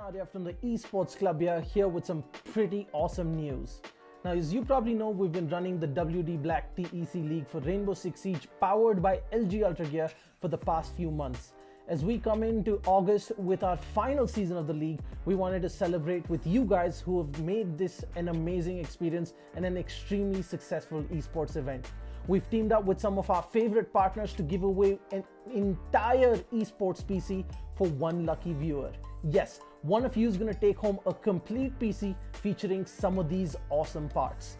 Matchday from the Esports Club here with some pretty awesome news. Now, as you probably know, we've been running the WD Black TEC League for Rainbow Six Siege powered by LG Ultragear for the past few months. As we come into August with our final season of the league, we wanted to celebrate with you guys who have made this an amazing experience and an extremely successful esports event. We've teamed up with some of our favorite partners to give away an entire esports PC for one lucky viewer. Yes, one of you is going to take home a complete PC featuring some of these awesome parts.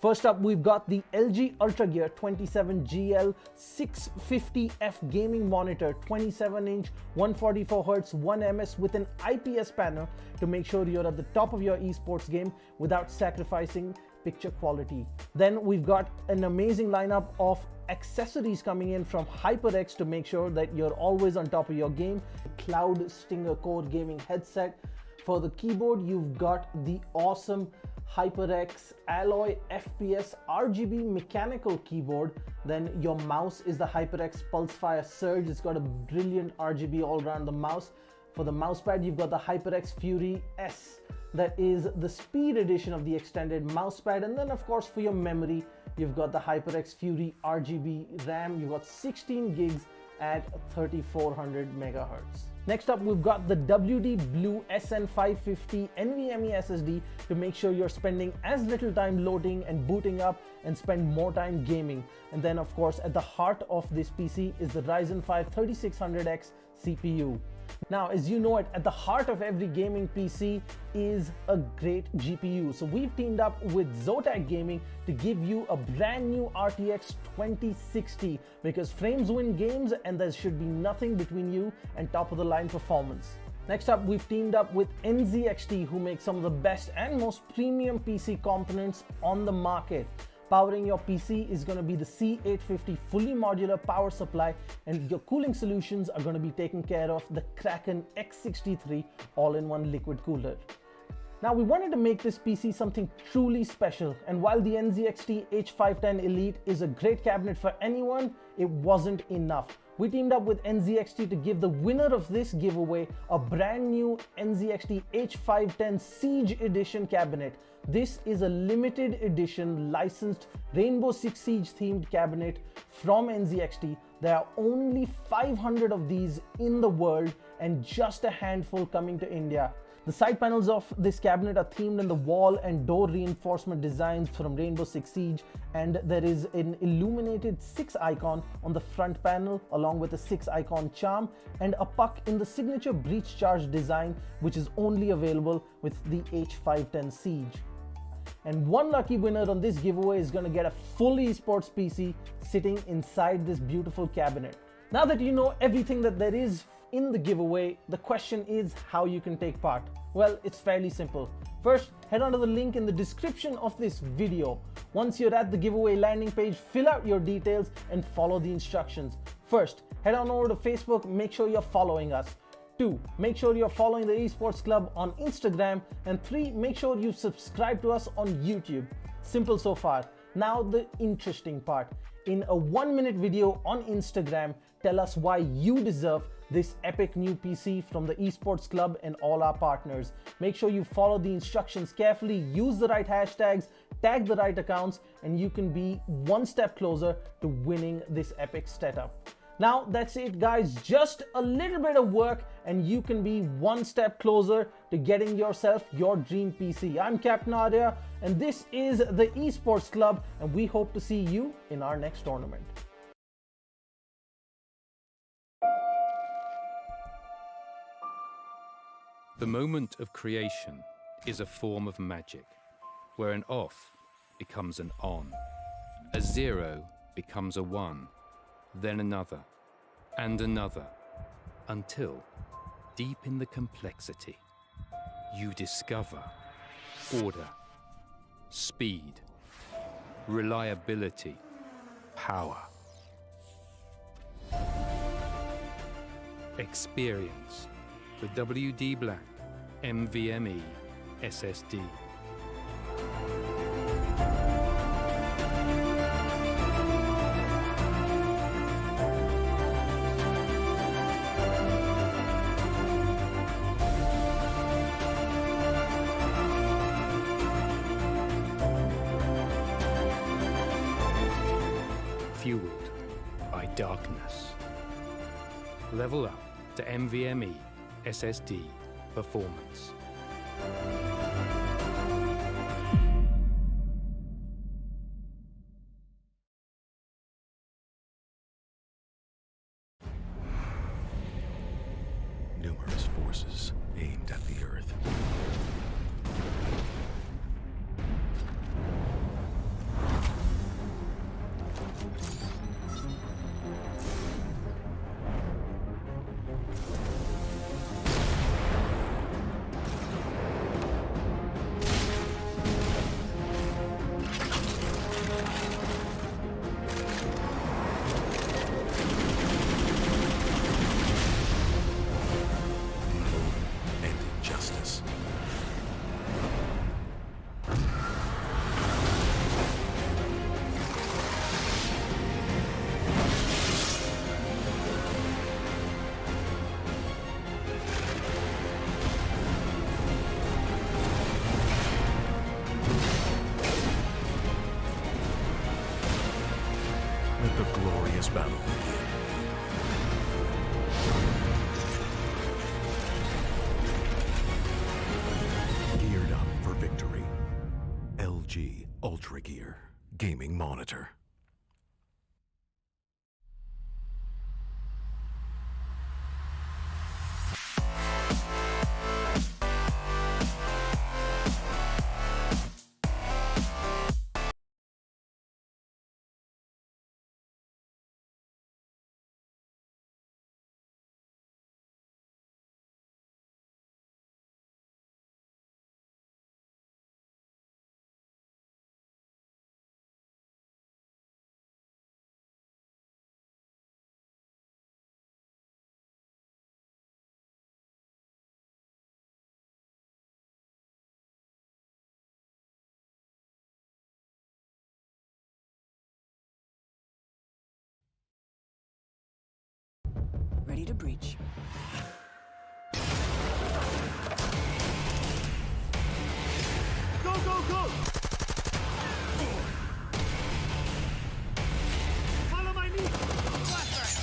First up, we've got the LG Ultragear 27GL 650F gaming monitor, 27-inch, 144Hz, 1ms with an IPS panel to make sure you're at the top of your esports game without sacrificing picture quality. Then we've got an amazing lineup of accessories coming in from HyperX to make sure that you're always on top of your game. Cloud Stinger Core gaming headset. For the keyboard, you've got the awesome HyperX Alloy FPS RGB mechanical keyboard. Then your mouse is the HyperX Pulsefire Surge. It's got a brilliant RGB all around the mouse. For the mousepad, you've got the HyperX Fury S. That is the speed edition of the extended mousepad. And then of course for your memory, you've got the HyperX Fury RGB RAM. You've got 16 gigs at 3400 megahertz. Next up, we've got the WD Blue SN550 NVMe SSD to make sure you're spending as little time loading and booting up and spend more time gaming. And then of course, at the heart of this PC is the Ryzen 5 3600X CPU. Now, as you know it, at the heart of every gaming PC is a great GPU. So we've teamed up with Zotac Gaming to give you a brand new RTX 2060 because frames win games and there should be nothing between you and top of the line performance. Next up, we've teamed up with NZXT, who make some of the best and most premium PC components on the market. Powering your PC is going to be the C850 fully modular power supply, and your cooling solutions are going to be taken care of the Kraken X63 all-in-one liquid cooler. Now, we wanted to make this PC something truly special, and while the NZXT H510 Elite is a great cabinet for anyone, it wasn't enough. We teamed up with NZXT to give the winner of this giveaway a brand new NZXT H510 Siege Edition cabinet. This is a limited edition licensed Rainbow Six Siege themed cabinet from NZXT. There are only 500 of these in the world and just a handful coming to India. The side panels of this cabinet are themed in the wall and door reinforcement designs from Rainbow Six Siege, and there is an illuminated 6 icon on the front panel along with a 6 icon charm and a puck in the signature breach charge design, which is only available with the H510 Siege. And one lucky winner on this giveaway is going to get a full esports PC sitting inside this beautiful cabinet. Now that you know everything that there is in the giveaway, the question is how you can take part. Well, it's fairly simple. First, head on to the link in the description of this video. Once you're at the giveaway landing page, fill out your details and follow the instructions. First, head on over to Facebook, make sure you're following us. 2, make sure you're following the Esports Club on Instagram. And 3, make sure you subscribe to us on YouTube. Simple so far. Now the interesting part. In a 1-minute video on Instagram, tell us why you deserve this epic new PC from the Esports Club and all our partners. Make sure you follow the instructions carefully, use the right hashtags, tag the right accounts, and you can be one step closer to winning this epic setup. Now that's it guys, just a little bit of work and you can be one step closer to getting yourself your dream PC. I'm Captain Arya and this is the Esports Club, and we hope to see you in our next tournament. The moment of creation is a form of magic, where an off becomes an on, a 0 becomes a 1, then another, and another, until, deep in the complexity, you discover order, speed, reliability, power. Experience the WD Black NVMe SSD. by darkness. Level up to NVMe SSD performance. Numerous forces aimed at the Earth. And injustice. Let the glorious battle begin. Geared up for victory. LG Ultragear Gaming Monitor. Ready to breach. Go, go, go! Follow my lead! Flashback!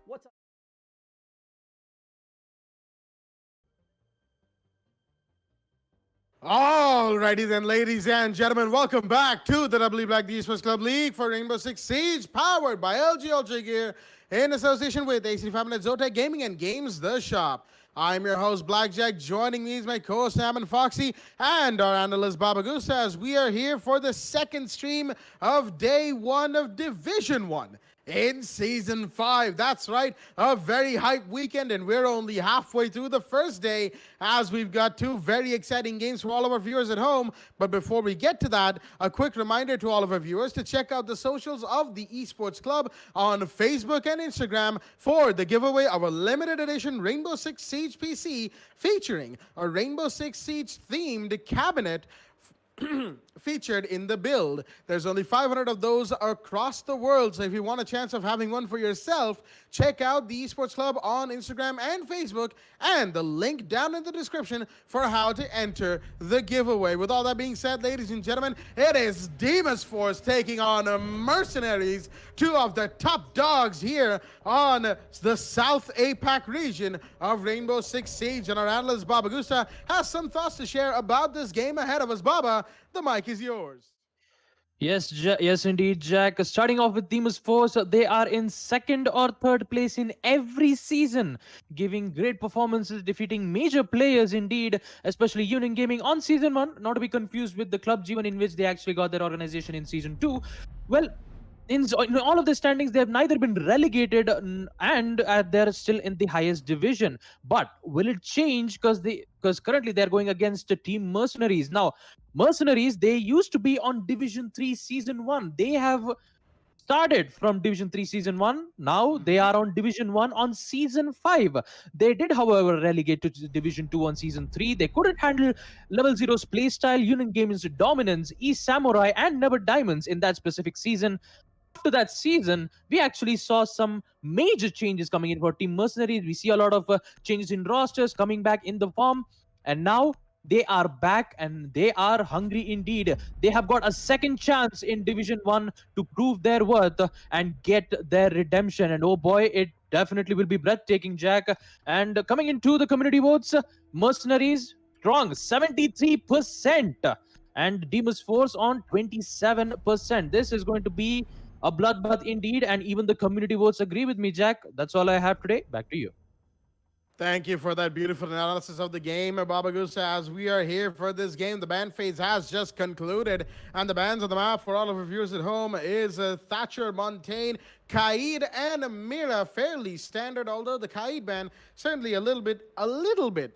What's up? Alrighty then, ladies and gentlemen, welcome back to the W Black the Esports Club League for Rainbow Six Siege, powered by LG Ultragear in association with AC Fibernet, Zotac Gaming, and Games The Shop. I'm your host, Blackjack. Joining me is my co-host, Sam and Foxy, and our analyst, Baba Gusta, as we are here for the second stream of Day 1 of Division 1. In Season 5. That's right, a very hype weekend, and we're only halfway through the first day as we've got two very exciting games for all of our viewers at home. But before we get to that, a quick reminder to all of our viewers to check out the socials of the Esports Club on Facebook and Instagram for the giveaway of a limited edition Rainbow Six Siege PC featuring a Rainbow Six Siege themed cabinet featured in the build. There's only 500 of those across the world, so if you want a chance of having one for yourself, check out the Esports Club on Instagram and Facebook, and the link down in the description for how to enter the giveaway. With all that being said, ladies and gentlemen, it is Deimos Force taking on MercenerieZ, two of the top dogs here on the South APAC region of Rainbow Six Siege, and our analyst Baba Gusta has some thoughts to share about this game ahead of us. Baba, the mic is yours. Yes, yes, indeed, Jack. Starting off with Deimos Force, they are in second or third place in every season, giving great performances, defeating major players indeed, especially Union Gaming on Season 1, not to be confused with the Club G1 in which they actually got their organization in Season 2. Well, in all of the standings, they have neither been relegated and they're still in the highest division. But will it change? Because currently they're going against Team MercenerieZ. Now, MercenerieZ, they used to be on Division 3 Season 1. They have started from Division 3 Season 1. Now they are on Division 1 on Season 5. They did, however, relegate to Division 2 on Season 3. They couldn't handle Level Zero's playstyle, Union Gaming's dominance, East Samurai, and Never Diamonds in that specific season. After that season, we actually saw some major changes coming in for Team Mercenaries. We see a lot of changes in rosters coming back in the form, and now they are back and they are hungry indeed. They have got a second chance in Division 1 to prove their worth and get their redemption. And oh boy, it definitely will be breathtaking, Jack. And coming into the community votes, Mercenaries strong 73%, and Deimos Force on 27%. This is going to be a bloodbath indeed, and even the community votes agree with me, Jack. That's all I have today. Back to you. Thank you for that beautiful analysis of the game, Baba Gusa. As we are here for this game, the ban phase has just concluded, and the bans on the map for all of our viewers at home is Thatcher, Montaigne, Kaid, and Mira. Fairly standard, although the Kaid ban certainly a little bit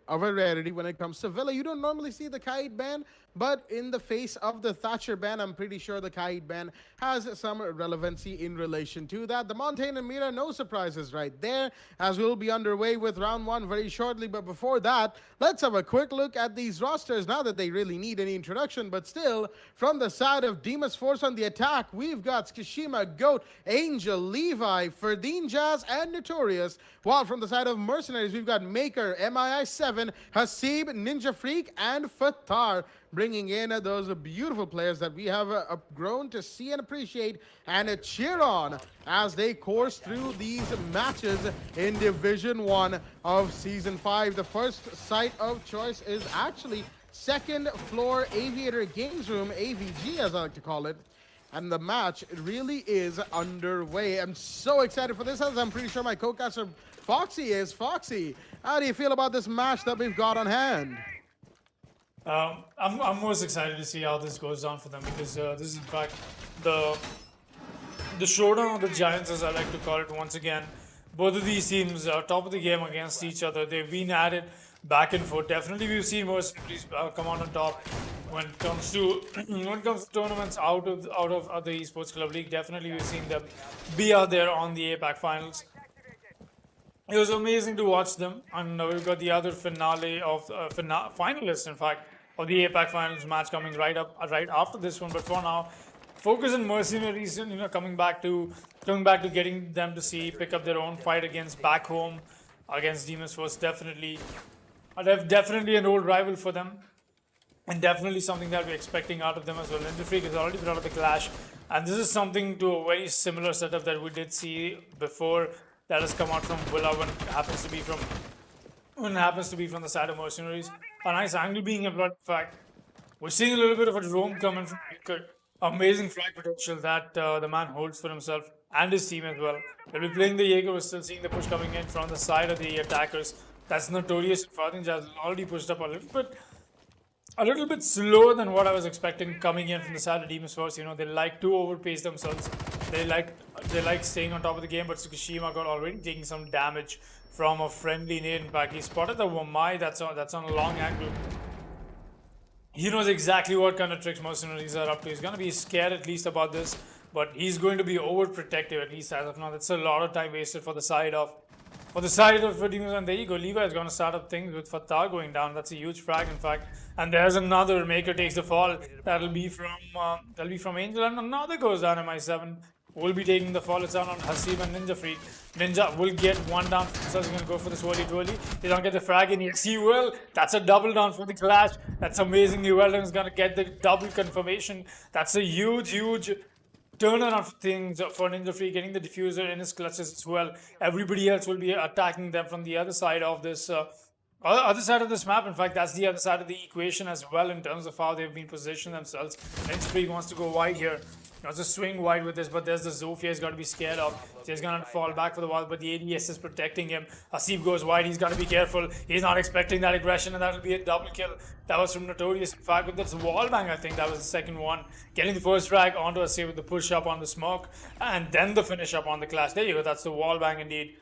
of a rarity when it comes to Villa. You don't normally see the Kaid ban, but in the face of the Thatcher ban, I'm pretty sure the Kaid ban has some relevancy in relation to that. The Montaigne and Mira, no surprises right there, as we'll be underway with round 1 very shortly. But before that, let's have a quick look at these rosters. Not that they really need any introduction, but still, from the side of Deimos Force on the attack, we've got Skishima, Goat, Angel, Levi, Ferdine Jazz, and Notorious. While from the side of Mercenaries, we've got Maker, MII7, Hasib, Ninja Freak, and Fatar, bringing in those beautiful players that we have grown to see and appreciate and cheer on as they course through these matches in Division 1 of Season 5. The first site of choice is actually second floor Aviator Games Room, AVG as I like to call it. And the match really is underway. I'm so excited for this, as I'm pretty sure my co-caster Foxy is. Foxy, how do you feel about this match that we've got on hand? I'm most excited to see how this goes down for them, because this is in fact the showdown of the giants, as I like to call it. Once again, both of these teams are top of the game against each other. They've been at it back and forth. Definitely, we've seen Mercenaries come on top when it comes to tournaments out of the Esports Club League. Definitely, we've seen them be out there on the APAC finals. It was amazing to watch them, and we've got the other finale of finalists, in fact, of the APAC finals match coming right after this one. But for now, focus on Mercenaries, coming back to getting them to pick up their own fight against back home against Deimos Force. Definitely an old rival for them, and definitely something that we're expecting out of them as well. Ninja Freak has already been out of the clash, and this is something to a very similar setup that we did see before, that has come out from Villa when it happens to be from the side of Mercenaries. A nice angle being employed. In fact, we're seeing a little bit of a roam coming from Maker. Amazing flag potential that the man holds for himself and his team as well. They'll be playing the Jaeger. We're still seeing the push coming in from the side of the attackers. That's Notorious. Ferdine Jazz already pushed up a little bit slower than what I was expecting coming in from the side of Deimos Force. They like to overpace themselves. They like staying on top of the game, but Tsukishima got already taking some damage from a friendly nade. In fact, he spotted the Wamai that's on a long angle. He knows exactly what kind of tricks Mercenaries are up to. He's going to be scared at least about this, but he's going to be overprotective at least as of now. That's a lot of time wasted for the side of Deimos. And there you go. Levi is going to start up things with Fatah going down. That's a huge frag, in fact. And there's another. Maker takes the fall. That'll be from Angel, and another goes down. MI7 will be taking the fall. It's down on Hasib and Ninja Freak. Ninja will get one down. So he's going to go for the swirly. He don't get the frag in. Yes, he will. That's a double down for the clash. That's amazing. Newelton is going to get the double confirmation. That's a huge turnaround for things for Ninja Freak, getting the diffuser in his clutches as well. Everybody else will be attacking them from the other side of this map. In fact, that's the other side of the equation as well in terms of how they've been positioning themselves. Ninja Freak wants to go wide here. He wants to swing wide with this, but there's the Zofia he's got to be scared of. So he's going to fall back for the while, but the ADS is protecting him. Hasib goes wide. He's got to be careful. He's not expecting that aggression, and that'll be a double kill. That was from Notorious. In fact, but that's a wall bang. I think that was the second one. Getting the first frag onto Hasib with the push up on the smoke, and then the finish up on the clash. There you go. That's the wall bang indeed.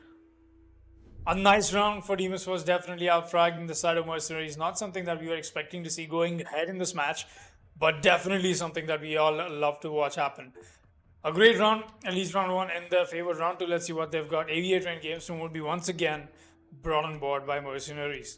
A nice round for Deimos was definitely out-fragging the side of Mercenaries. Not something that we were expecting to see going ahead in this match, but definitely something that we all love to watch happen. A great round, at least round 1 in their favor. Round 2, let's see what they've got. Aviator and GameStone will be once again brought on board by MercenerieZ.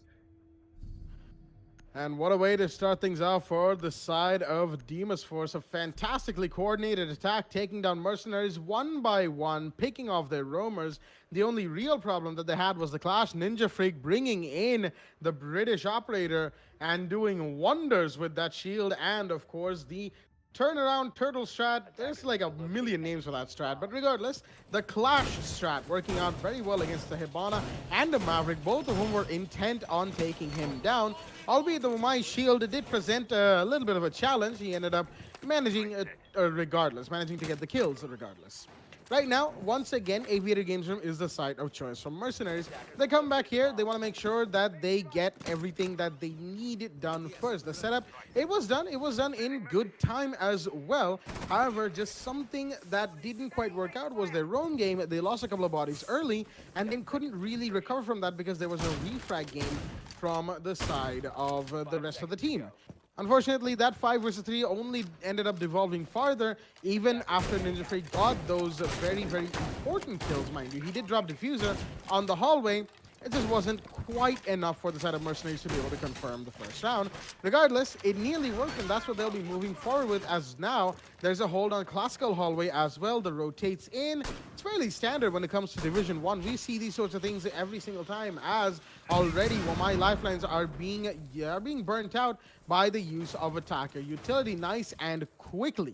And what a way to start things off for the side of Deimos Force. A fantastically coordinated attack, taking down MercenerieZ one by one, picking off their roamers. The only real problem that they had was the Clash Ninja Freak bringing in the British operator and doing wonders with that shield, and of course the turnaround turtle strat. There's like a million names for that strat, but regardless, the Clash strat working out very well against the Hibana and the Maverick, both of whom were intent on taking him down. Albeit the Umai shield did present a little bit of a challenge. He ended up managing it managing to get the kills regardless. Right now, once again, Aviator Games Room is the site of choice from MercenerieZ. They come back here, they want to make sure that they get everything that they need done first. The setup, it was done in good time as well. However, just something that didn't quite work out was their own game. They lost a couple of bodies early and then couldn't really recover from that because there was a refrag game from the side of the rest of the team. Unfortunately, that 5 versus 3 only ended up devolving farther, even after Ninja Freak got those very, very important kills, mind you. He did drop Diffuser on the hallway. It just wasn't quite enough for the side of MercenerieZ to be able to confirm the first round. Regardless, it nearly worked, and that's what they'll be moving forward with, as now there's a hold on Classical Hallway as well that rotates in. It's fairly standard when it comes to Division 1. We see these sorts of things every single time, as already my lifelines are being burnt out by the use of Attacker Utility. Nice and quickly.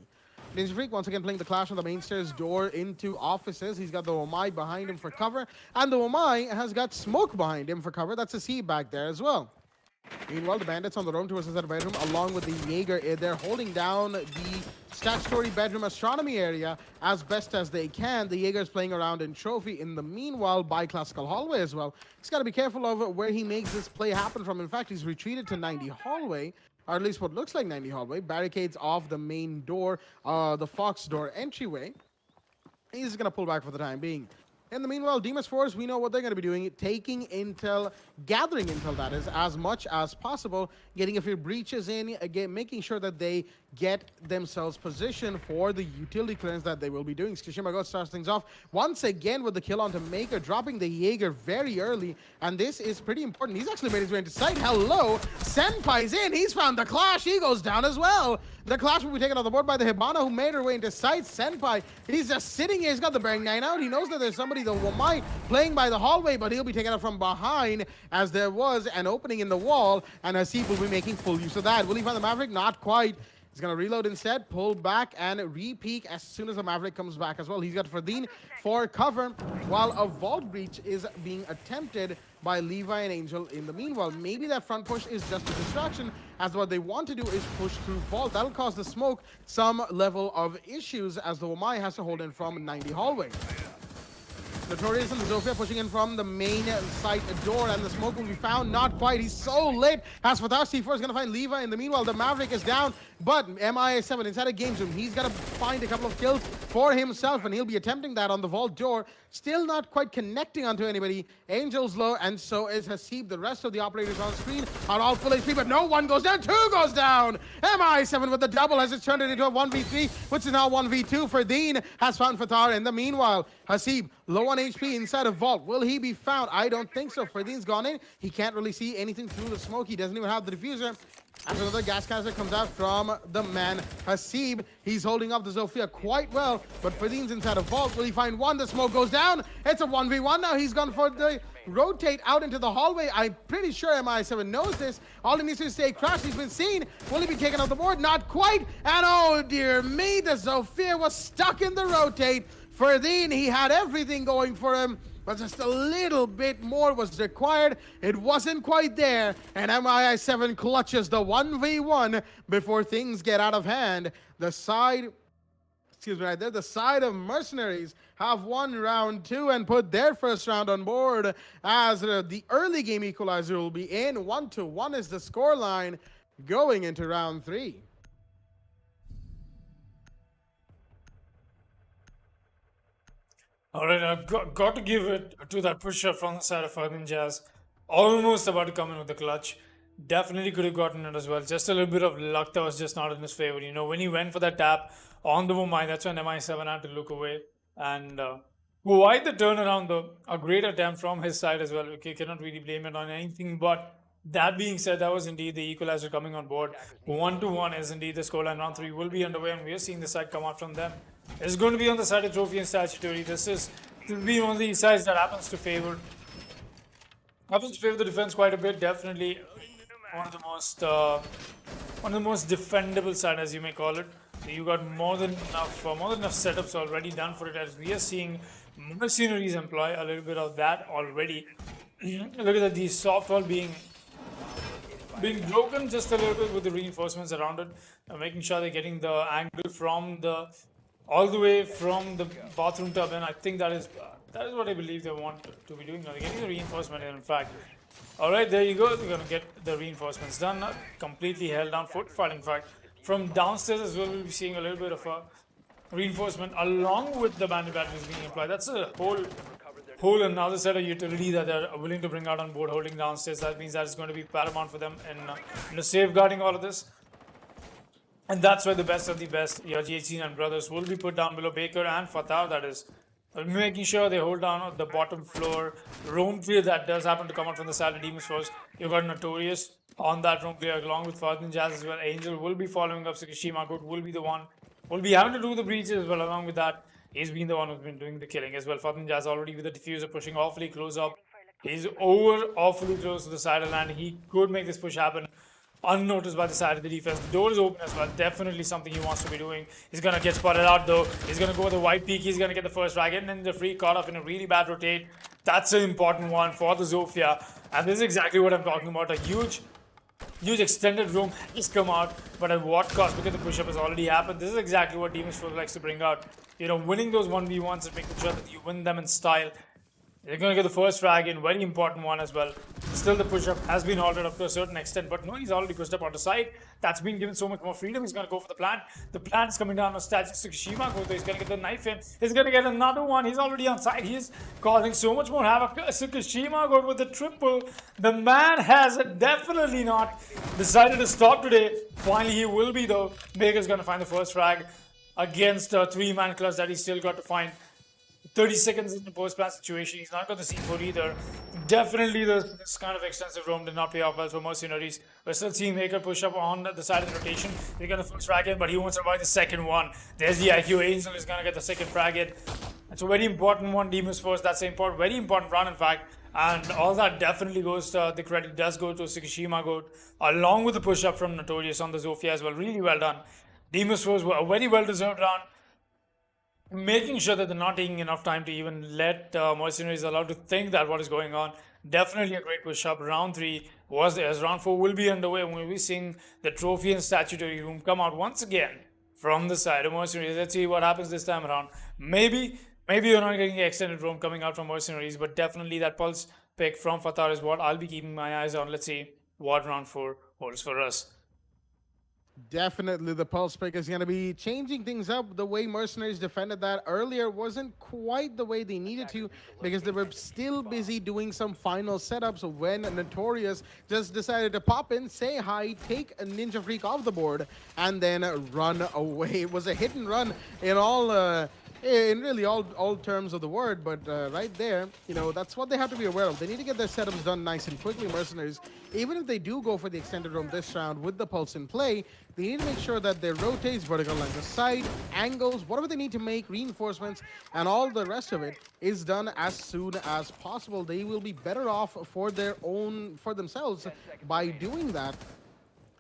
Ninja Freak once again playing the Clash on the main stairs door into offices. He's got the Omai behind him for cover, and the Omai has got Smoke behind him for cover. That's a C back there as well. Meanwhile, the Bandits on the roam towards the bedroom, along with the Jaeger. They're holding down the statutory bedroom astronomy area as best as they can. The Jaeger's playing around in Trophy. In the meanwhile, by Classical Hallway as well. He's got to be careful of where he makes this play happen from. In fact, he's retreated to 90 Hallway, or at least what looks like 90 Hallway. Barricades off the main door, the Fox door entryway. He's going to pull back for the time being. In the meanwhile, Deimos Force, we know what they're going to be doing. Taking intel, gathering intel, that is, as much as possible. Getting a few breaches in, again, making sure that they get themselves positioned for the utility clearance that they will be doing. Tsushima starts things off once again with the kill onto Maker, dropping the Jaeger very early. And this is pretty important. He's actually made his way into sight. Hello, Senpai's in. He's found the Clash. He goes down as well. The Clash will be taken off the board by the Hibana, who made her way into sight. Senpai, he's just sitting here. He's got the bearing 9 out. He knows that there's somebody, the Wamai, playing by the hallway, but he'll be taken out from behind, as there was an opening in the wall, and Hasib will be making full use of that. Will he find the Maverick? Not quite. He's going to reload instead, pull back, and re-peek as soon as the Maverick comes back as well. He's got Ferdinand for cover, while a vault breach is being attempted by Levi and Angel in the meanwhile. Maybe that front push is just a distraction, as what they want to do is push through vault. That'll cause the Smoke some level of issues, as the Wamai has to hold in from 90 Hallway. Notorious and the Zofia pushing in from the main site door, and the Smoke will be found. Not quite. He's so lit. As for C4 is going to find Levi. In the meanwhile, the Maverick is down, but MIA7 inside a game zoom. He's got to find a couple of kills for himself, and he'll be attempting that on the vault door. Still not quite connecting onto anybody. Angel's low, and so is Hasib. The rest of the operators on screen are all full HP, but no one goes down. 2 goes down. MI7 with the double as it's turned it into a 1v3, which is now 1v2. Ferdinand has found Fatar. In the meanwhile, Hasib low on HP inside a vault. Will he be found? I don't think so. Ferdinand's gone in. He can't really see anything through the smoke. He doesn't even have the diffuser. As another gas canister comes out from the man Hasib. He's holding up the Zofia quite well, but Ferdinand's inside a vault. Will he find one? The smoke goes down. It's a 1v1 now. He's gone for the rotate out into the hallway. I'm pretty sure MI7 knows this. All he needs to do is stay crashed. He's been seen. Will he be taken off the board? Not quite. And oh dear me, the Zofia was stuck in the rotate. Ferdinand, he had everything going for him, but just a little bit more was required. It wasn't quite there, and MI7 clutches the 1v1 before things get out of hand. The side of MercenerieZ have won round 2 and put their first round on board, as the early game equalizer will be in. 1-1 is the scoreline going into round 3. All right, I've got to give it to that pusher from the side of Ferdinand Jazz. Almost about to come in with the clutch. definitely could have gotten it as well. Just a little bit of luck that was just not in his favor. You know, when he went for that tap on the Mumbai, that's when MI7 had to look away and provide the turnaround, though. A great attempt from his side as well. Okay, cannot really blame it on anything. But that being said, that was indeed the equalizer coming on board. 1-1 is indeed the scoreline. Round 3 will be underway, and we are seeing the side come out from them. It's going to be on the side of Trophy and Statutory. This will be one of these sides that happens to favor the defense quite a bit. Definitely one of the most defendable side, as you may call it. You got more than enough setups already done for it, as we are seeing MercenerieZ employ a little bit of that already. Look at that, the soft wall being broken just a little bit with the reinforcements around it, making sure they're getting the angle from all the way from the bathroom tub, and I think that is what I believe they want to be doing. Now they're getting the reinforcement in fact. All right, there you go. We're going to get the reinforcements done. Completely held down, fortified in fact. From downstairs as well, we'll be seeing a little bit of a reinforcement along with the bandit batteries being applied. That's a whole another set of utility that they're willing to bring out on board, holding downstairs. That means that is going to be paramount for them in safeguarding all of this. And that's where the best of the best, your GHC and brothers, will be put down below Baker and Fatah, that is. Making sure they hold down the bottom floor roam clear that does happen to come out from the side of Deimos first. You've got Notorious on that roam clear along with Fibernet as well. Angel will be following up. Tsukishima Good will be the one. Will be having to do the breaches as well. Along with that, he's been the one who's been doing the killing as well. Fibernet already with the diffuser pushing awfully close up. He's awfully close to the side of land. He could make this push happen unnoticed by the side of the defense. The door is open as well. Definitely something he wants to be doing. He's going to get spotted out though. He's going to go with the white peak. He's going to get the first frag. And then the free caught up in a really bad rotate. That's an important one for the Zofia. And this is exactly what I'm talking about. A huge extended roam has come out. But at what cost? Because the push-up has already happened. This is exactly what Deimos likes to bring out. You know, winning those 1v1s and making sure that you win them in style. They're going to get the first frag in, very important one as well. Still, the push-up has been halted up to a certain extent, but no, he's already pushed up on the side. That's been given so much more freedom. He's going to go for the plant. The plant is coming down on statue. Tsukishima Goto, he's going to get the knife in. He's going to get another one. He's already on side. He's causing so much more havoc. Tsukishima Goto with the triple. The man has definitely not decided to stop today. Finally, he will be though. Baker's going to find the first frag against a 3-man clutch that he's still got to find. 30 seconds in the post-plant situation. He's not got the C4 either. Definitely this kind of extensive roam did not pay off well for MercenerieZ. We're still seeing Maker push up on the side of the rotation. They're going to first frag in, but he won't survive the second one. There's the IQ. Angel is going to get the second frag in. It's a very important one. Deimos first. That's an very important run, in fact. And all that definitely goes to, the credit does go to Tsukishima Goat, along with the push-up from Notorious on the Zofia as well. Really well done. Deimos first were a very well-deserved round. Making sure that they're not taking enough time to even let MercenerieZ allowed to think that what is going on. Definitely a great push-up. Round 3 was there. As round 4 will be underway, and we'll be seeing the trophy and statutory room come out once again from the side of MercenerieZ. Let's see what happens this time around. Maybe you're not getting the extended roam coming out from MercenerieZ, but definitely that pulse pick from Fatah is what I'll be keeping my eyes on. Let's see what round 4 holds for us. Definitely the pulse pick is going to be changing things up. The way MercenerieZ defended that earlier wasn't quite the way they needed to, because they were still busy doing some final setups when Notorious just decided to pop in, say hi, take a Ninja Freak off the board, and then run away. It was a hit and run in really all terms of the word, but right there, you know, that's what they have to be aware of. They need to get their setups done nice and quickly. MercenerieZ, even if they do go for the extended roam this round with the pulse in play, they need to make sure that their rotates, vertical lines of sight, angles, whatever they need to make, reinforcements, and all the rest of it is done as soon as possible. They will be better off for themselves by doing that.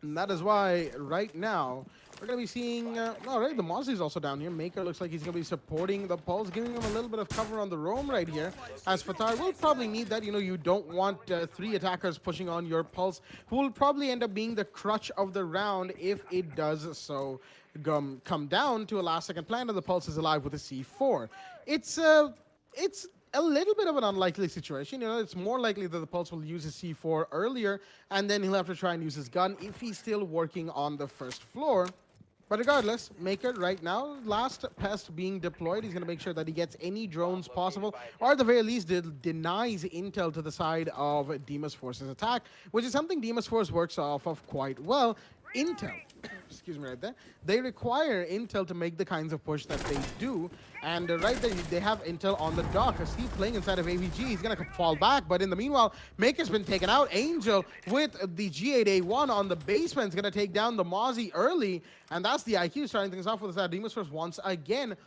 And that is why right now we're going to be seeing, alright, the Mozzie is also down here. Maker looks like he's going to be supporting the Pulse, giving him a little bit of cover on the roam right here. As Fatah will probably need that. You know, you don't want 3 attackers pushing on your Pulse, who will probably end up being the crutch of the round if it does so come down to a last-second plant and the Pulse is alive with a C4. It's a little bit of an unlikely situation. You know, it's more likely that the Pulse will use his C4 earlier, and then he'll have to try and use his gun if he's still working on the first floor. But regardless, Maker right now, last pest being deployed, he's going to make sure that he gets any drones possible, or at the very least denies intel to the side of Deimos Force's attack, which is something Deimos Force works off of quite well. Intel, excuse me right there, they require intel to make the kinds of push that they do, and right there they have intel on the dock. As he's playing inside of AVG, he's gonna fall back, but in the meanwhile, Maker's been taken out. Angel with the G8A1 on the basement is gonna take down the Mozzie early, and that's the IQ starting things off with the Deimos Force once again.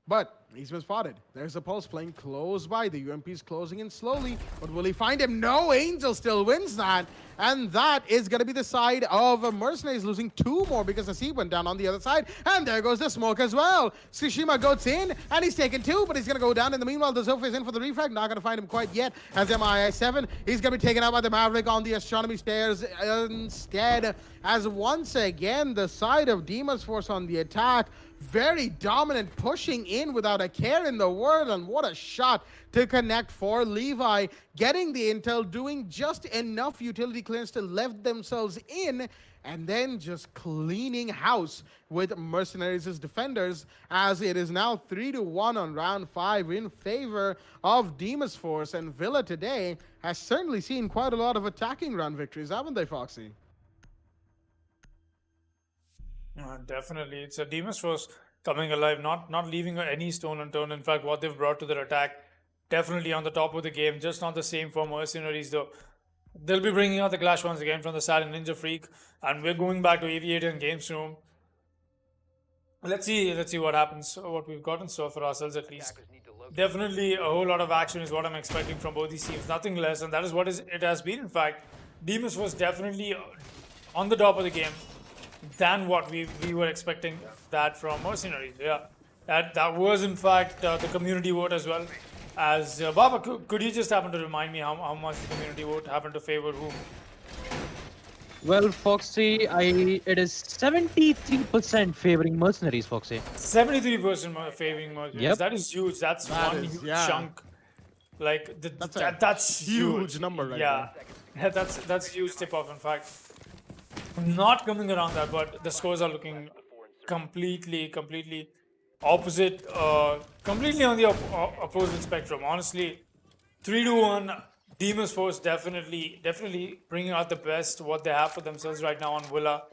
But he's been spotted. There's a Pulse plane close by. The UMP's closing in slowly. But will he find him? No, Angel still wins that. And that is going to be the side of MercenerieZ losing 2 more because the C went down on the other side. And there goes the smoke as well. Tsushima goes in and he's taken 2, but he's going to go down. In the meanwhile, the Zofa is in for the refrag. Not going to find him quite yet as MII7. He's going to be taken out by the Maverick on the astronomy stairs instead. As once again, the side of Deimos Force on the attack. Very dominant, pushing in without a care in the world, and what a shot to connect for Levi. Getting the intel, doing just enough utility clearance to let themselves in, and then just cleaning house with MercenerieZ' defenders, as it is now 3-1 on round 5 in favor of Deimos Force. And Villa today has certainly seen quite a lot of attacking round victories, haven't they, Foxy? Definitely, it's a Deimos Force coming alive, not leaving any stone unturned. In fact, what they've brought to their attack, definitely on the top of the game. Just not the same for MercenerieZ though. They'll be bringing out the Clash once again from the side of Ninja Freak, and we're going back to Aviator and Games Room. Let's see what happens, what we've got in store for ourselves at least. Definitely a whole lot of action is what I'm expecting from both these teams, nothing less, and that is what it has been. In fact, Deimos was definitely on the top of the game than what we were expecting that from MercenerieZ. Yeah, that was in fact the community vote as well. As Baba, could you just happen to remind me how much the community vote happened to favor whom? Well, Foxy, it is 73% favoring MercenerieZ, Foxy. 73% favoring MercenerieZ. Yep. That is huge. That's one huge chunk. Like that's huge number right yeah. Yeah, that's huge tip off. In fact, not coming around that, but the scores are looking completely opposite, completely on the opposite spectrum. Honestly, 3-1. Deimos Force definitely bringing out the best what they have for themselves right now on Villa,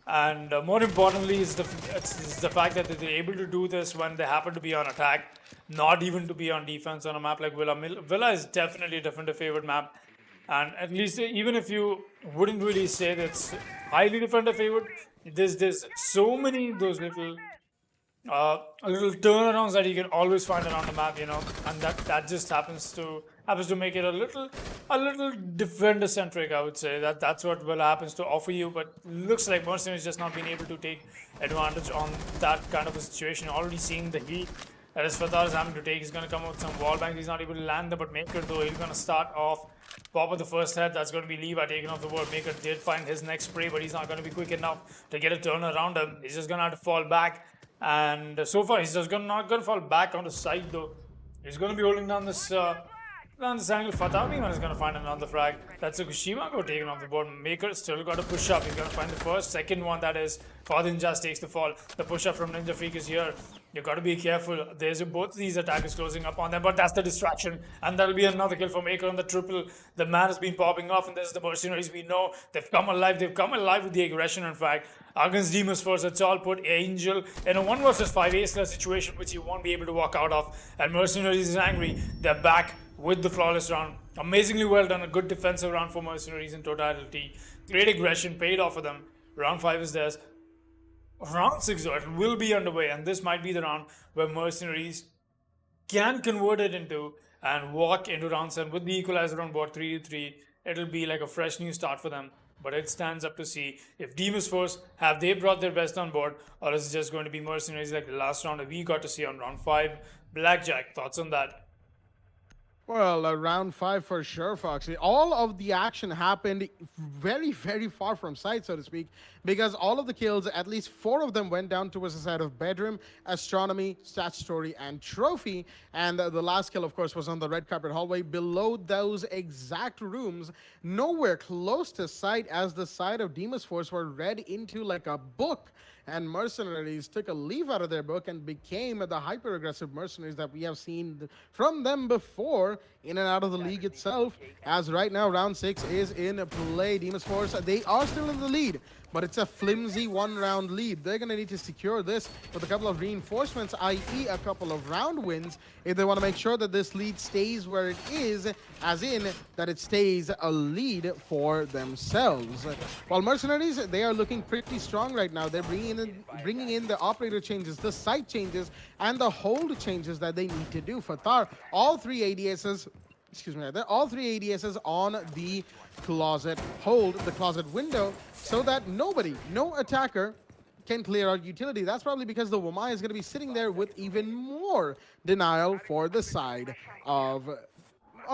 and more importantly is the fact that they're able to do this when they happen to be on attack, not even to be on defense on a map like Villa. Villa is definitely a defender favored map. And at least even if you wouldn't really say that's highly defender favored, there's so many those little turnarounds that you can always find around the map, you know, and that just happens to make it a little defender centric. I would say that's what Villa happens to offer you, but looks like MercenerieZ just not being able to take advantage on that kind of a situation. Already seeing the heat that is Fatar is having to take. He's going to come out with some wall bangs. He's not able to land them, but Maker though, he's going to start off. Pop of the first head, that's going to be Levi taking off the board. Maker did find his next spray, but he's not going to be quick enough to get a turn around him. He's just going to have to fall back. And so far, he's just not going to fall back on the side though. He's going to be holding down this angle. Fatami is going to find another frag. That's a Kushima go taken off the board. Maker still got to push up. He's going to find the first. Second one, that is Fadin just takes the fall. The push up from Ninja Freak is here. You got to be careful. There's both these attackers closing up on them, but that's the distraction, and that'll be another kill for Maker on the triple. The man has been popping off, and there's the MercenerieZ. We know they've come alive. They've come alive with the aggression. In fact, against Deimos Force, it's all put Angel in a 1 versus 5 ace-less situation, which you won't be able to walk out of. And MercenerieZ is angry. They're back with the flawless round. Amazingly well done. A good defensive round for MercenerieZ in totality. Great aggression paid off for them. Round 5 is theirs. Round 6 though, it will be underway, and this might be the round where MercenerieZ can convert it into and walk into round 7 with the equalizer on board 3-3. It'll be like a fresh new start for them, but it stands up to see if Deimos Force have they brought their best on board, or is it just going to be MercenerieZ like the last round that we got to see on round 5. Blackjack, thoughts on that? Well, round 5 for sure, Foxy. All of the action happened very, very far from sight, so to speak, because all of the kills, at least 4 of them went down towards the side of Bedroom, Astronomy, Statutory, and Trophy. And the last kill, of course, was on the red carpet hallway below those exact rooms, nowhere close to sight, as the side of Deimos Force were read into like a book. and Mercenaries took a leaf out of their book and became the hyper-aggressive Mercenaries that we have seen from them before in and out of the league itself. As right now, round 6 is in play. Deimos Force, they are still in the lead, but it's a flimsy one-round lead. They're going to need to secure this with a couple of reinforcements, i.e. a couple of round wins, if they want to make sure that this lead stays where it is, as in that it stays a lead for themselves. While Mercenaries, they are looking pretty strong right now. They're bringing in the operator changes, the site changes, and the hold changes that they need to do. For Thar, all three ADSs, they're all three ADSs on the closet hold, the closet window, so that no attacker can clear out utility. That's probably because the Wamai is going to be sitting there with even more denial for the side of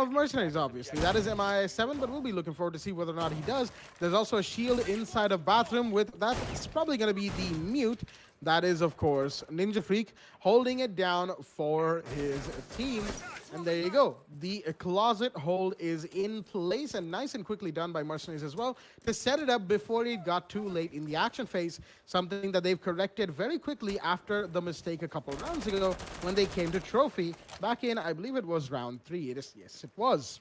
Mercenaries, obviously. That is MI7, but we'll be looking forward to see whether or not he does. There's also a shield inside of bathroom with that. It's probably going to be the mute. That is, of course, Ninja Freak holding it down for his team. And there you go. The closet hold is in place and nice and quickly done by Mercenaries as well to set it up before it got too late in the action phase. Something that they've corrected very quickly after the mistake a couple rounds ago when they came to Trophy back in, I believe it was round 3. Yes, it was.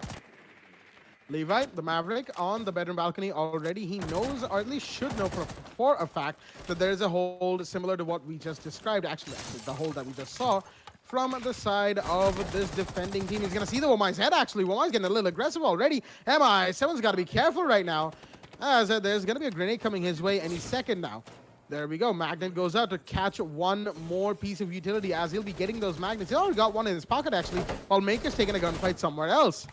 Levi, the Maverick, on the bedroom balcony already. He knows, or at least should know for a fact, that there is a hold similar to what we just described. Actually, the hold that we just saw from the side of this defending team. He's going to see the Wamai's head, actually. Wamai's getting a little aggressive already. MI7's got to be careful right now, as there's going to be a grenade coming his way any second now. There we go. Magnet goes out to catch one more piece of utility, as he'll be getting those magnets. He already got one in his pocket, actually, while MakerZ taking a gunfight somewhere else.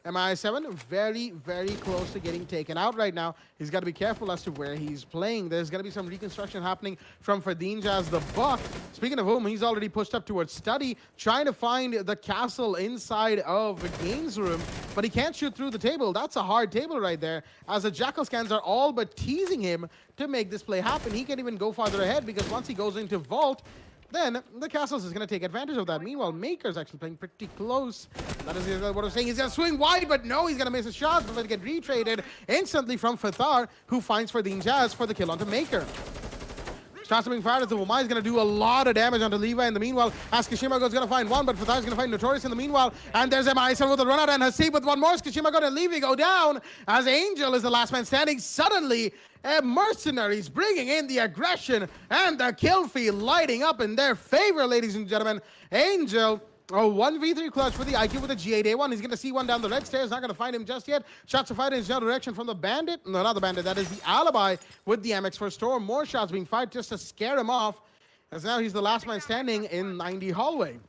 MI7 very, very close to getting taken out right now. He's got to be careful as to where he's playing. There's going to be some reconstruction happening from Ferdinand as the Buck. Speaking of whom, he's already pushed up towards Study, trying to find the castle inside of the games room, but he can't shoot through the table. That's a hard table right there, as the Jackal scans are all but teasing him to make this play happen. He can't even go farther ahead, because once he goes into Vault, then the Castles is going to take advantage of that. Meanwhile, MakerZ actually playing pretty close. That is what I'm saying. He's going to swing wide, but no, he's going to miss a shot, but get retraded instantly from Fathar, who finds Ferdinand for the kill onto Maker. Shots are being fired as the Wamai is going to do a lot of damage onto Levi in the meanwhile, as Kishimago is going to find one, but Fathar is going to find Notorious in the meanwhile, and there's MI7 with a run out and Hasib with one more. Kishimago and Levi go down, as Angel is the last man standing. Suddenly, Mercenaries bringing in the aggression and the kill feed lighting up in their favor, ladies and gentlemen. Angel, a 1v3 clutch for the IQ with a G8A1. He's going to see one down the red stairs. Not going to find him just yet. Shots are fired in his general direction from the Bandit. No, not the Bandit. That is the Alibi with the MX4 Storm. More shots being fired just to scare him off, as now he's the last man standing in 90 hallway.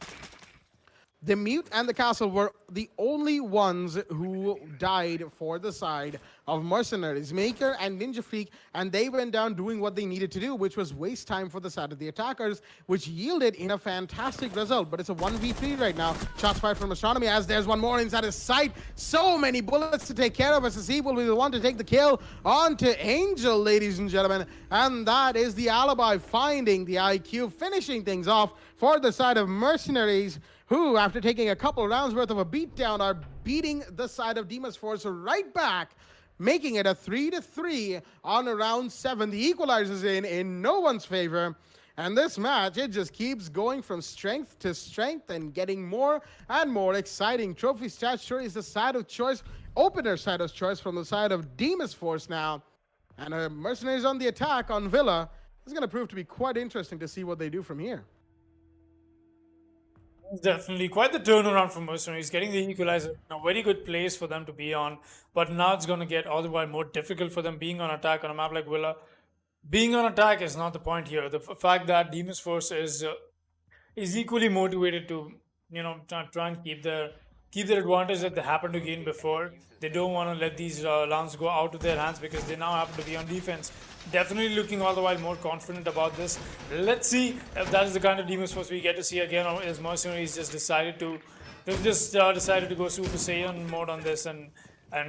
The Mute and the Castle were the only ones who died for the side of Mercenaries. Maker and Ninja Freak, and they went down doing what they needed to do, which was waste time for the side of the attackers, which yielded in a fantastic result. But it's a 1v3 right now. Shots fired from Astronomy, as there's one more inside his sight. So many bullets to take care of. SSE will be the one to take the kill onto Angel, ladies and gentlemen. And that is the Alibi finding the IQ, finishing things off for the side of Mercenaries, who, after taking a couple rounds worth of a beatdown, are beating the side of Deimos Force right back, making it a 3-3 on round 7. The equalizer's in no one's favor. And this match, it just keeps going from strength to strength and getting more and more exciting. Trophy stat sure is the side of choice, opener side of choice from the side of Deimos Force now. And Mercenaries on the attack on Villa. It's going to prove to be quite interesting to see what they do from here. Definitely quite the turnaround for Mercenaries, getting the equalizer in a very good place for them to be on, but now it's going to get all the while more difficult for them being on attack on a map like Villa. Being on attack is not the point here. The fact that Deimos Force is equally motivated to, try and keep their advantage that they happened to gain before. They don't want to let these rounds go out of their hands, because they now happen to be on defense. Definitely looking all the while more confident about this. Let's see if that is the kind of Deimos Force we get to see again, or is Mercenaries just decided to go Super Saiyan mode on this and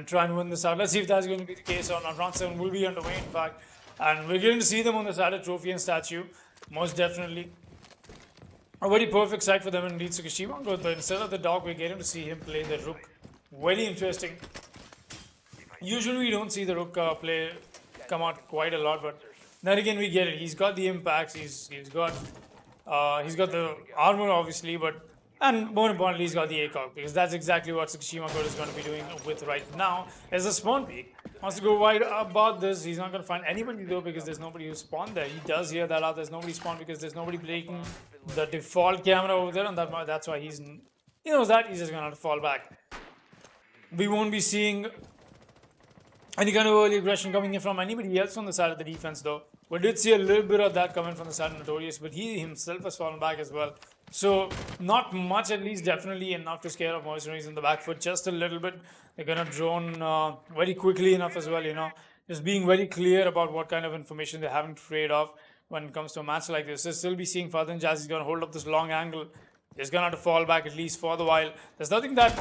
try and win this out. Let's see if that's going to be the case or not. Round 7 will be underway, in fact, and we're going to see them on the side of Trophy and Statue, most definitely. A very perfect side for them indeed. So Kishima, but instead of the dog, we're getting to see him play the Rook. Very interesting. Usually we don't see the Rook come out quite a lot, but Then again, we get it. He's got the impacts. He's got the armor, obviously, and more importantly, he's got the ACOG, because that's exactly what Tsukushima God is going to be doing with right now. As a spawn peak, wants to go wide about this. He's not going to find anybody though, because there's nobody who spawned there. He does hear that out. There's nobody spawned because there's nobody breaking the default camera over there, and that's why he knows that he's just going to have to fall back. We won't be seeing any kind of early aggression coming in from anybody else on the side of the defense, though. We did see a little bit of that coming from the side of Notorious, but he himself has fallen back as well. So, not much, at least definitely enough to scare off Mercenaries in the back foot, just a little bit. They're going to drone very quickly enough as well, just being very clear about what kind of information they haven't trade off when it comes to a match like this. They'll still be seeing Fibernet. He's going to hold up this long angle. He's going to have to fall back at least for the while. There's nothing that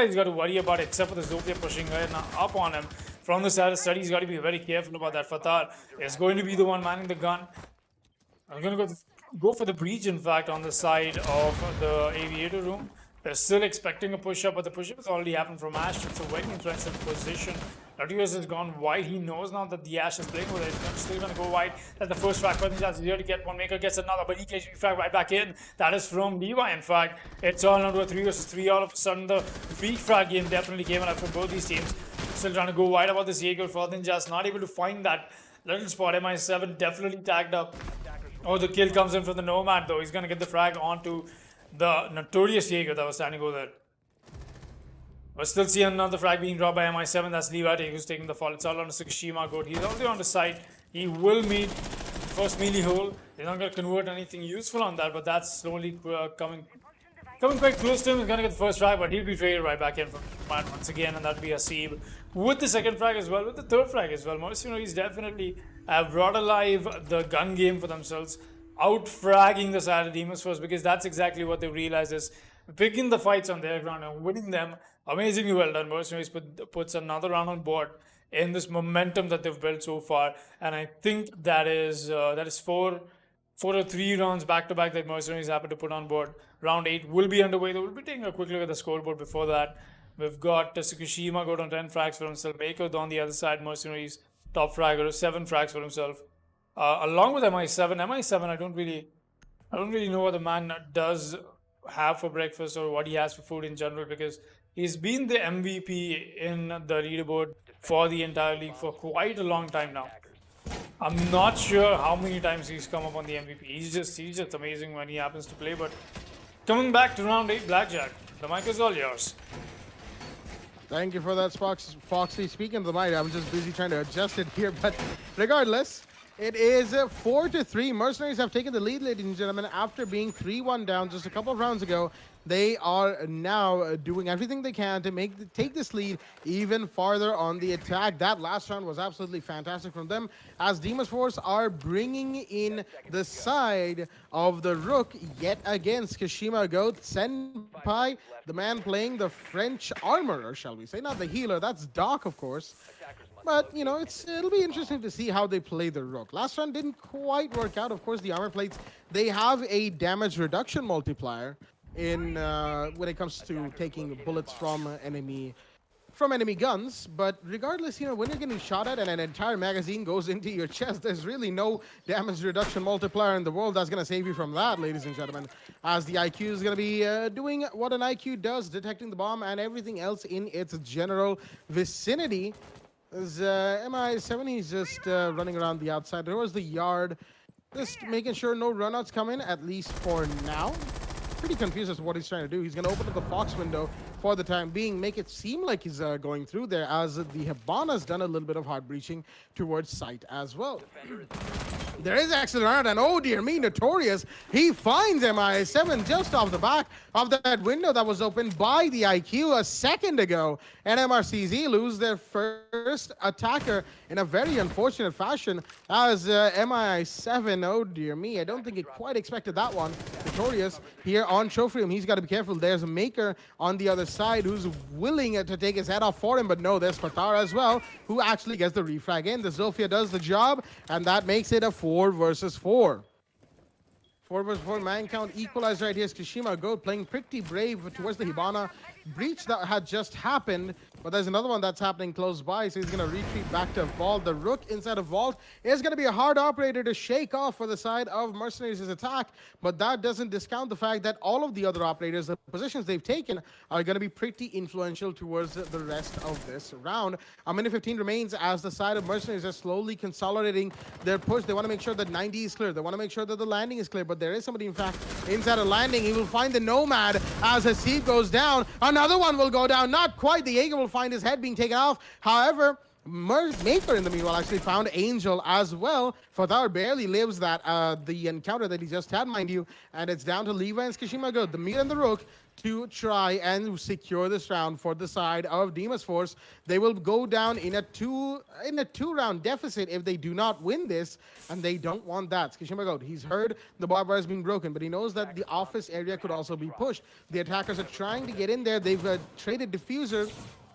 he's got to worry about except for the Zofia pushing up on him. From the side of study, he's got to be very careful about that. Fatar is going to be the one manning the gun. I'm going to go for the breach, in fact, on the side of the aviator room. They're still expecting a push-up, but the push-up has already happened from Ash. It's a very interesting position. Notorious has gone wide. He knows now that the Ash is playing with it. He's still going to go wide. That's the first frag. But he's here to get one. Maker gets another, but he gets frag right back in. That is from Levi, in fact. It's all down to a 3 versus 3. All of a sudden, the free frag game definitely came out from both these teams. Still trying to go wide about this Jaeger. Further just not able to find that little spot. MI7 definitely tagged up. Oh, the kill comes in from the Nomad, though. He's going to get the frag onto the Notorious Jaeger that was standing over there. But still see another frag being dropped by MI7. That's Levi who's taking the fall. It's all on the Tsukushima Goat. He's already on the side. He will meet first melee hole. He's not going to convert anything useful on that, but that's slowly coming quite close to him. He's going to get the first frag, but he'll be traded right back in from Matt once again, and that'll be Hasib with the second frag as well, with the third frag as well. Mercenaries definitely have brought alive the gun game for themselves, out-fragging the side of Deimos first, because that's exactly what they realize is picking the fights on their ground and winning them. Amazingly well done. Mercenaries puts another round on board in this momentum that they've built so far, and I think that is 4 or 3 rounds back-to-back that Mercenaries happen to put on board. Round 8 will be underway. We'll be taking a quick look at the scoreboard before that. We've got Tsukushima go on 10 frags for himself. Mako on the other side. Mercenaries top fragger, 7 frags for himself. Along with MI7, I don't really know what the man does have for breakfast or what he has for food in general, because he's been the MVP in the leaderboard for the entire league for quite a long time now. I'm not sure how many times he's come up on the MVP. He's just amazing when he happens to play. But coming back to round 8, Blackjack, the mic is all yours. Thank you for that, Foxy. Speaking of the mic, I'm just busy trying to adjust it here. But regardless, it is 4-3. Mercenaries have taken the lead, ladies and gentlemen, after being 3-1 down just a couple of rounds ago. They are now doing everything they can to take this lead even farther on the attack. That last round was absolutely fantastic from them, as Deimos Force are bringing in the side of the Rook yet again. Tsukushima Goat, Senpai, the man playing the French armorer, shall we say. Not the healer, that's Doc, of course. But, it'll be interesting to see how they play the Rook. Last round didn't quite work out. Of course, the armor plates, they have a damage reduction multiplier in when it comes to taking bullets from enemy guns. But regardless, when you're getting shot at and an entire magazine goes into your chest, there's really no damage reduction multiplier in the world that's going to save you from that, ladies and gentlemen, as the IQ is going to be doing what an IQ does, detecting the bomb and everything else in its general vicinity. As MI7 is just running around the outside. There was the yard, just making sure no runouts come in, at least for now. Pretty confused as to what he's trying to do. He's going to open up the Fox window for the time being, make it seem like he's going through there, as the Hibana's done a little bit of hard breaching towards site as well. There is actually around, and oh dear me, Notorious, he finds MI7 just off the back of that window that was opened by the IQ a second ago. And MRCZ lose their first attacker in a very unfortunate fashion, as MI7, oh dear me, I don't think he quite expected that one. Notorious here on Trophy Room, he's got to be careful. There's a Maker on the other side who's willing to take his head off for him, but no, there's Fatar as well, who actually gets the refrag in. The Zofia does the job, and that makes it a 4 versus 4. 4 versus 4 man count equalized right here. Tsukushima Goat playing pretty brave towards the Hibana, breach that had just happened, but there's another one that's happening close by, so he's going to retreat back to Vault. The Rook inside of Vault is going to be a hard operator to shake off for the side of Mercenaries' attack, but that doesn't discount the fact that all of the other operators, the positions they've taken, are going to be pretty influential towards the rest of this round. A minute 15 remains as the side of Mercenaries are slowly consolidating their push. They want to make sure that 90 is clear. They want to make sure that the landing is clear, but there is somebody, in fact, inside a landing. He will find the Nomad as Hasib goes down. Another one will go down. Not quite. The Jaeger will find his head being taken off. However, Maker in the meanwhile actually found Angel as well. Fatar barely lives that the encounter that he just had, mind you, and it's down to Levi and Skishima Good, the Meat and the Rook, to try and secure this round for the side of Deimos Force. They will go down in a two-round deficit if they do not win this, and they don't want that. Skishima Good, he's heard the barbed wire is being broken, but he knows that the office area could also be pushed. The attackers are trying to get in there. They've traded diffuser.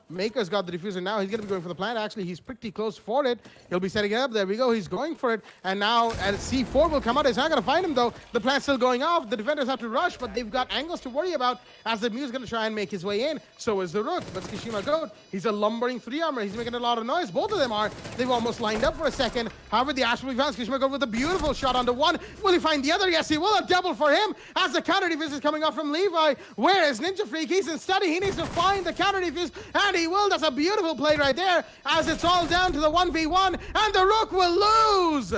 Maker's got the diffuser now. He's going to be going for the plant. Actually, he's pretty close for it. He'll be setting it up. There we go. He's going for it. And now C4 will come out. He's not going to find him, though. The plant's still going off. The defenders have to rush, but they've got angles to worry about as the Muse is going to try and make his way in. So is the Rook. But Skishima Goat, he's a lumbering 3-armor. He's making a lot of noise. Both of them are. They've almost lined up for a second. However, the Ash will be found. Skishima Goat with a beautiful shot onto one. Will he find the other? Yes, he will. A double for him as the counter defense is coming off from Levi. Where is Ninja Freak? He's in study. He needs to find the counter defense, and he will. That's a beautiful play right there as it's all down to the 1v1, and the Rook will lose.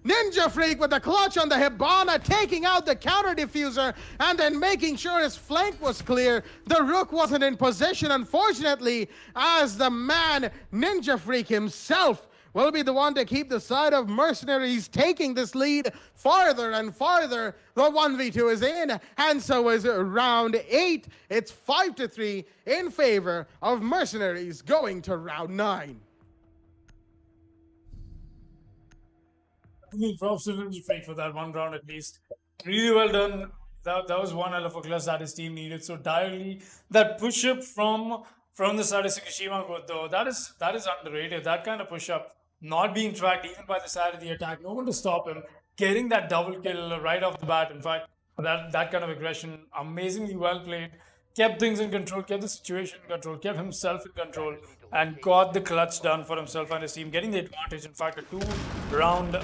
Ninja Freak with the clutch on the Hibana, taking out the counter diffuser and then making sure his flank was clear. The Rook wasn't in position, unfortunately, as the man Ninja Freak himself will be the one to keep the side of Mercenaries taking this lead farther and farther. The 1v2 is in, and so is round 8. It's 5-3 in favor of Mercenaries going to round 9. I mean, props to Ninja Freak for that one round at least. Really well done. That was one hell of a clutch that his team needed so direly. That push-up from the side of Tsukishima, though, that is underrated. That kind of push-up, not being tracked even by the side of the attack, no one to stop him, getting that double kill right off the bat. In fact, that kind of aggression, amazingly well played, kept things in control, kept the situation in control, kept himself in control, and got the clutch done for himself and his team, getting the advantage. In fact, a two-round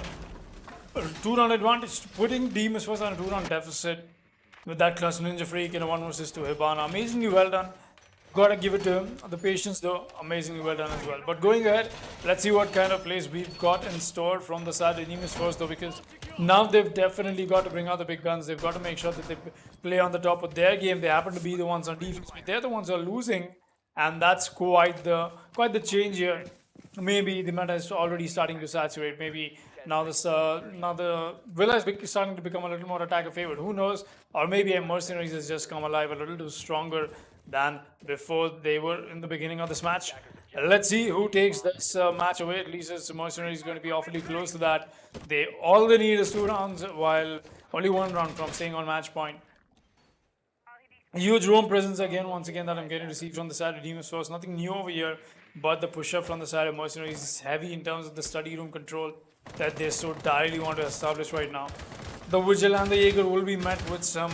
advantage, putting Deimos first on a 2-round deficit with that clutch. Ninja Freak in a 1 versus 2 Hibana, amazingly well done. Gotta give it to him. The patience, though, amazingly well done as well. But going ahead, let's see what kind of plays we've got in store from the side of Deimos first, though, because now they've definitely got to bring out the big guns. They've got to make sure that they play on the top of their game. They happen to be the ones on defense, but they're the ones who are losing, and that's quite the change here. Maybe the meta is already starting to saturate. Maybe now the Villa is starting to become a little more attacker favored. Who knows? Or maybe a Mercenaries has just come alive a little too stronger than before they were in the beginning of this match. Let's see who takes this match away. At least as Mercenaries is going to be awfully close to that. All they need is 2 rounds, while only 1 round from staying on match point. Huge roam presence once again that I'm getting received from the side of Deimos Force. Nothing new over here, but the push-up from the side of Mercenaries is heavy in terms of the study room control that they so direly want to establish right now. The Vigil and the Jaeger will be met with some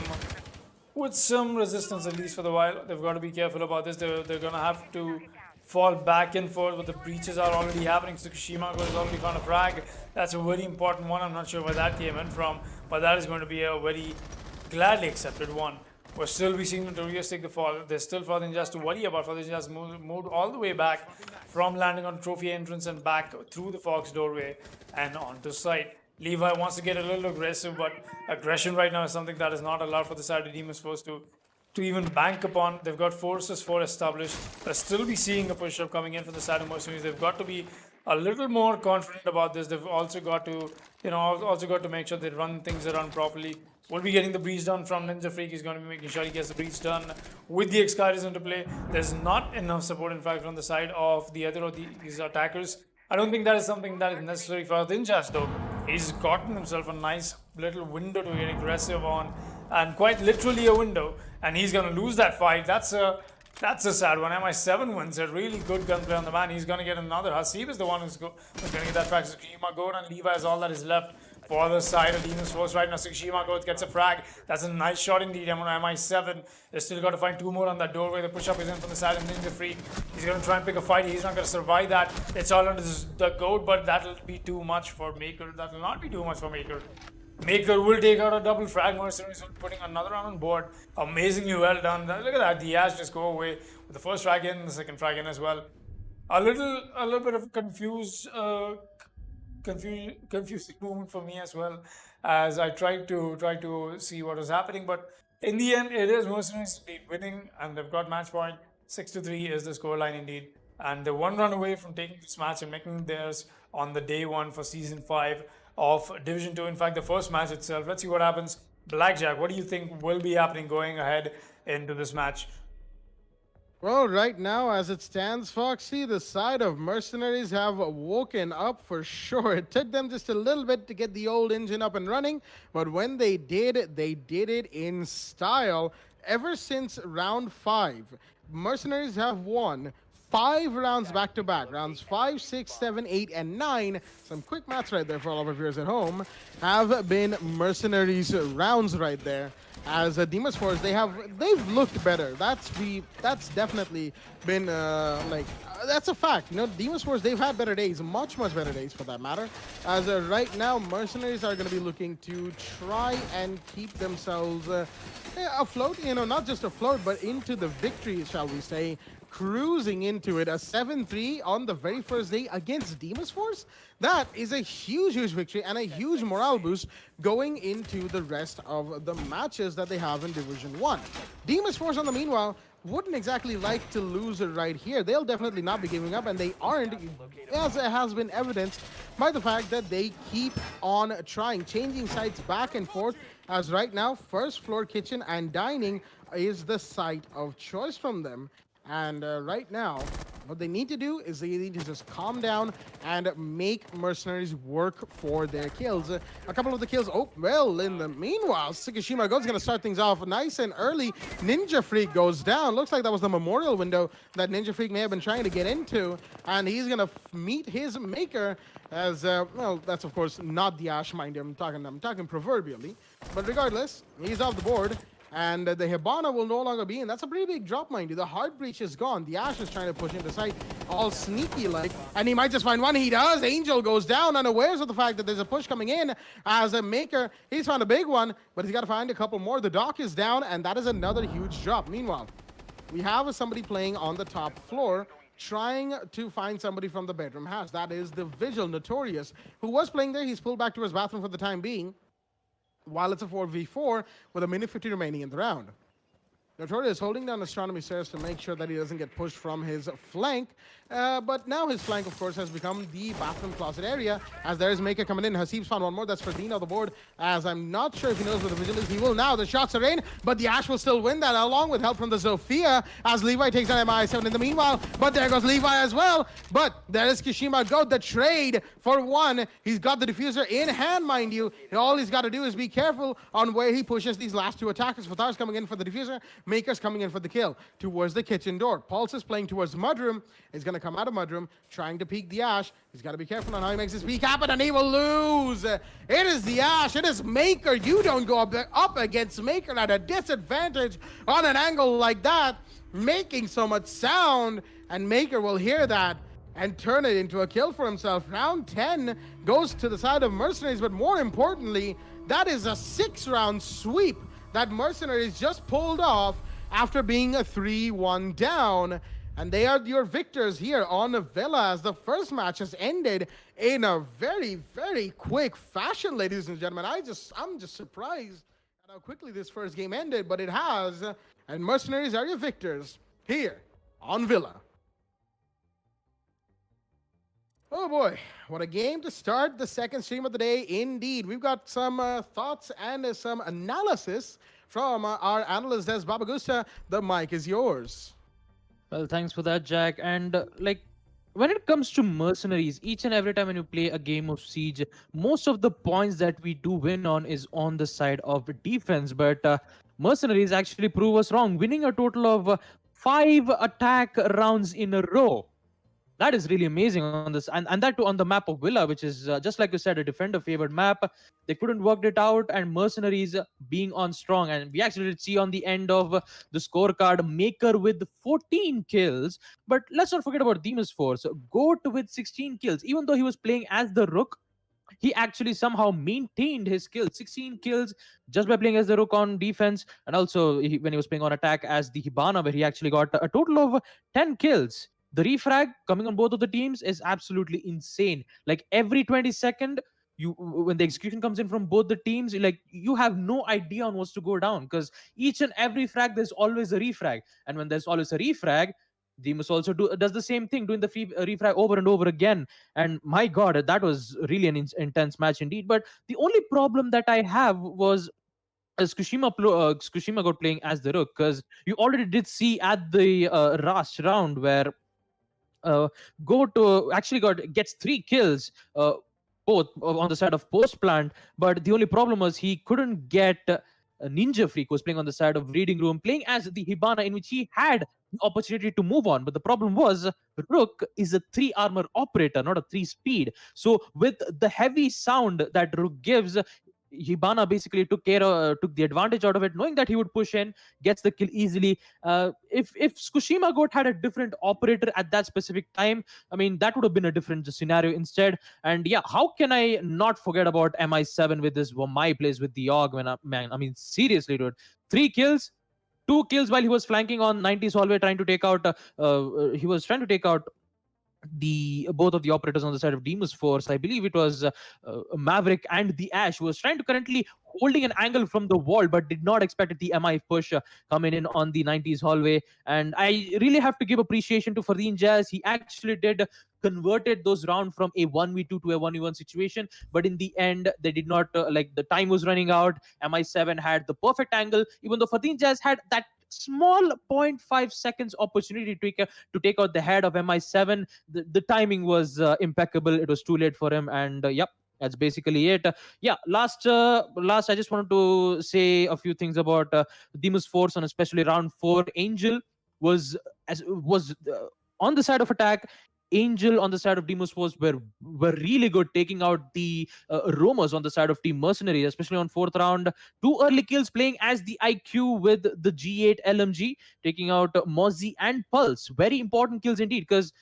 resistance, at least for the while. They've got to be careful about this. They're going to have to fall back and forth, but the breaches are already happening. Tsukishima has already found a frag. That's a very important one. I'm not sure where that came in from, but that is going to be a very gladly accepted one. We'll still be seeing Notorious take the fall. There's still Father Ninjas to worry about. Father Ninjas moved all the way back from landing on trophy entrance and back through the Fox doorway and onto site. Levi wants to get a little aggressive, but aggression right now is something that is not allowed for the side of Deimos Force to even bank upon. They've got 4 established. They'll still be seeing a push-up coming in from the side of Mercenaries. They've got to be a little more confident about this. They've also got to make sure they run things around properly. We'll be getting the breach done from Ninja Freak. He's going to be making sure he gets the breach done with the Excaris into play. There's not enough support, in fact, from the side of the other of these attackers. I don't think that is something that is necessary for Ninjas, though. He's gotten himself a nice little window to get aggressive on, and quite literally a window. And he's going to lose that fight. That's a sad one. MI7 wins a really good gunplay on the man. He's going to get another. Hasib is the one who's going to get that frag. Kima Goat and Levi is all that is left for the side of Deimos Force right now. Tsukushima goes, gets a frag. That's a nice shot indeed. MI7 is still got to find 2 more on that doorway. The push-up is in from the side of Ninja Freak. He's going to try and pick a fight. He's not going to survive that. It's all under the goat, but that'll be too much for Maker. That will not be too much for Maker. Maker will take out a double frag. Mercenaries putting another round on board. Amazingly well done. Look at that. The Ash just go away with the first frag in, the second frag in as well. A little bit of confusing moment for me as well, as I tried to see what was happening. But in the end, it is Mercenaries indeed winning, and they've got match point. 6-3 is the scoreline indeed, and they're 1 run away from taking this match and making theirs on the day 1 for season 5 of Division 2. In fact, the first match itself. Let's see what happens. Blackjack, what do you think will be happening going ahead into this match? Well, right now, as it stands, Foxy, the side of Mercenaries have woken up for sure. It took them just a little bit to get the old engine up and running, but when they did it in style. Ever since round 5, Mercenaries have won 5 rounds back-to-back. Rounds 5, 6, 7, 8, and 9. Some quick maths right there for all of our viewers at home. Have been Mercenaries rounds right there. As Deimos Force, they've looked better. That's definitely been that's a fact. You know, Deimos Force, they've had better days, much better days for that matter. As right now, Mercenaries are going to be looking to try and keep themselves afloat. You know, not just afloat, but into the victory, shall we say. Cruising into it, a 7-3 on the very first day against Deimos Force. That is a huge victory and a huge morale boost going into the rest of the matches that they have in Division 1. Deimos Force, on the meanwhile, wouldn't exactly like to lose it right here. They'll definitely not be giving up, and they aren't, as it has been evidenced by the fact that they keep on trying, changing sites back and forth, as right now, first floor kitchen and dining is the site of choice from them. And right now, what they need to do is they need to just calm down and make Mercenaries work for their kills. A couple of the kills, oh, well, in the meanwhile, Tsukushima Go's going to start things off nice and early. Ninja Freak goes down. Looks like that was the memorial window that Ninja Freak may have been trying to get into. And he's going to meet his maker as, well, that's of course not the Ash, mind you. I'm talking proverbially. But regardless, he's off the board. And the Hibana will no longer be in. That's a pretty big drop, mind you. The Heart Breach is gone. The Ash is trying to push into sight, all sneaky-like. And he might just find one. He does. Angel goes down, unawares of the fact that there's a push coming in. As a maker, he's found a big one, but he's got to find a couple more. The dock is down, and that is another huge drop. Meanwhile, we have somebody playing on the top floor, trying to find somebody from the bedroom house. That is the Vigil, Notorious, who was playing there. He's pulled back to his bathroom for the time being, while it's a 4v4 with 1:50 remaining in the round. Notorious holding down Astronomy Stairs to make sure that he doesn't get pushed from his flank. But now his flank, of course, has become the bathroom closet area, as there is Maker coming in. Hasib's found one more. That's for Dean on the board, as I'm not sure if he knows where the Vigil is. He will now. The shots are in, but the Ash will still win that, along with help from the Zofia, as Levi takes down MI7 in the meanwhile. But there goes Levi as well. But there is Kishima Go, the trade for one. He's got the diffuser in hand, mind you. And all he's got to do is be careful on where he pushes these last 2 attackers. Fathar's coming in for the diffuser. Maker's coming in for the kill towards the kitchen door. Pulse is playing towards Mudroom. He's going to come out of Mudroom, trying to peek the Ash. He's got to be careful on how he makes his peek happen, and he will lose. It is the Ash. It is Maker. You don't go up against Maker at a disadvantage on an angle like that, making so much sound, and Maker will hear that and turn it into a kill for himself. Round 10 goes to the side of Mercenaries, but more importantly, that is a 6-round sweep that Mercenaries just pulled off after being a 3-1 down. And they are your victors here on Villa, as the first match has ended in a very quick fashion, ladies and gentlemen. I'm just surprised at how quickly this first game ended, but it has. And Mercenaries are your victors here on Villa. Oh boy, what a game to start the second stream of the day indeed. We've got some thoughts and some analysis from our analyst Des Babagusta. The mic is yours. Well, thanks for that, Jack. And when it comes to Mercenaries, each and every time when you play a game of Siege, most of the points that we do win on is on the side of defense. But Mercenaries actually prove us wrong, winning a total of 5 attack rounds in a row. That is really amazing on this, and that too on the map of Villa, which is just like you said, a defender favored map. They couldn't work it out, and Mercenaries being on strong, and we actually did see on the end of the scorecard Maker with 14 kills. But let's not forget about Deimos Force, Goat with 16 kills. Even though he was playing as the Rook, he actually somehow maintained his kills, 16 kills just by playing as the Rook on defense, and also when he was playing on attack as the Hibana, where he actually got a total of 10 kills. The refrag coming on both of the teams is absolutely insane. Like every 22nd, when the execution comes in from both the teams, like you have no idea on what's to go down, because each and every frag there's always a refrag, and when there's always a refrag, Deimos also does the same thing, doing the refrag over and over again. And my God, that was really an intense match indeed. But the only problem that I have was Tsukushima got playing as the Rook, because you already did see at the last round where gets 3 kills, both on the side of Post Plant. But the only problem was he couldn't get Ninja Freak, was playing on the side of Reading Room, playing as the Hibana, in which he had the opportunity to move on. But the problem was Rook is a 3 armor operator, not a 3 speed. So with the heavy sound that Rook gives, Hibana basically took the advantage out of it, knowing that he would push in, gets the kill easily. If Tsukushima Goat had a different operator at that specific time, I mean, that would have been a different scenario instead. And yeah, how can I not forget about MI7 with this my plays with the AUG? I mean, seriously, dude, 3 kills. 2 kills while he was flanking on 90s hallway, trying to take out both of the operators on the side of Deimos Force. I believe it was Maverick and the Ash, who was trying to currently holding an angle from the wall, but did not expect the MI push coming in on the 90s hallway. And I really have to give appreciation to Fardeen Jazz. He actually did converted those rounds from a 1v2 to a 1v1 situation, but in the end they did not the time was running out. MI7 had the perfect angle, even though Fardeen Jazz had that small 0.5 seconds opportunity to take out the head of MI7. The timing was impeccable. It was too late for him, and yep, that's basically it. Last I just wanted to say a few things about Deimos Force, and especially round 4. Angel was on the side of attack. Angel on the side of Deimos Force were really good, taking out the roamers on the side of Team Mercenary, especially on 4th round. 2 early kills playing as the IQ with the G8 LMG, taking out Mozzie and Pulse. Very important kills indeed, because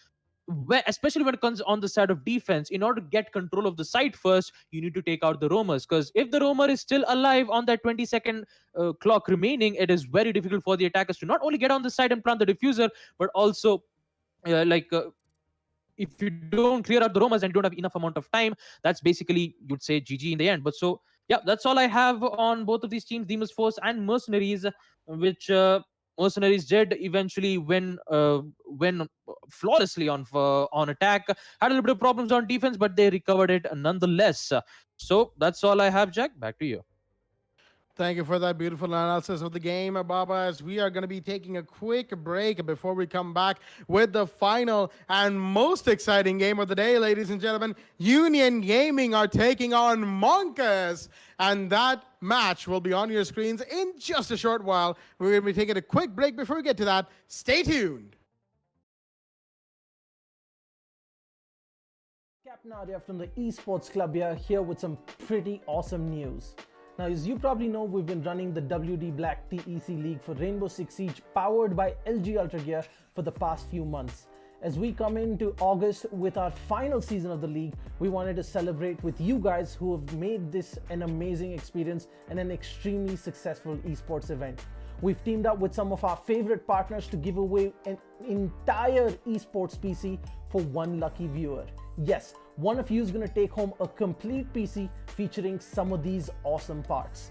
especially when it comes on the side of defense, in order to get control of the site first, you need to take out the roamers, because if the roamer is still alive on that 20-second clock remaining, it is very difficult for the attackers to not only get on the side and plant the diffuser, but also if you don't clear out the roamers and don't have enough amount of time, that's basically, you'd say, GG in the end. But so yeah, that's all I have on both of these teams, Deimos Force and Mercenaries, which Mercenaries did eventually win flawlessly on attack. Had a little bit of problems on defense, but they recovered it nonetheless. So that's all I have, Jack. Back to you. Thank you for that beautiful analysis of the game, Baba, as we are going to be taking a quick break before we come back with the final and most exciting game of the day, ladies and gentlemen. Union Gaming are taking on MonkaS, and that match will be on your screens in just a short while. We're going to be taking a quick break. Before we get to that, stay tuned. Cap Nadia from the Esports Club here with some pretty awesome news. Now, as you probably know, we've been running the WD Black TEC League for Rainbow Six Siege, powered by LG Ultragear, for the past few months. As we come into August with our final season of the league, we wanted to celebrate with you guys who have made this an amazing experience and an extremely successful esports event. We've teamed up with some of our favorite partners to give away an entire esports PC for one lucky viewer. Yes, one of you is going to take home a complete PC featuring some of these awesome parts.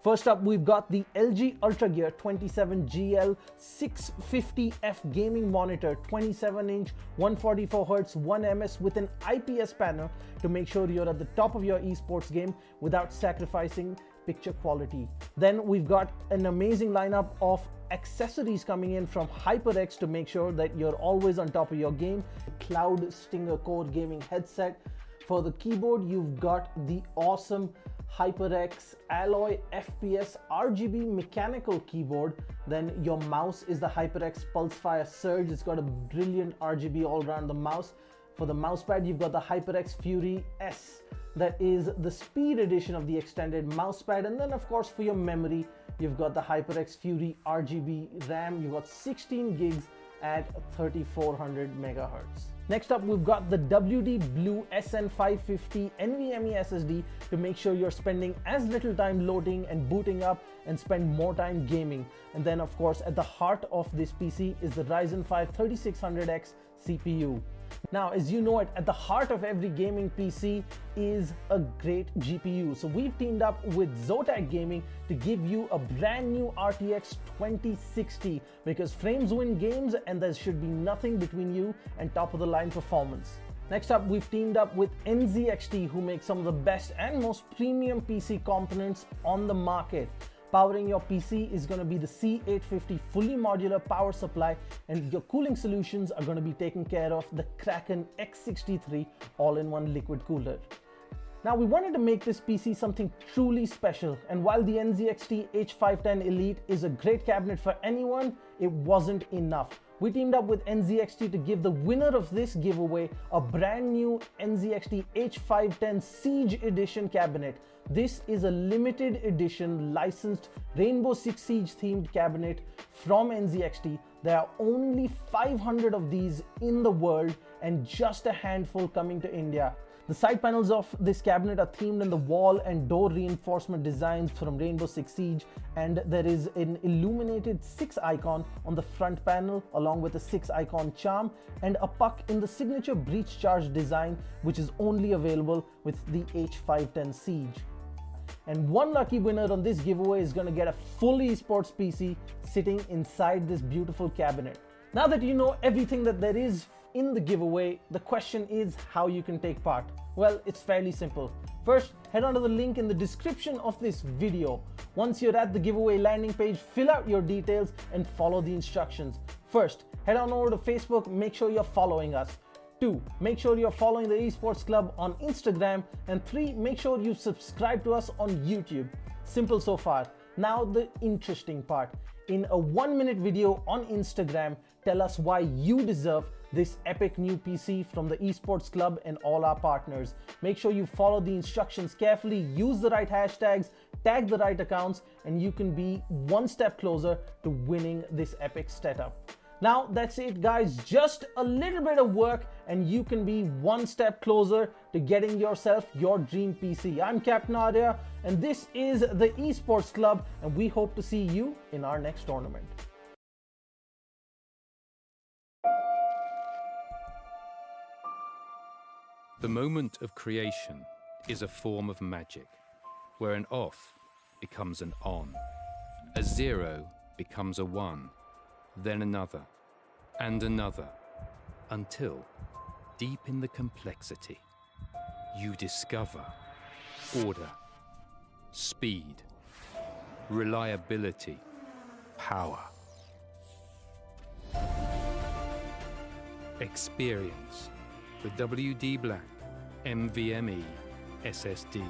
First up, we've got the LG Ultragear 27GL 650F gaming monitor, 27-inch, 144Hz, 1ms with an IPS panel to make sure you're at the top of your esports game without sacrificing picture quality. Then we've got an amazing lineup of accessories coming in from HyperX to make sure that you're always on top of your game. Cloud Stinger Core gaming headset. For the keyboard, you've got the awesome HyperX Alloy FPS RGB mechanical keyboard. Then your mouse is the HyperX Pulsefire Surge. It's got a brilliant RGB all around the mouse. For the mousepad, you've got the HyperX Fury S. That is the speed edition of the extended mousepad. And then of course for your memory, you've got the HyperX Fury RGB RAM. You've got 16 gigs at 3400 megahertz. Next up, we've got the WD Blue SN550 NVMe SSD to make sure you're spending as little time loading and booting up and spend more time gaming. And then of course, at the heart of this PC is the Ryzen 5 3600X CPU. Now, as you know it, at the heart of every gaming PC is a great GPU. So we've teamed up with Zotac Gaming to give you a brand new RTX 2060 because frames win games and there should be nothing between you and top of the line performance. Next up, we've teamed up with NZXT, who make some of the best and most premium PC components on the market. Powering your PC is going to be the C850 fully modular power supply, and your cooling solutions are going to be taken care of the Kraken X63 all-in-one liquid cooler. Now, we wanted to make this PC something truly special, and while the NZXT H510 Elite is a great cabinet for anyone, it wasn't enough. We teamed up with NZXT to give the winner of this giveaway a brand new NZXT H510 Siege Edition cabinet. This is a limited edition licensed Rainbow Six Siege themed cabinet from NZXT. There are only 500 of these in the world and just a handful coming to India. The side panels of this cabinet are themed in the wall and door reinforcement designs from Rainbow Six Siege, and there is an illuminated 6 icon on the front panel along with a 6 icon charm and a puck in the signature breach charge design, which is only available with the H510 Siege. And one lucky winner on this giveaway is going to get a full esports PC sitting inside this beautiful cabinet. Now that you know everything that there is in the giveaway, the question is how you can take part. Well, it's fairly simple. First, head on to the link in the description of this video. Once you're at the giveaway landing page, fill out your details and follow the instructions. First, head on over to Facebook, make sure you're following us. 2, make sure you're following the Esports Club on Instagram. And 3, make sure you subscribe to us on YouTube. Simple so far. Now the interesting part. In a 1-minute video on Instagram, tell us why you deserve this epic new PC from the Esports Club and all our partners. Make sure you follow the instructions carefully, use the right hashtags, tag the right accounts, and you can be one step closer to winning this epic setup. Now that's it guys, just a little bit of work and you can be one step closer to getting yourself your dream PC. I'm Captain Arya and this is the Esports Club, and we hope to see you in our next tournament. The moment of creation is a form of magic, where an off becomes an on, a 0 becomes a 1, then another, and another, until, deep in the complexity, you discover order, speed, reliability, power. Experience the WD Black NVMe SSD.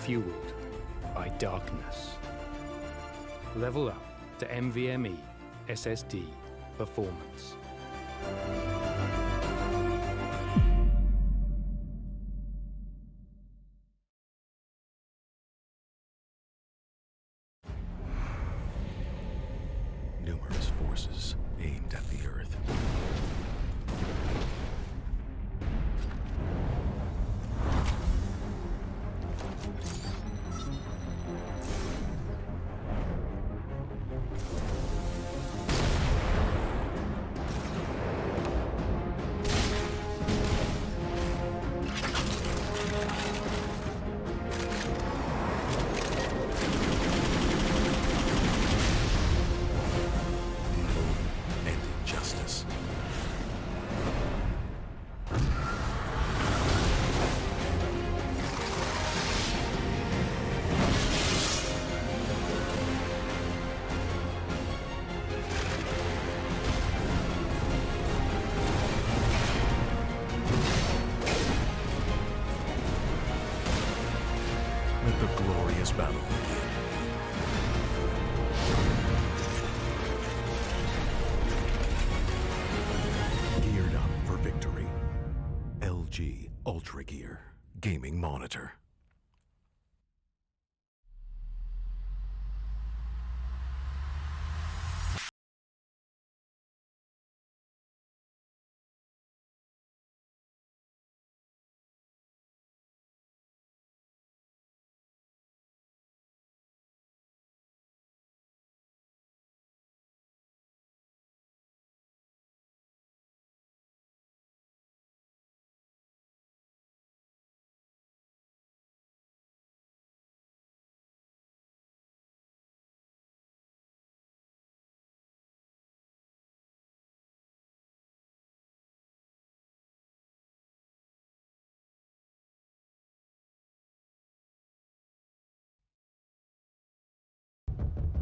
Fueled by darkness. Level up to NVMe SSD performance. Numerous forces aimed at the Earth. And injustice. Ultragear gaming monitor.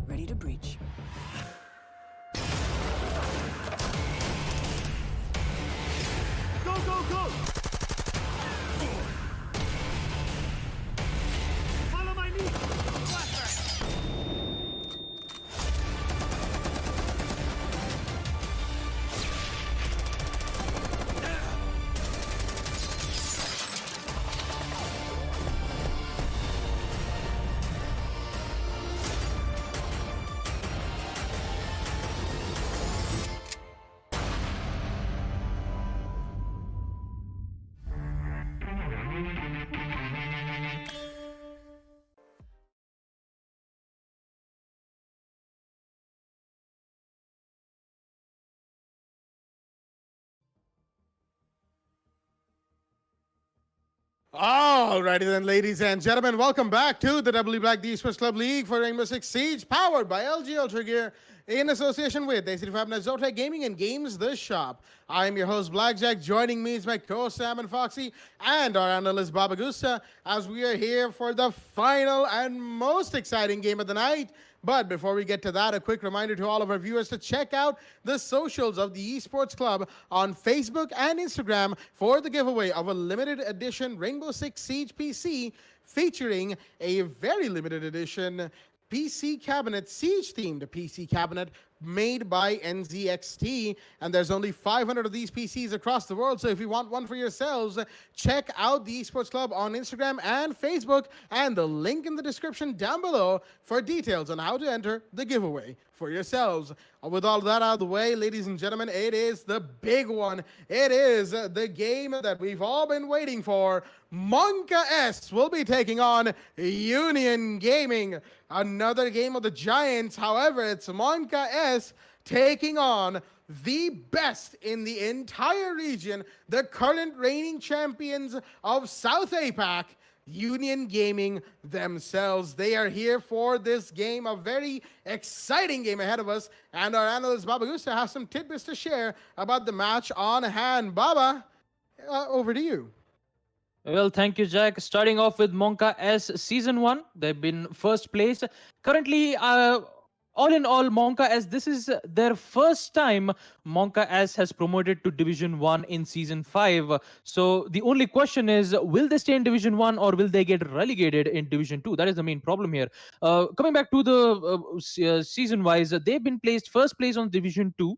Ready to breach. Go, go, go! Follow my lead! Alrighty then, ladies and gentlemen, welcome back to the W Black the Esports Club League for Rainbow Six Siege, powered by LG Ultragear in association with AC Fibernet, Zotac Gaming and Games The Shop. I am your host Blackjack. Joining me is my co-host Sam and Foxy and our analyst Baba Gusta as we are here for the final and most exciting game of the night. But before we get to that, a quick reminder to all of our viewers to check out the socials of the Esports Club on Facebook and Instagram for the giveaway of a limited edition Rainbow Six Siege PC featuring a very limited edition PC cabinet, Siege-themed PC cabinet made by NZXT, and there's only 500 of these PCs across the world, so if you want one for yourselves, check out the Esports Club on Instagram and Facebook, and the link in the description down below for details on how to enter the giveaway for yourselves. With all that out of the way, ladies and gentlemen, it is the big one. It is the game that we've all been waiting for. MonkaS will be taking on Union Gaming. Another game of the Giants. However, it's MonkaS taking on the best in the entire region, the current reigning champions of South APAC, Union Gaming themselves. They are here for this game, a very exciting game ahead of us, and our analyst Baba Gusta has some tidbits to share about the match on hand. Baba, over to you. Well, thank you, Jack. Starting off with MonkaS Season 1. They've been first place. Currently, all in all, MonkaS, this is their first time MonkaS has promoted to Division 1 in Season 5. So the only question is, will they stay in Division 1 or will they get relegated in Division 2? That is the main problem here. Coming back to the season-wise, they've been placed first place on Division 2.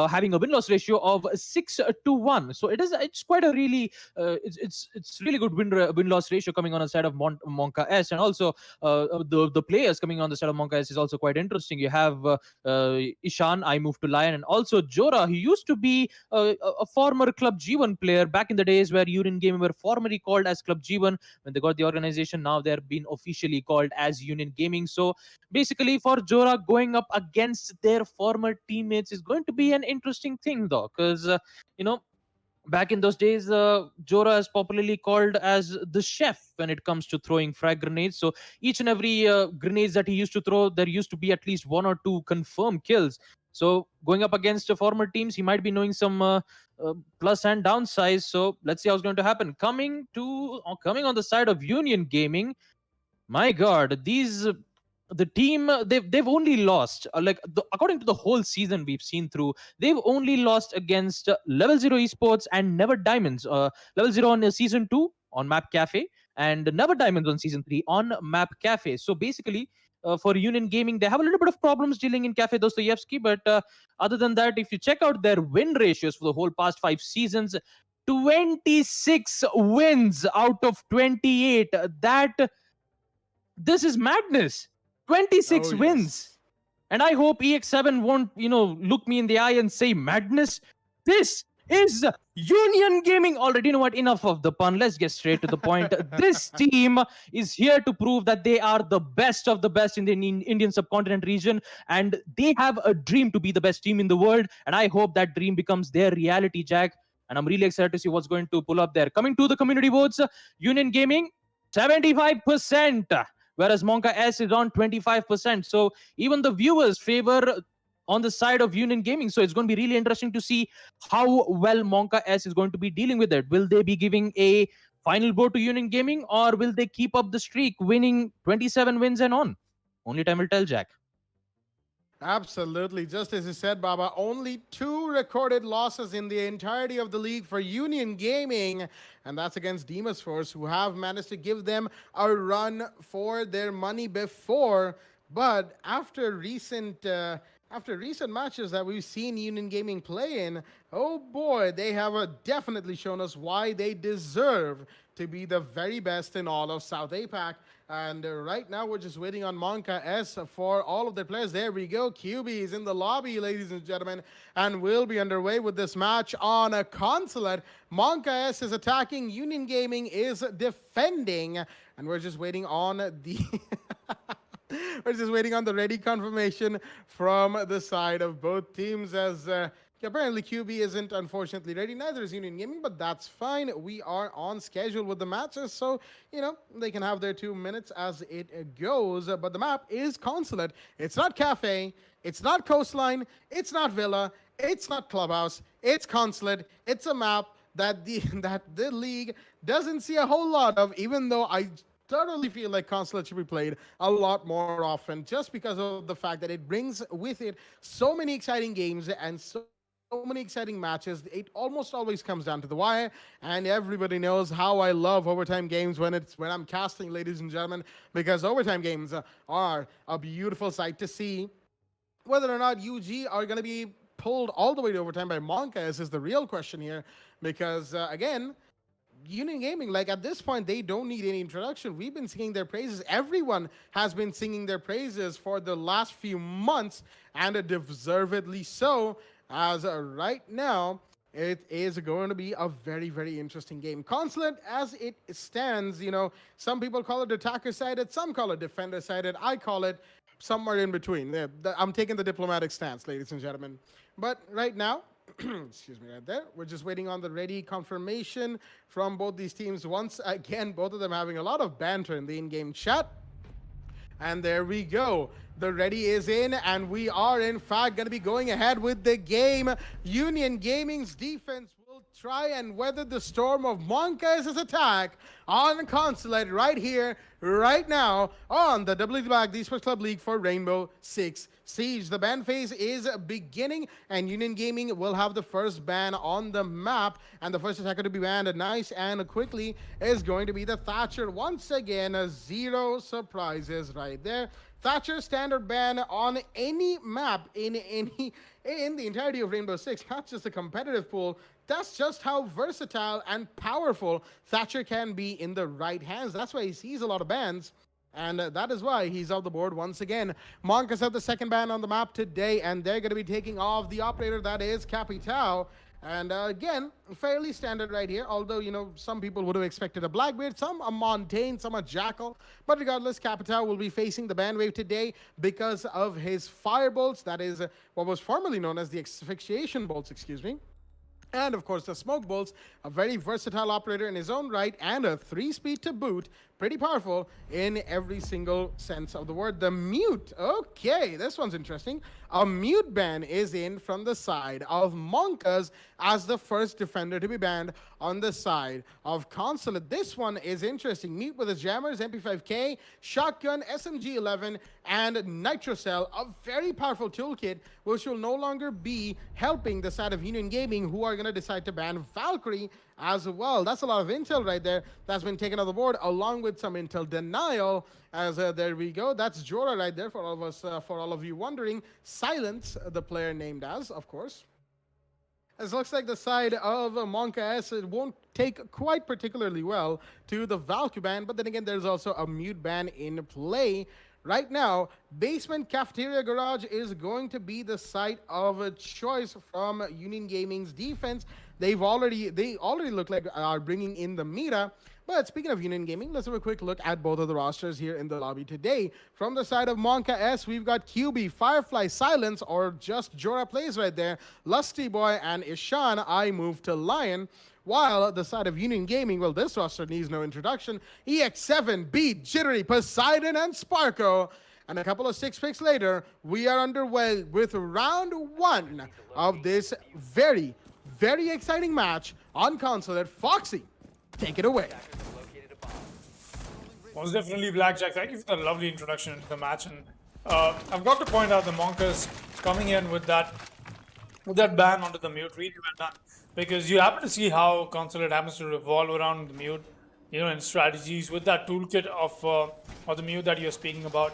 Having a win-loss ratio of 6-1, so it's quite a really it's really good win-loss ratio coming on the side of MonkaS, and also the players coming on the side of MonkaS is also quite interesting. You have Ishan, I moved to Lion, and also Jora, who used to be a former Club G1 player back in the days where Union Gaming were formerly called as Club G1. When they got the organization, now they're being officially called as Union Gaming. So basically, for Jora, going up against their former teammates is going to be an interesting thing, though, because back in those days, Jora is popularly called as the chef when it comes to throwing frag grenades. So each and every grenades that he used to throw, there used to be at least 1 or 2 confirmed kills. So going up against former teams, he might be knowing some plus and downsides. So let's see how's going to happen. Coming on the side of Union Gaming, my God, the team, they've only lost according to the whole season we've seen through, they've only lost against Level 0 Esports and Never Diamonds. Level 0 on season 2 on Map Cafe, and Never Diamonds on season 3 on Map Cafe. So basically, for Union Gaming, they have a little bit of problems dealing in Cafe Dostoyevsky, but other than that, if you check out their win ratios for the whole past 5 seasons, 26 wins out of 28. This is madness. 26 Oh, wins. yes. And I hope EX7 won't, look me in the eye and say madness. This is Union Gaming. Already, you know what? Enough of the pun. Let's get straight to the point. This team is here to prove that they are the best of the best in the Indian subcontinent region. And they have a dream to be the best team in the world. And I hope that dream becomes their reality, Jack. And I'm really excited to see what's going to pull up there. Coming to the community votes, Union Gaming, 75%. Whereas MonkaS is on 25%. So even the viewers favor on the side of Union Gaming. So it's going to be really interesting to see how well MonkaS is going to be dealing with it. Will they be giving a final vote to Union Gaming, or will they keep up the streak, winning 27 wins and on? Only time will tell, Jack. Absolutely. Just as you said, Baba, only 2 recorded losses in the entirety of the league for Union Gaming, and that's against Deimos Force, who have managed to give them a run for their money before. But after recent matches that we've seen Union Gaming play in, oh boy, they have definitely shown us why they deserve to be the very best in all of South APAC. And right now, we're just waiting on MonkaS for all of their players. There we go. QB is in the lobby, ladies and gentlemen, and we'll be underway with this match on a consulate. MonkaS is attacking. Union Gaming is defending, and we're just waiting on the... We're just waiting on the ready confirmation from the side of both teams, as apparently QB isn't unfortunately ready. Neither is Union Gaming, but that's fine. We are on schedule with the matches, so, they can have their 2 minutes as it goes. But the map is Consulate. It's not Cafe. It's not Coastline. It's not Villa. It's not Clubhouse. It's Consulate. It's a map that the league doesn't see a whole lot of, even though I totally feel like Consulate should be played a lot more often, just because of the fact that it brings with it so many exciting games and so many exciting matches. It almost always comes down to the wire, and everybody knows how I love overtime games when I'm casting, ladies and gentlemen, because overtime games are a beautiful sight to see. Whether or not UG are going to be pulled all the way to overtime by MonkaS is the real question here, because again, Union Gaming, like at this point, they don't need any introduction. We've been singing their praises. Everyone has been singing their praises for the last few months, and deservedly so, as right now, it is going to be a very, very interesting game. Consulate, as it stands, some people call it attacker-sided, some call it defender-sided. I call it somewhere in between. I'm taking the diplomatic stance, ladies and gentlemen. But right now, excuse me, right there, we're just waiting on the ready confirmation from both these teams. Once again, both of them having a lot of banter in the in-game chat. And there we go. The ready is in, and we are, in fact, going to be going ahead with the game. Union Gaming's defense will try and weather the storm of MonkaS' attack on Consulate right here, right now, on the WWE Black Esports Club League for Rainbow Six Siege. The ban phase is beginning, and Union Gaming will have the first ban on the map, and the first attacker to be banned nice and quickly is going to be the Thatcher. Once again, 0 surprises right there. Thatcher standard ban on any map in the entirety of Rainbow Six, not just a competitive pool. That's just how versatile and powerful Thatcher can be in the right hands. That's why he sees a lot of bans, and that is why he's off the board once again. MonkaS have the second ban on the map today, and they're going to be taking off the operator that is Capitao. And again, fairly standard right here, although, some people would have expected a Blackbeard, some a Montaigne, some a Jackal. But regardless, Capitao will be facing the ban wave today because of his Firebolts. That is what was formerly known as the Asphyxiation Bolts, excuse me. And of course, the Smoke Bolts, a very versatile operator in his own right, and a 3-speed to boot. Pretty powerful in every single sense of the word. The Mute, okay, this one's interesting. A Mute ban is in from the side of MonkaS as the first defender to be banned on the side of Consulate. This one is interesting. Mute with his jammers, MP5K, shotgun, SMG-11, and Nitrocell, a very powerful toolkit, which will no longer be helping the side of Union Gaming, who are going to decide to ban Valkyrie as well. That's a lot of intel right there that's been taken off the board, along with some intel denial. As there we go. That's Jorah right there for all of us, for all of you wondering. Silence, the player named as, of course. It looks like the side of MonkaS won't take quite particularly well to the Valkyrie ban, but then again, there's also a mute ban in play. Right now, Basement Cafeteria Garage is going to be the site of a choice from Union Gaming's defense. They already look like are bringing in the Mira. But speaking of Union Gaming, let's have a quick look at both of the rosters here in the lobby today. From the side of MonkaS, we've got QB, Firefly, Silence, or just Jorah Plays right there, Lusty Boy, and Ishan. I move to Lion. While the side of Union Gaming, well, this roster needs no introduction. EX7, Beat, Jittery, Poseidon, and Sparko. And a couple of 6 picks later, we are underway with round 1 of this very, very exciting match on console at Foxy. Take it away. Most definitely, Blackjack. Thank you for the lovely introduction into the match. And I've got to point out the MonkaS coming in with that ban onto the mute really well done, because you happen to see how Consulate happens to revolve around the mute, you know, in strategies with that toolkit of the mute that you're speaking about.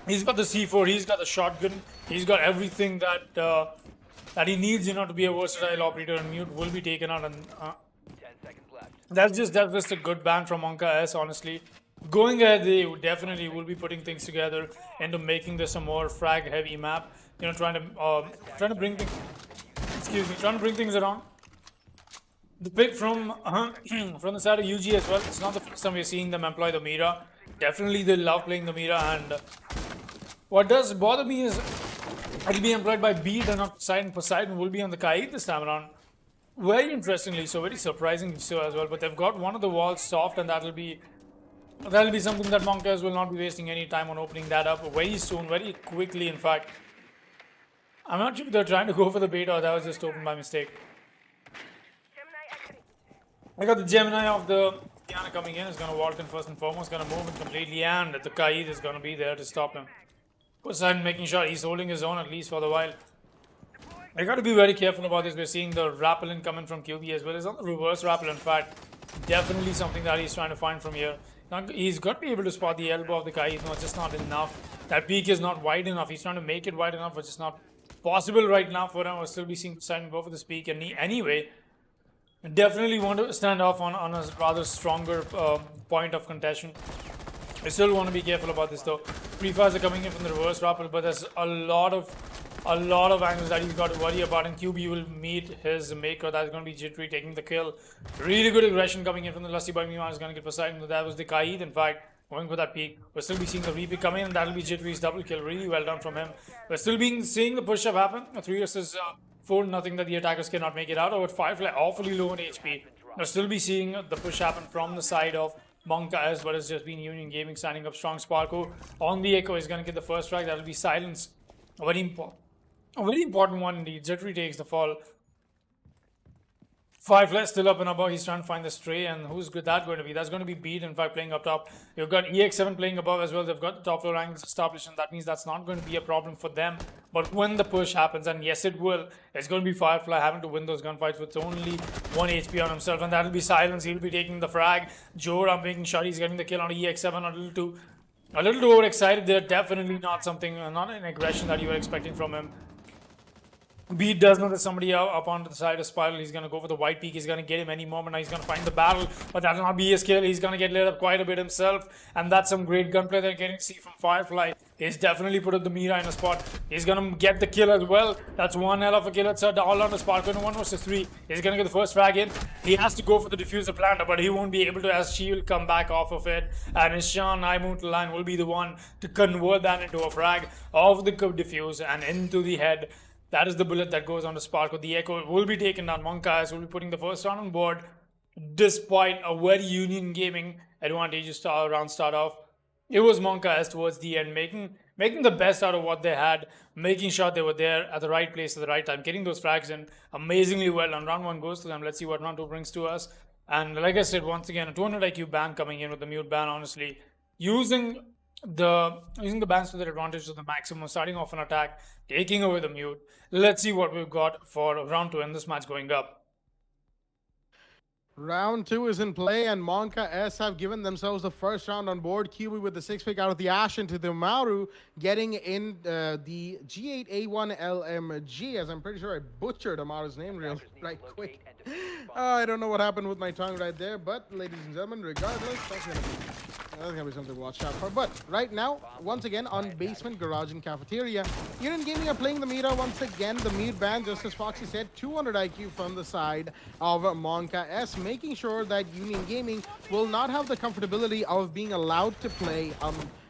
He's got the C4, he's got the shotgun, he's got everything that that he needs, you know, to be a versatile operator, and mute will be taken out. And that's just a good ban from MonkaS, honestly. Going ahead, they definitely will be putting things together into making this a more frag heavy map. You know, trying to bring things around. The pick from from the side of UG as well. It's not the first time we're seeing them employ the Mira. Definitely they love playing the Mira, and what does bother me is it'll be employed by Beat and not Poseidon. Poseidon will be on the Kaid this time around. Very interestingly so, very surprisingly so as well. But they've got one of the walls soft, and that'll be something that MonkaS will not be wasting any time on opening that up very soon, very quickly in fact. I'm not sure if they're trying to go for the bait or that was just opened by mistake. I got the Gemini of the Diana coming in, is going to walk in first and foremost, going to move in completely, and the Kaid is going to be there to stop him. Poseidon making sure he's holding his own at least for the while. I got to be very careful about this. We're seeing the Rappelin coming from QB as well. It's on the reverse Rappel, in fact. Definitely something that he's trying to find from here. Now, he's got to be able to spot the elbow of the Kaid. No, it's just not enough. That peak is not wide enough. He's trying to make it wide enough, but it's not possible right now for him. We'll still be seeing Poseidon go for the peak. And anyway, definitely want to stand off on a rather stronger point of contention. I still want to be careful about this though. Pre-fires are coming in from the reverse Rappel, but there's a lot of angles that he's got to worry about, and QB will meet his maker. That's going to be Jittery taking the kill. Really good aggression coming in from the Lusty Boy. Meanwhile, is going to get Poseidon. That was the Kaid, in fact, going for that peak. We'll still be seeing the repeat coming in, and that'll be Jittery's double kill. Really well done from him. We're still seeing the push-up happen. 3 versus 4, nothing that the attackers cannot make it out of. But Firefly awfully low on HP. We'll still be seeing the push happen from the side of MonkaS, but it's just been Union Gaming standing up strong. Sparko on the Echo is going to get the first strike. That'll be Silence. A very important one indeed. Jittery takes the fall. Firefly still up and above. He's trying to find the stray, and who's that going to be? That's going to be Beat, in fact, playing up top. You've got EX7 playing above as well. They've got the top floor angles established, and that means that's not going to be a problem for them. But when the push happens, and yes, it will, it's going to be Firefly having to win those gunfights with only 1 HP on himself, and that'll be Silence. He'll be taking the frag. Jorah making sure he's getting the kill on EX7. A little too overexcited there. Definitely not an aggression that you were expecting from him. Beat does know that somebody up onto the side of Spiral. He's going to go for the white peak. He's going to get him any moment. Now he's going to find the battle, but that'll not be his kill. He's going to get lit up quite a bit himself, and that's some great gunplay they're getting to see from Firefly. He's definitely put up the Mira in a spot. He's going to get the kill as well. That's one hell of a kill. It's all on the Spark. 1 versus 3. He's going to get the first frag in. He has to go for the diffuser planter, but he won't be able to, as she will come back off of it. And Ishan, line will be the one to convert that into a frag of the diffuse and into the head. That is the bullet that goes on to Sparko. The Echo will be taken down. MonkaS will be putting the first round on board, despite a very Union Gaming advantageous round start off. It was MonkaS towards the end, making the best out of what they had, making sure they were there at the right place at the right time, getting those frags in amazingly well. And round 1 goes to them. Let's see what round 2 brings to us. And like I said, once again, a 200 IQ ban coming in with the mute ban, honestly. Using the bans to their advantage to the maximum, starting off an attack, taking away the mute. Let's see what we've got for round 2 in this match going up. Round 2 is in play, and MonkaS have given themselves the first round on board. QB with the 6th pick out of the Ash into the Maru, getting in the G8A1LMG, as I'm pretty sure I butchered Amaru's name right quick. I don't know what happened with my tongue right there, but ladies and gentlemen, regardless, that's gonna be something to watch out for. But right now, once again, on Basement, Garage, and Cafeteria, Union Gaming are playing the meta once again. The mute ban, just as Foxy said, 200 IQ from the side of MonkaS, making sure that Union Gaming will not have the comfortability of being allowed to play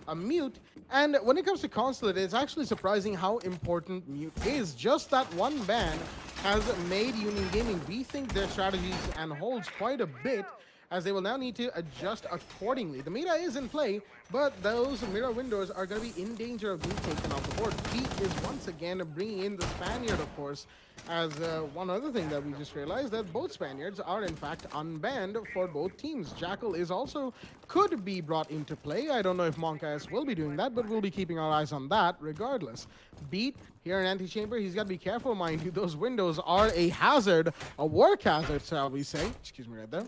a mute. And when it comes to Consulate, it's actually surprising how important mute is. Just that one ban has made Union Gaming rethink their strategies and holds quite a bit, as they will now need to adjust accordingly. The meta is in play, but those mirror windows are going to be in danger of being taken off the board. Pete is once again bringing in the Spaniard, of course, as one other thing that we just realized, that both Spaniards are in fact unbanned for both teams. Jackal is also could be brought into play. I don't know if MonkaS will be doing that, but we'll be keeping our eyes on that regardless. Beat here in Antechamber, he's got to be careful, mind you. Those windows are a hazard, a work hazard, shall we say. Excuse me right there.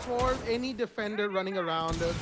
For any defender running around the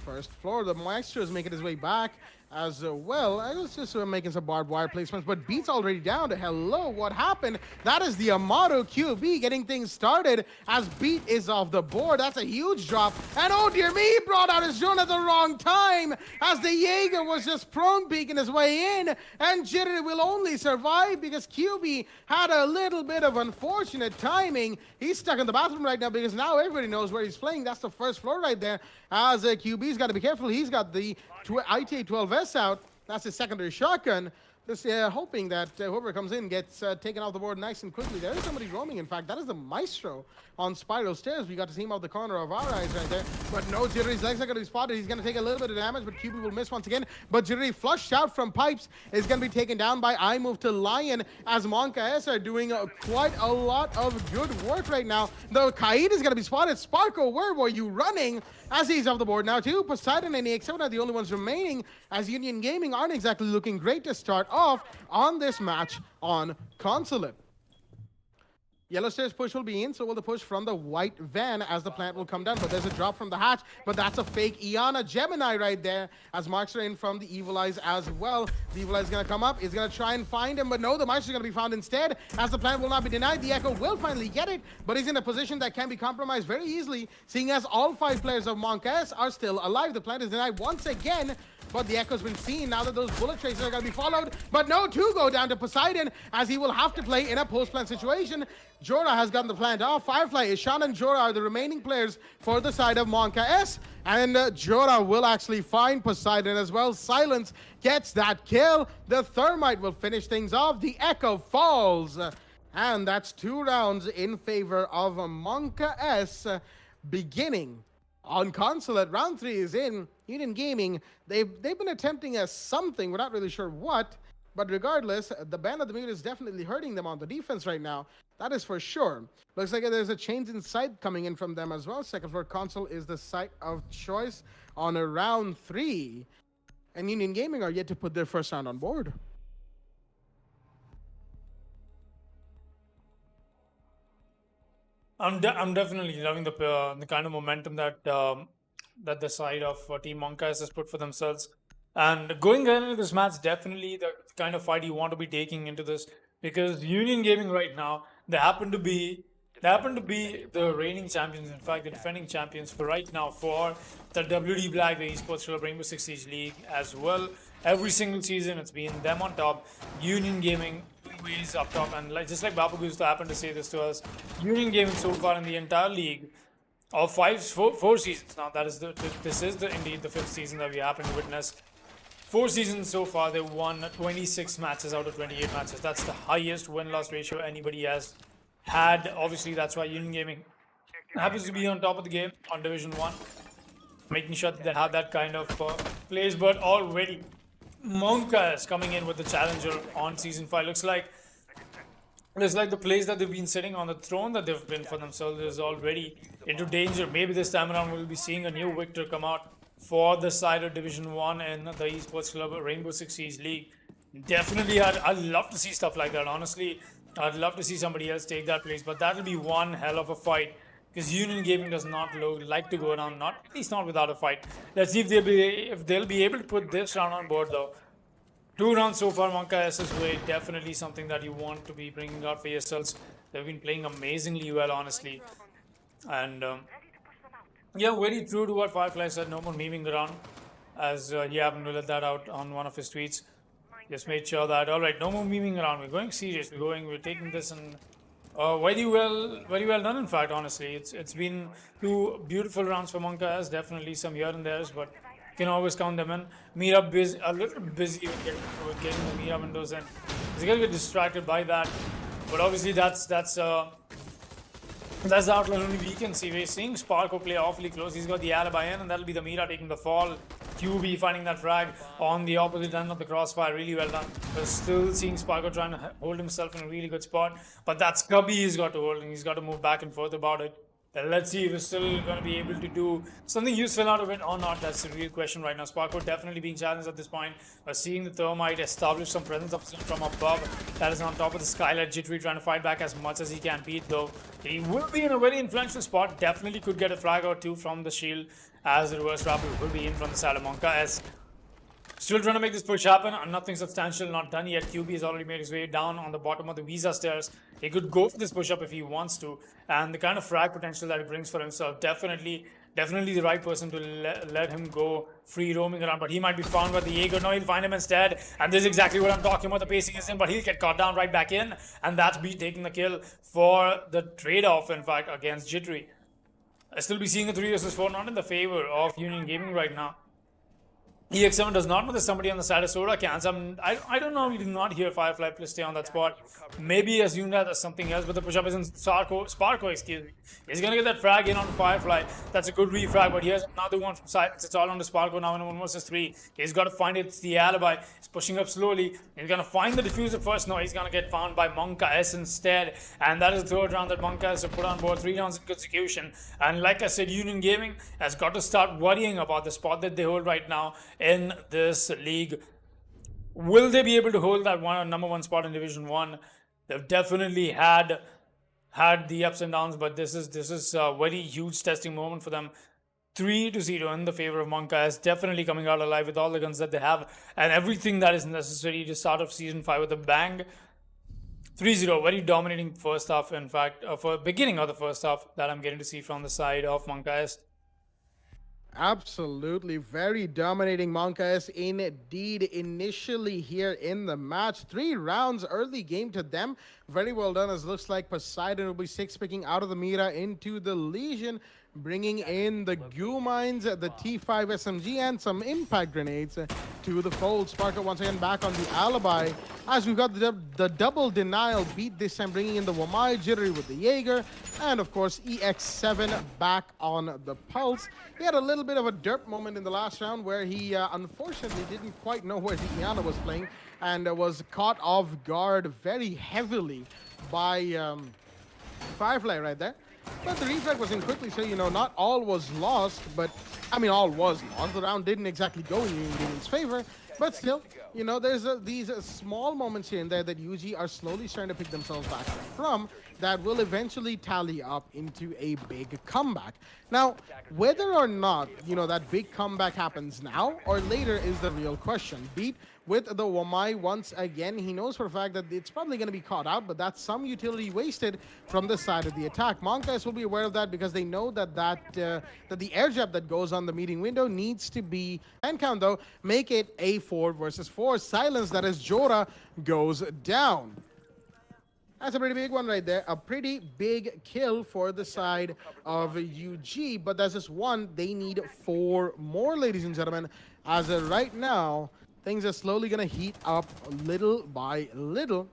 first floor. The Maestro is making his way back as well. I was just making some barbed wire placements, but Beat's already down. Hello, what happened? That is the Amaru QB getting things started as Beat is off the board. That's a huge drop. And oh dear me, he brought out his drone at the wrong time as the Jaeger was just prone peeking his way in. And Jittery will only survive because QB had a little bit of unfortunate timing. He's stuck in the bathroom right now because now everybody knows where he's playing. That's the first floor right there. As QB's got to be careful. He's got the ITA-12S out. That's his secondary shotgun. Just hoping that whoever comes in gets taken off the board nice and quickly. There is somebody roaming, in fact. That is the Maestro on Spiral Stairs. We got to see him out the corner of our eyes right there. But no, Jittery's legs are going to be spotted. He's going to take a little bit of damage, but QB will miss once again. But Jittery, flushed out from pipes, is going to be taken down by I move to Lion, as MonkaS are doing quite a lot of good work right now. Though Kaid is going to be spotted. Sparko, where were you running? As he's off the board now too. Poseidon and EX7 are the only ones remaining, as Union Gaming aren't exactly looking great to start off on this match on Consulate. Yellow Stairs push will be in, so will the push from the white van as the plant will come down. But there's a drop from the hatch, but that's a fake Iana Gemini right there, as marks are in from the Evil Eyes as well. The Evil Eyes is going to come up, is going to try and find him, but no, the Maestro is going to be found instead, as the plant will not be denied. The Echo will finally get it, but he's in a position that can be compromised very easily, seeing as all 5 players of MonkaS are still alive. The plant is denied once again, but the Echo's been seen now that those bullet traces are going to be followed. But no, 2 go down to Poseidon, as he will have to play in a post-plant situation. Jorah has gotten the plant off. Firefly, Ishan, and Jorah are the remaining players for the side of MonkaS. And Jorah will actually find Poseidon as well. Silence gets that kill. The Thermite will finish things off. The Echo falls. And that's 2 rounds in favor of MonkaS, beginning on Consulate. Round 3 is in. Union Gaming, they've been attempting something. We're not really sure what. But regardless, the ban of the mute is definitely hurting them on the defense right now. That is for sure. Looks like there's a change in site coming in from them as well. Second floor console is the site of choice on a round 3. And Union Gaming are yet to put their first round on board. I'm definitely loving the kind of momentum that that the side of Team MonkaS has put for themselves. And going into this match, definitely the kind of fight you want to be taking into this, because Union Gaming right now, they happen to be the reigning champions, in fact the defending champions for right now for the WD Black, the Esports Club Rainbow Six Siege League as well. Every single season it's been them on top, Union Gaming always up top. And just like Babu used to happen to say this to us, Union Gaming so far in the entire league of 4 seasons now, this is indeed the 5th season that we happen to witness. 4 seasons so far, they won 26 matches out of 28 matches. That's the highest win-loss ratio anybody has had. Obviously, that's why Union Gaming happens to be on top of the game on Division 1, making sure that they have that kind of plays. But already, MonkaS coming in with the challenger on Season 5. Looks like the place that they've been sitting on, the throne that they've been for themselves, is already into danger. Maybe this time around we'll be seeing a new victor come out for the side of Division 1 and the Esports Club Rainbow Six Siege League. Definitely, I'd love to see stuff like that. Honestly, I'd love to see somebody else take that place, but that'll be one hell of a fight. Because Union Gaming does not like to go down, not at least not without a fight. Let's see if they'll be able to put this round on board though. 2 rounds so far, MonkaS's way. Definitely something that you want to be bringing out for yourselves. They've been playing amazingly well, honestly. And yeah, very true to what Firefly said. No more memeing around, as he happened to let that out on one of his tweets. Just made sure that, all right, no more memeing around. We're going serious. We're taking this and very well done. In fact, honestly, it's been 2 beautiful rounds for MonkaS. Definitely some here and there's, but can always count them in. Meetup is a little busy with getting the meetup windows in. He's gonna get distracted by that, but obviously that's the outlet only we can see. We're seeing Sparko play awfully close. He's got the alibi in, and that'll be the Mira taking the fall. QB finding that frag on the opposite end of the crossfire. Really well done. We're still seeing Sparko trying to hold himself in a really good spot, but that's Cubby he's got to hold, and he's got to move back and forth about it. Let's see if we're still going to be able to do something useful out of it or not. That's the real question right now. Sparko definitely being challenged at this point. We're seeing the Thermite establish some presence of from above. That is on top of the skylight. Jittery trying to fight back as much as he can beat though. He will be in a very influential spot. Definitely could get a frag or 2 from the shield, as the reverse rapper will be in from the side of MonkaS. Still trying to make this push happen. Nothing substantial, not done yet. QB has already made his way down on the bottom of the Visa stairs. He could go for this push up if he wants to. And the kind of frag potential that he brings for himself, definitely the right person to let him go free roaming around. But he might be found by the Jaeger. No, he'll find him instead. And this is exactly what I'm talking about. The pacing is in, but he'll get caught down right back in. And that's B taking the kill for the trade-off, in fact, against Jittery. I still be seeing a 3 versus 4, not in the favor of Union Gaming right now. EX7 does not know there's somebody on the side of Zotac. I don't know, we did not hear Firefly stay on that spot. Maybe assume that as something else, but the push-up is in Sparko, excuse me. He's gonna get that frag in on Firefly. That's a good refrag, but here's another one from Silence. It's all on the Sparko now in 1 versus 3. He's got to find it. It's the alibi. He's pushing up slowly. He's gonna find the diffuser first. No, he's gonna get found by MonkaS instead. And that is the 3rd round that MonkaS has put on board. 3 rounds in execution. And like I said, Union Gaming has got to start worrying about the spot that they hold right now in this league. Will they be able to hold that number 1 spot in Division 1? They've definitely had the ups and downs, but this is a very huge testing moment for them. 3-0 in the favor of MonkaS, definitely coming out alive with all the guns that they have and everything that is necessary to start off Season 5 with a bang. 3-0, very dominating first half, in fact, for beginning of the first half that I'm getting to see from the side of MonkaS. Absolutely, very dominating MonkaS indeed initially here in the match. 3 rounds, early game to them. Very well done, as looks like Poseidon will be 6 picking out of the Mira into the Legion, bringing in the goo mines, the T5 SMG, and some impact grenades to the fold. Sparko once again back on the alibi, as we've got the double denial beat this time, bringing in the Wamai, Jittery with the Jaeger, and of course EX7 back on the pulse. He had a little bit of a derp moment in the last round where he unfortunately didn't quite know where the Iana was playing and was caught off guard very heavily by Firefly right there. But the refrag was in quickly, so, you know, not all was lost, but, I mean, all was lost. The round didn't exactly go in Union Gaming's favor, but still, you know, there's these small moments here and there that UG are slowly starting to pick themselves back from that will eventually tally up into a big comeback. Now, whether or not, you know, that big comeback happens now or later is the real question. Beat with the Wamai once again. He knows for a fact that it's probably going to be caught out, but that's some utility wasted from the side of the attack. MonkaS will be aware of that because they know that that the air jab that goes on the meeting window needs to be, and count though, make it a 4 versus 4. Silence, that is Jora, goes down. That's a pretty big one right there. A pretty big kill for the side of UG, but that's just one. They need 4 more, ladies and gentlemen. As of right now, things are slowly going to heat up little by little.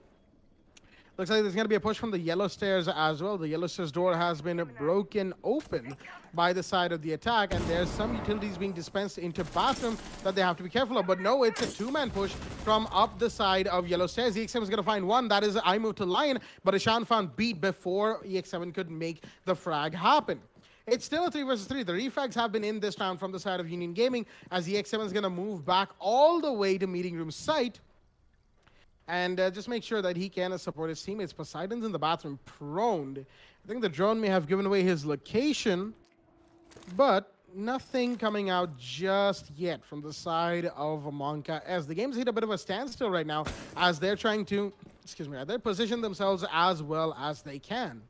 Looks like there's going to be a push from the yellow stairs as well. The yellow stairs door has been broken open by the side of the attack, and there's some utilities being dispensed into bathroom that they have to be careful of. But no, it's a 2-man push from up the side of yellow stairs. EX7 is going to find one. That is I move to Lion, but Ishan found beat before EX7 could make the frag happen. It's still a 3 versus 3. The refrags have been in this round from the side of Union Gaming, as EX7 is going to move back all the way to meeting room site. and just make sure that he can support his teammates. Poseidon's in the bathroom, prone. I think the drone may have given away his location, but nothing coming out just yet from the side of MonkaS. The game's hit a bit of a standstill right now as they're trying to, they're position themselves as well as they can.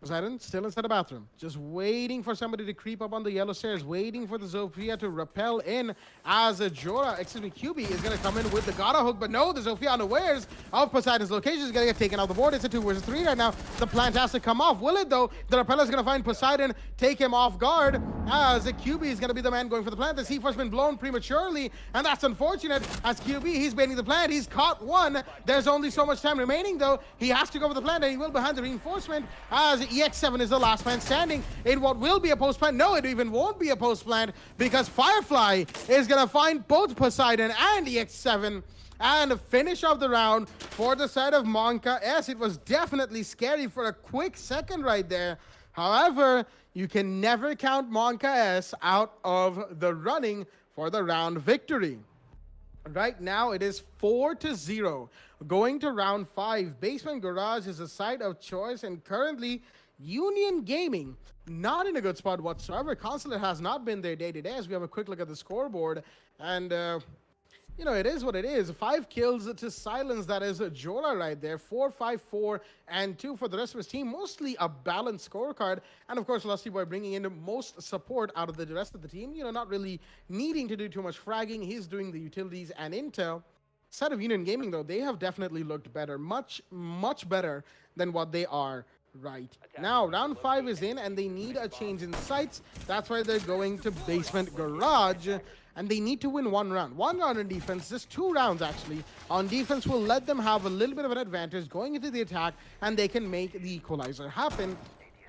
Poseidon still inside the bathroom, just waiting for somebody to creep up on the yellow stairs, waiting for the Zofia to rappel in as a QB is going to come in with the Gata hook, but no, the Zofia unawares of Poseidon's location is going to get taken off the board. It's a 2 versus 3 right now. The plant has to come off. Will it though? The repeller is going to find Poseidon, take him off guard as a QB is going to be the man going for the plant. The C4's been blown prematurely, and that's unfortunate as QB, he's baiting the plant. He's caught one. There's only so much time remaining though. He has to go for the plant, and he will behind the reinforcement as EX7 is the last man standing in what will be a post plant. No, it even won't be a post plant because Firefly is going to find both Poseidon and EX7 and finish off the round for the side of MonkaS. It was definitely scary for a quick second right there. However, you can never count MonkaS out of the running for the round victory. Right now, it is 4-0 going to round 5. Basement Garage is a site of choice, and currently Union Gaming not in a good spot whatsoever. Consulate has not been there day to day as we have a quick look at the scoreboard, and you know, it is what it is. 5 kills to silence. That is Jola right there. 4, 5, 4, and 2 for the rest of his team. Mostly a balanced scorecard. And of course, Lusty Boy bringing in the most support out of the rest of the team. You know, not really needing to do too much fragging. He's doing the utilities and intel. Side of Union Gaming, though, they have definitely looked better. Much, much better than what they are right now. Round 5 is in, and they need a change in sights. That's why they're going to Basement Garage. And they need to win 1 round. 1 round in defense, just 2 rounds actually. On defense will let them have a little bit of an advantage going into the attack, and they can make the equalizer happen.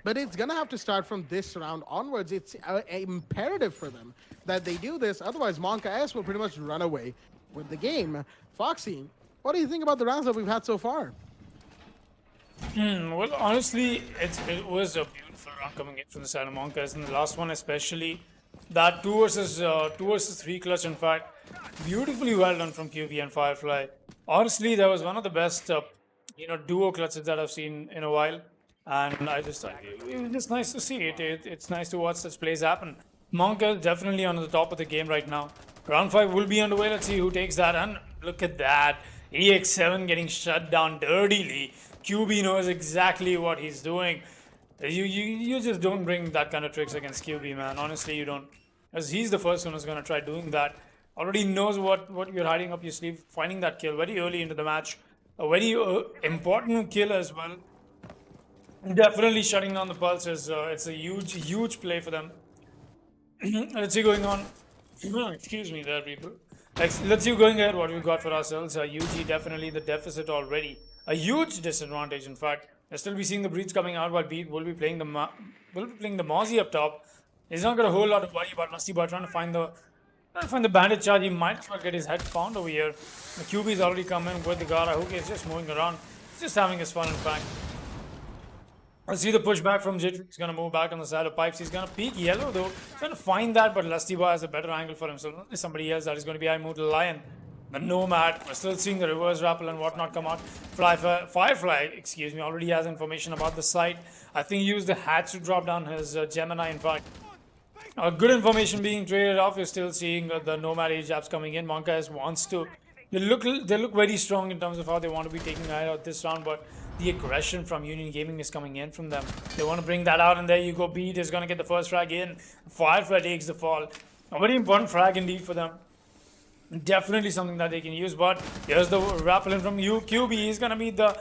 But it's going to have to start from this round onwards. It's imperative for them that they do this. Otherwise, MonkaS will pretty much run away with the game. Foxy, what do you think about the rounds that we've had so far? Well, honestly, it was a beautiful round coming in from the side of MonkaS, and the last one especially. That 2 versus 3 clutch, in fact, beautifully well done from QB and Firefly. Honestly, that was one of the best, duo clutches that I've seen in a while, and it was just nice to see it. It's nice to watch such plays happen. MonkaS definitely on the top of the game right now. Round 5 will be underway. Let's see who takes that, and look at that. EX7 getting shut down dirtily. QB knows exactly what he's doing. You just don't bring that kind of tricks against QB, man. Honestly, you don't. As he's the first one who's going to try doing that. Already knows what you're hiding up your sleeve. Finding that kill very early into the match. A very important kill as well. Definitely shutting down the pulse. It's a huge play for them. Let's see going on. Excuse me there, people. Let's see going ahead what we've got for ourselves. UG definitely the deficit already. A huge disadvantage, in fact. We'll still be seeing the breach coming out while Beat will be playing the Mozzie up top. He's not got a whole lot of worry about Lusty Boy trying to find the bandit charge. He might as well get his head found over here. The QB's already come in with the Gara hook. He's just moving around. He's just having his fun, in fact. Let's see the pushback from Jitri. He's going to move back on the side of pipes. He's going to peek yellow though. He's going to find that, but Lusty Boy has a better angle for him. So somebody else that is going to be Immortal Lion. The Nomad, we're still seeing the reverse rappel and whatnot come out. Firefly, already has information about the site. I think he used the hatch to drop down his Gemini, in fact. Good information being traded off. You're still seeing the Nomad age apps coming in. MonkaS wants to. They look very strong in terms of how they want to be taking out this round, but the aggression from Union Gaming is coming in from them. They want to bring that out, and there you go. Beat is going to get the first frag in. Firefly takes the fall. A very important frag indeed for them. Definitely something that they can use, but here's the rappelling from QB. He's gonna meet the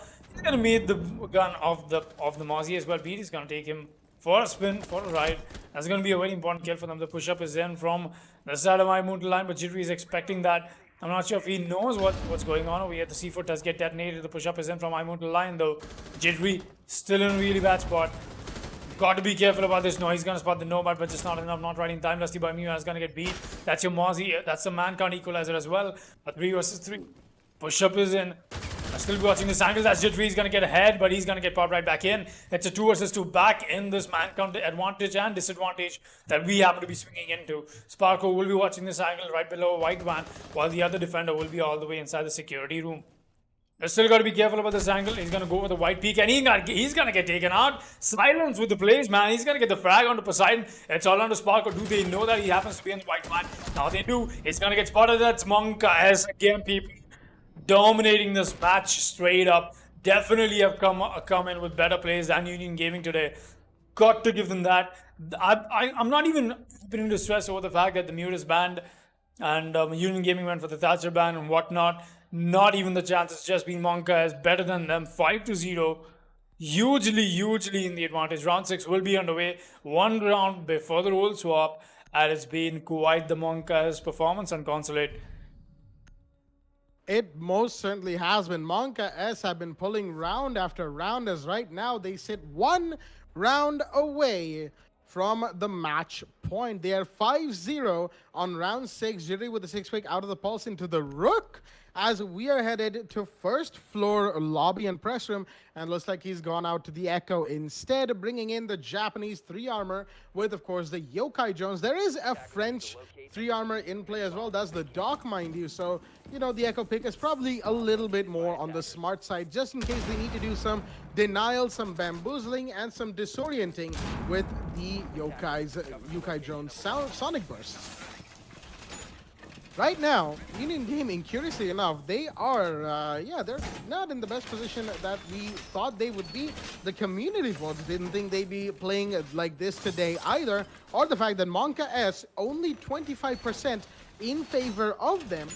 gun of the Mozzie as well. Beat is gonna take him for a spin, for a ride. That's gonna be a very important kill for them. The push-up is in from the side of my Immortal line, but Jitri is expecting that. I'm not sure if he knows what's going on over here. The C4 does get detonated. The push-up is in from Immortal line though. Jitri still in a really bad spot. Got to be careful about this. No, he's going to spot the Nomad, but just not enough. Not right in time. Lusty Boy Mew is going to get beat. That's your Mozzie. That's the man count equalizer as well. A 3 versus 3. Push-up is in. Still be watching this angle as Jittery is going to get ahead, but he's going to get popped right back in. It's a 2 versus 2 back in this man count advantage and disadvantage that we happen to be swinging into. Sparko will be watching this angle right below White Van, while the other defender will be all the way inside the security room. They're still got to be careful about this angle. He's going to go with a white peak and he's going to get taken out. Silence with the plays, man. He's going to get the frag onto Poseidon. It's all on to Sparko. Do they know that he happens to be in the white man? Now they do. He's going to get spotted. That's MonkaS again, people. Dominating this match straight up. Definitely have come in with better plays than Union Gaming today. Got to give them that. I'm not even putting to stress over the fact that the mute is banned and Union Gaming went for the Thatcher ban and whatnot. Not even the chance. It's just been MonkaS better than them. 5-0. Hugely in the advantage. Round 6 will be underway. One round before the role swap. And it's been quite the MonkaS performance and Consulate. It most certainly has been. MonkaS have been pulling round after round, as right now they sit 1 round away from the match point. They are 5-0 on round 6. Jittery with the 6 pick out of the pulse into the Rook as we are headed to first floor lobby and press room, and looks like he's gone out to the Echo instead, bringing in the Japanese 3 armor with, of course, the Yokai Jones. There is a French 3 armor in play as well. That's the Doc, mind you. So, you know, the Echo pick is probably a little bit more on the smart side, just in case they need to do denial, some bamboozling, and some disorienting with the Yokai Jones sonic bursts. Right now, Union Gaming, curiously enough, they are, they're not in the best position that we thought they would be. The community votes didn't think they'd be playing like this today either, or the fact that MonkaS, only 25% in favor of them,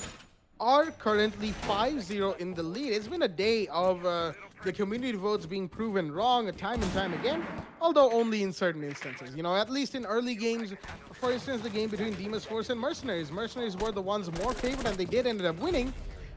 are currently 5-0 in the lead. It's been a day of the community votes being proven wrong time and time again, although only in certain instances. You know, at least in early games, for instance, the game between Deimos Force and MercenerieZ. MercenerieZ were the ones more favored and they did end up winning.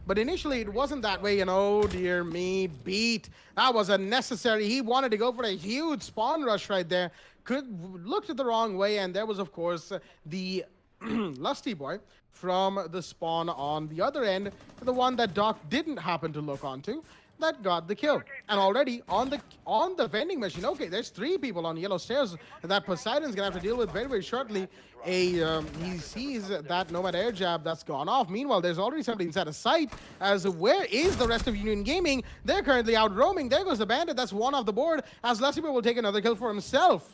But initially, it wasn't that way, and oh dear me, beat. That was unnecessary. He wanted to go for a huge spawn rush right there. Looked at the wrong way, and there was, of course, the Lusty Boy from the spawn on the other end, the one that Doc didn't happen to look onto, that got the kill. And already on the vending machine, okay, there's 3 people on yellow stairs that Poseidon's gonna have to deal with very, very shortly. He sees that Nomad air jab that's gone off. Meanwhile, there's already somebody inside of sight. As where is the rest of Union Gaming? They're currently out roaming. There goes the bandit. That's 1 off the board. As Lassibo will take another kill for himself.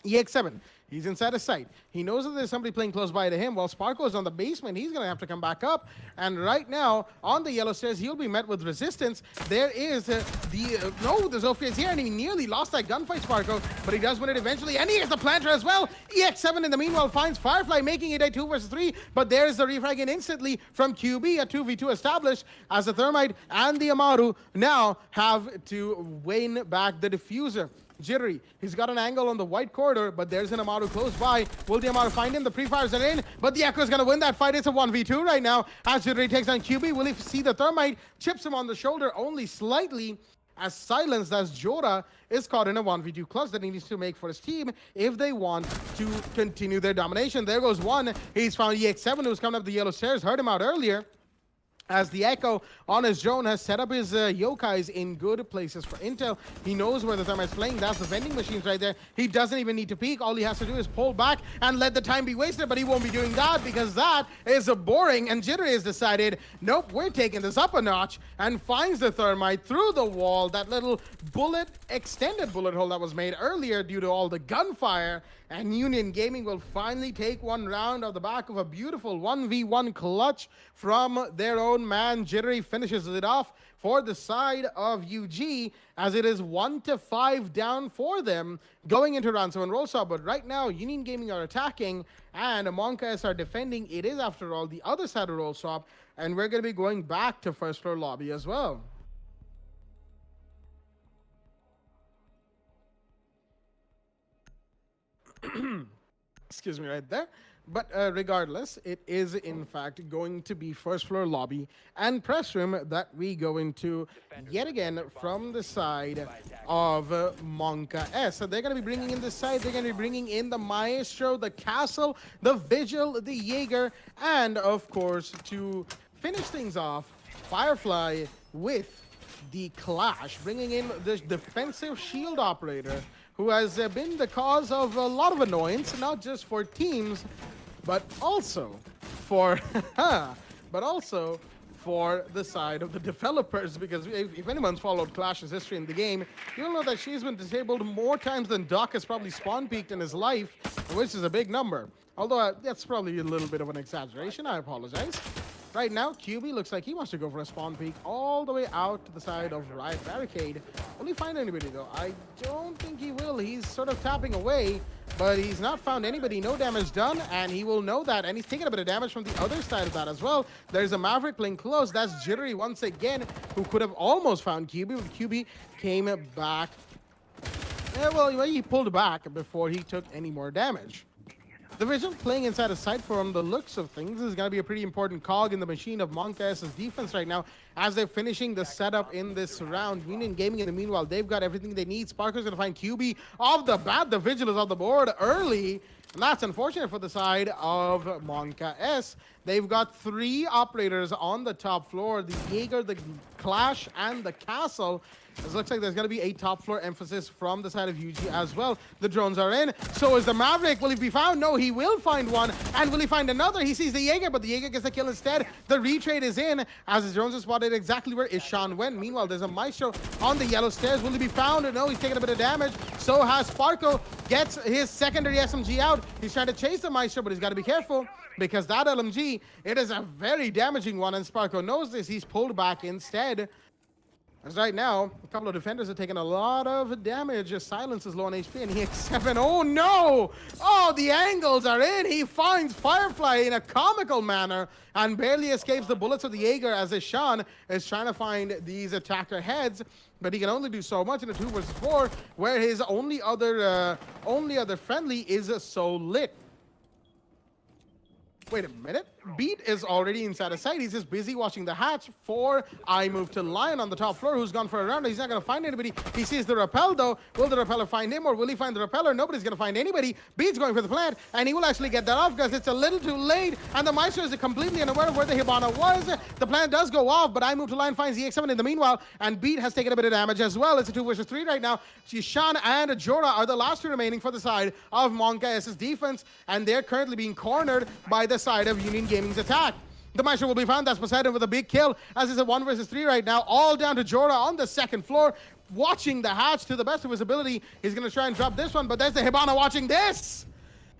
EX7. He's inside of sight. He knows that there's somebody playing close by to him. While Sparko is on the basement, he's going to have to come back up. And right now, on the yellow stairs, he'll be met with resistance. There is the Zofia is here, and he nearly lost that gunfight, Sparko. But he does win it eventually, and he has the planter as well. EX7 in the meanwhile finds Firefly, making it a 2 versus 3. But there's the refrag in instantly from QB, a 2v2 established, as the Thermite and the Amaru now have to win back the diffuser. Jittery, he's got an angle on the white corridor, but there's an Amaru close by. Will the Amaru find him? The pre-fires are in, but the Echo is going to win that fight. It's a 1v2 right now as Jittery takes on QB. Will he see the Thermite? Chips him on the shoulder only slightly, as silenced as Jora is caught in a 1v2 clutch that he needs to make for his team if they want to continue their domination. There goes one. He's found EX7, who's coming up the yellow stairs. Heard him out earlier, as the Echo on his drone has set up his Yokais in good places for intel. He knows where the Thermite's playing. That's the vending machines right there. He doesn't even need to peek. All he has to do is pull back and let the time be wasted, but he won't be doing that because that is boring. And Jittery has decided, nope, we're taking this up a notch, and finds the Thermite through the wall. That little extended bullet hole that was made earlier due to all the gunfire. And Union Gaming will finally take 1 round off the back of a beautiful 1v1 clutch from their own man. Jittery finishes it off for the side of UG, as it is 1-5 down for them going into round 7 roll swap. But right now, Union Gaming are attacking and MonkaS are defending. It is, after all, the other side of roll swap, and we're going to be going back to first floor lobby as well. Excuse me right there. But regardless, it is in fact going to be first floor lobby and press room that we go into yet again from the side of MonkaS. So they're going to be bringing in this side. They're going to be bringing in the Maestro, the Castle, the Vigil, the Jaeger, and of course, to finish things off, Firefly with the clash, bringing in the defensive shield operator, who has been the cause of a lot of annoyance, not just for teams, but also for the side of the developers, because if anyone's followed Clash's history in the game, you'll know that she's been disabled more times than Doc has probably spawn peaked in his life, which is a big number. Although that's probably a little bit of an exaggeration, I apologize. Right now, QB looks like he wants to go for a spawn peak all the way out to the side of Riot Barricade. Will he find anybody though? I don't think he will. He's sort of tapping away, but he's not found anybody. No damage done, and he will know that. And he's taking a bit of damage from the other side of that as well. There's a Maverick playing close. That's Jittery once again, who could have almost found QB, but QB came back. Yeah, well, he pulled back before he took any more damage. The Vigil playing inside a site from the looks of things is going to be a pretty important cog in the machine of MonkaS's defense right now as they're finishing the setup in this round. Union Gaming, in the meanwhile, they've got everything they need. Sparker's going to find QB off the bat. The Vigil is off the board early. And that's unfortunate for the side of MonkaS. They've got 3 operators on the top floor. The Jaeger, the Clash, and the Castle. It looks like there's going to be a top floor emphasis from the side of UG as well. The drones are in. So is the Maverick. Will he be found? No, he will find one. And will he find another? He sees the Jaeger, but the Jaeger gets the kill instead. The retrade is in as his drones are spotted exactly where Ishan went. Meanwhile, there's a Maestro on the yellow stairs. Will he be found? No, he's taking a bit of damage. So has Sparkle. Gets his secondary SMG out. He's trying to chase the Maestro, but he's got to be careful because that LMG, it is a very damaging one, and Sparkle knows this. He's pulled back instead. As right now, a couple of defenders are taking a lot of damage as Silence is low on HP, and he hits 7. Oh no! Oh, the angles are in! He finds Firefly in a comical manner and barely escapes the bullets of the Jaeger as Ishan is trying to find these attacker heads, but he can only do so much in a 2 versus 4, where his only other friendly is so lit. Wait a minute. Beat is already inside a site. He's just busy watching the hatch for I move to Lion on the top floor, who's gone for a round. He's not going to find anybody. He sees the rappel, though. Will the repeller find him, or will he find the repeller? Nobody's going to find anybody. Beat's going for the plant, and he will actually get that off because it's a little too late, and the Maestro is completely unaware of where the Hibana was. The plant does go off, but I move to Lion finds the X7 in the meanwhile, and Beat has taken a bit of damage as well. It's a 2 versus 3 right now. Shan and Jorah are the last 2 remaining for the side of MonkaS's defense, and they're currently being cornered by the side of Union Gaming's attack. The Maestro will be found. That's Poseidon with a big kill, as it's a 1 versus 3 right now, all down to Jorah on the 2nd floor, watching the hatch to the best of his ability. He's going to try and drop this one, but there's the Hibana watching this.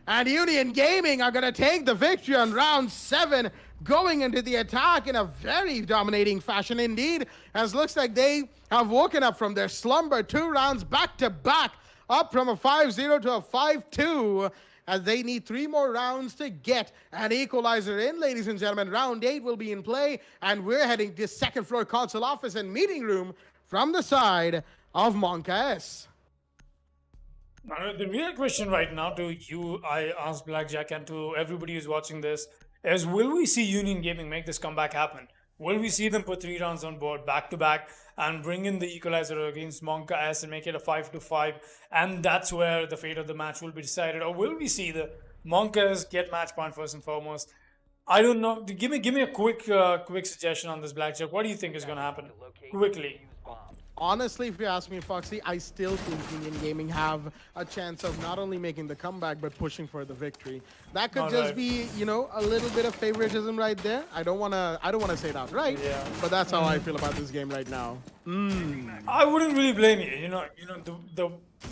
And Union Gaming are going to take the victory on round 7, going into the attack in a very dominating fashion indeed, as looks like they have woken up from their slumber. 2 rounds back to back, up from a 5-0 to a 5-2. As they need 3 more rounds to get an equalizer in, ladies and gentlemen. Round 8 will be in play, and we're heading to 2nd floor console office and meeting room from the side of MonkaS. The real question right now to you, I asked Blackjack, and to everybody who's watching this, is will we see Union Gaming make this comeback happen? Will we see them put 3 rounds on board back to back and bring in the equalizer against MonkaS and make it a 5-5, and that's where the fate of the match will be decided? Or will we see the MonkaS get match point first and foremost? I don't know. Give me a quick suggestion on this, Blackjack. What do you think is going to happen? Quickly. Honestly, if you ask me, Foxy, I still think Union Gaming have a chance of not only making the comeback, but pushing for the victory. That could just be, you know, a little bit of favoritism right there. I don't wanna say it outright, but that's how I feel about this game right now. I wouldn't really blame you. You know,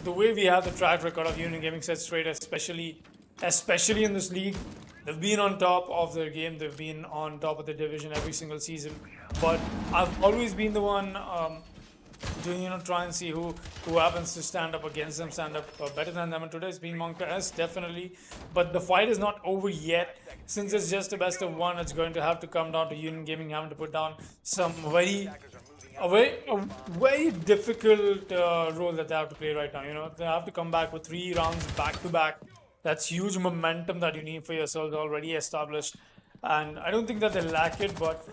the way we have the track record of Union Gaming set straight, especially in this league. They've been on top of their game. They've been on top of the division every single season. But I've always been the one to try and see who happens to stand up against them, stand up better than them. And today it's been MonkaS, definitely. But the fight is not over yet. Since it's just a best of 1, it's going to have to come down to Union Gaming having to put down some very difficult role that they have to play right now. You know, they have to come back with 3 rounds back to back. That's huge momentum that you need for yourselves already established. And I don't think that they lack it, but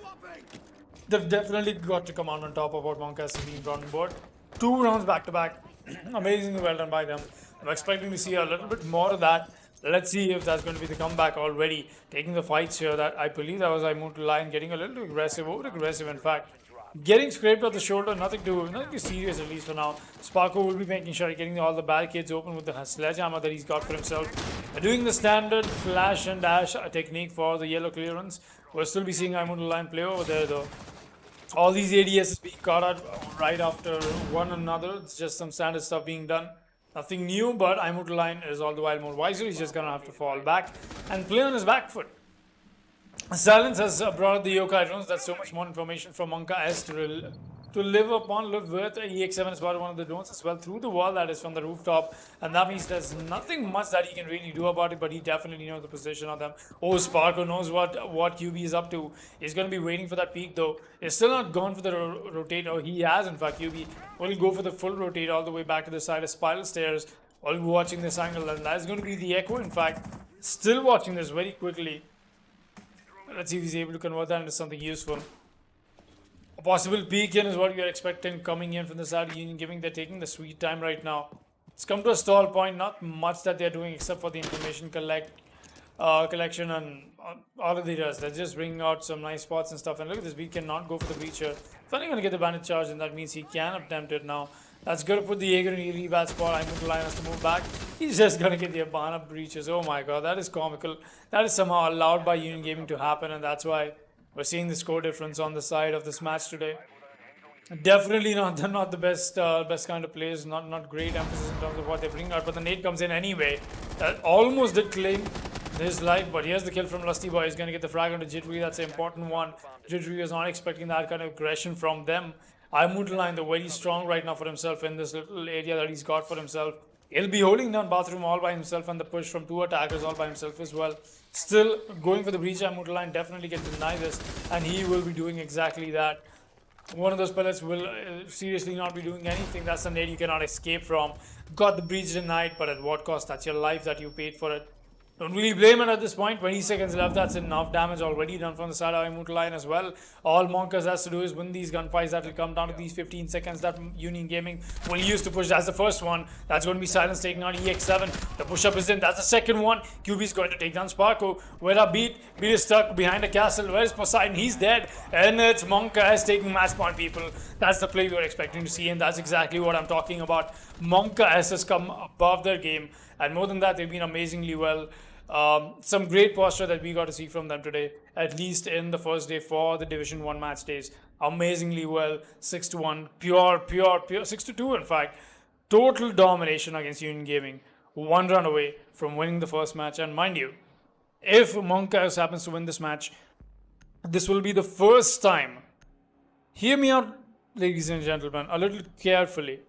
they've definitely got to come out on top of what MonkaS is being brought on board. 2 rounds back to back. Amazingly well done by them. I'm expecting to see a little bit more of that. Let's see if that's going to be the comeback already. Taking the fights here, that I believe that was I moved to line, getting a little aggressive, over aggressive in fact. getting scraped off the shoulder, nothing too serious at least for now. Sparko will be making sure he's getting all the barricades open with the sledgehammer that he's got for himself. Doing the standard flash and dash technique for the yellow clearance. We'll still be seeing Line play over there though. All these ADSs being caught out right after one another. It's just some standard stuff being done. Nothing new, but Line is all the while more wiser. He's just gonna have to fall back and play on his back foot. Silence has brought up the yokai drones. That's so much more information from MonkaS to live with. EX7 is about one of the drones as well through the wall that is from the rooftop, and that means there's nothing much that he can really do about it, but he definitely knows the position of them. Oh, Sparko knows what QB is up to. He's going to be waiting for that peak though. He's still not gone for the rotate, or he has in fact. QB will go for the full rotate all the way back to the side of spiral stairs. While we're watching this angle, and that's going to be the echo in fact. Still watching this very quickly. Let's see if he's able to convert that into something useful. A possible peek in is what we are expecting coming in from the side of Union Gaming. They're taking the sweet time right now. It's come to a stall point. Not much that they're doing except for the information collection and all of the rest. They're just bringing out some nice spots and stuff. And look at this, we cannot go for the breacher. If only going to get the bandit charge, and that means he can attempt it now. That's going to put the Jaeger in a really bad spot. Line has to move back. He's just going to get the Abana breaches. Oh my god, that is comical. That is somehow allowed by Union Gaming to happen, and that's why we're seeing the score difference on the side of this match today. Definitely not the best kind of plays. Not great emphasis in terms of what they bring out, but the nade comes in anyway. That almost did claim his life, but here's the kill from Lusty Boy. He's going to get the frag onto Jittery. That's an important one. Jittery was not expecting that kind of aggression from them. Line, they're very strong right now for himself in this little area that he's got for himself. He'll be holding down bathroom all by himself, and the push from two attackers all by himself as well. Still going for the breach. Line definitely can deny this, and he will be doing exactly that. One of those pellets will seriously not be doing anything. That's the nade you cannot escape from. Got the breach denied, but at what cost? That's your life that you paid for it. Don't really blame it at this point. 20 seconds left. That's enough damage already done from the side of Line as well. All MonkaS has to do is win these gunfights. That will come down to these 15 seconds that Union Gaming will use to push. That's the first one. That's going to be Silence taking on EX7. The push-up is in. That's the second one. QB is going to take down Sparko. Where are Beat? Beat is stuck behind a castle. Where's Poseidon? He's dead. And it's MonkaS taking match point, people. That's the play we were expecting to see, and that's exactly what I'm talking about. MonkaS has come above their game, and more than that, they've been amazingly well. Some great posture that we got to see from them today, at least in the first day for the Division 1 match days. Amazingly well, 6-1, pure, 6-2 in fact. Total domination against Union Gaming. One run away from winning the first match, and mind you, if MonkaS happens to win this match, this will be the first time. Hear me out, ladies and gentlemen, a little carefully.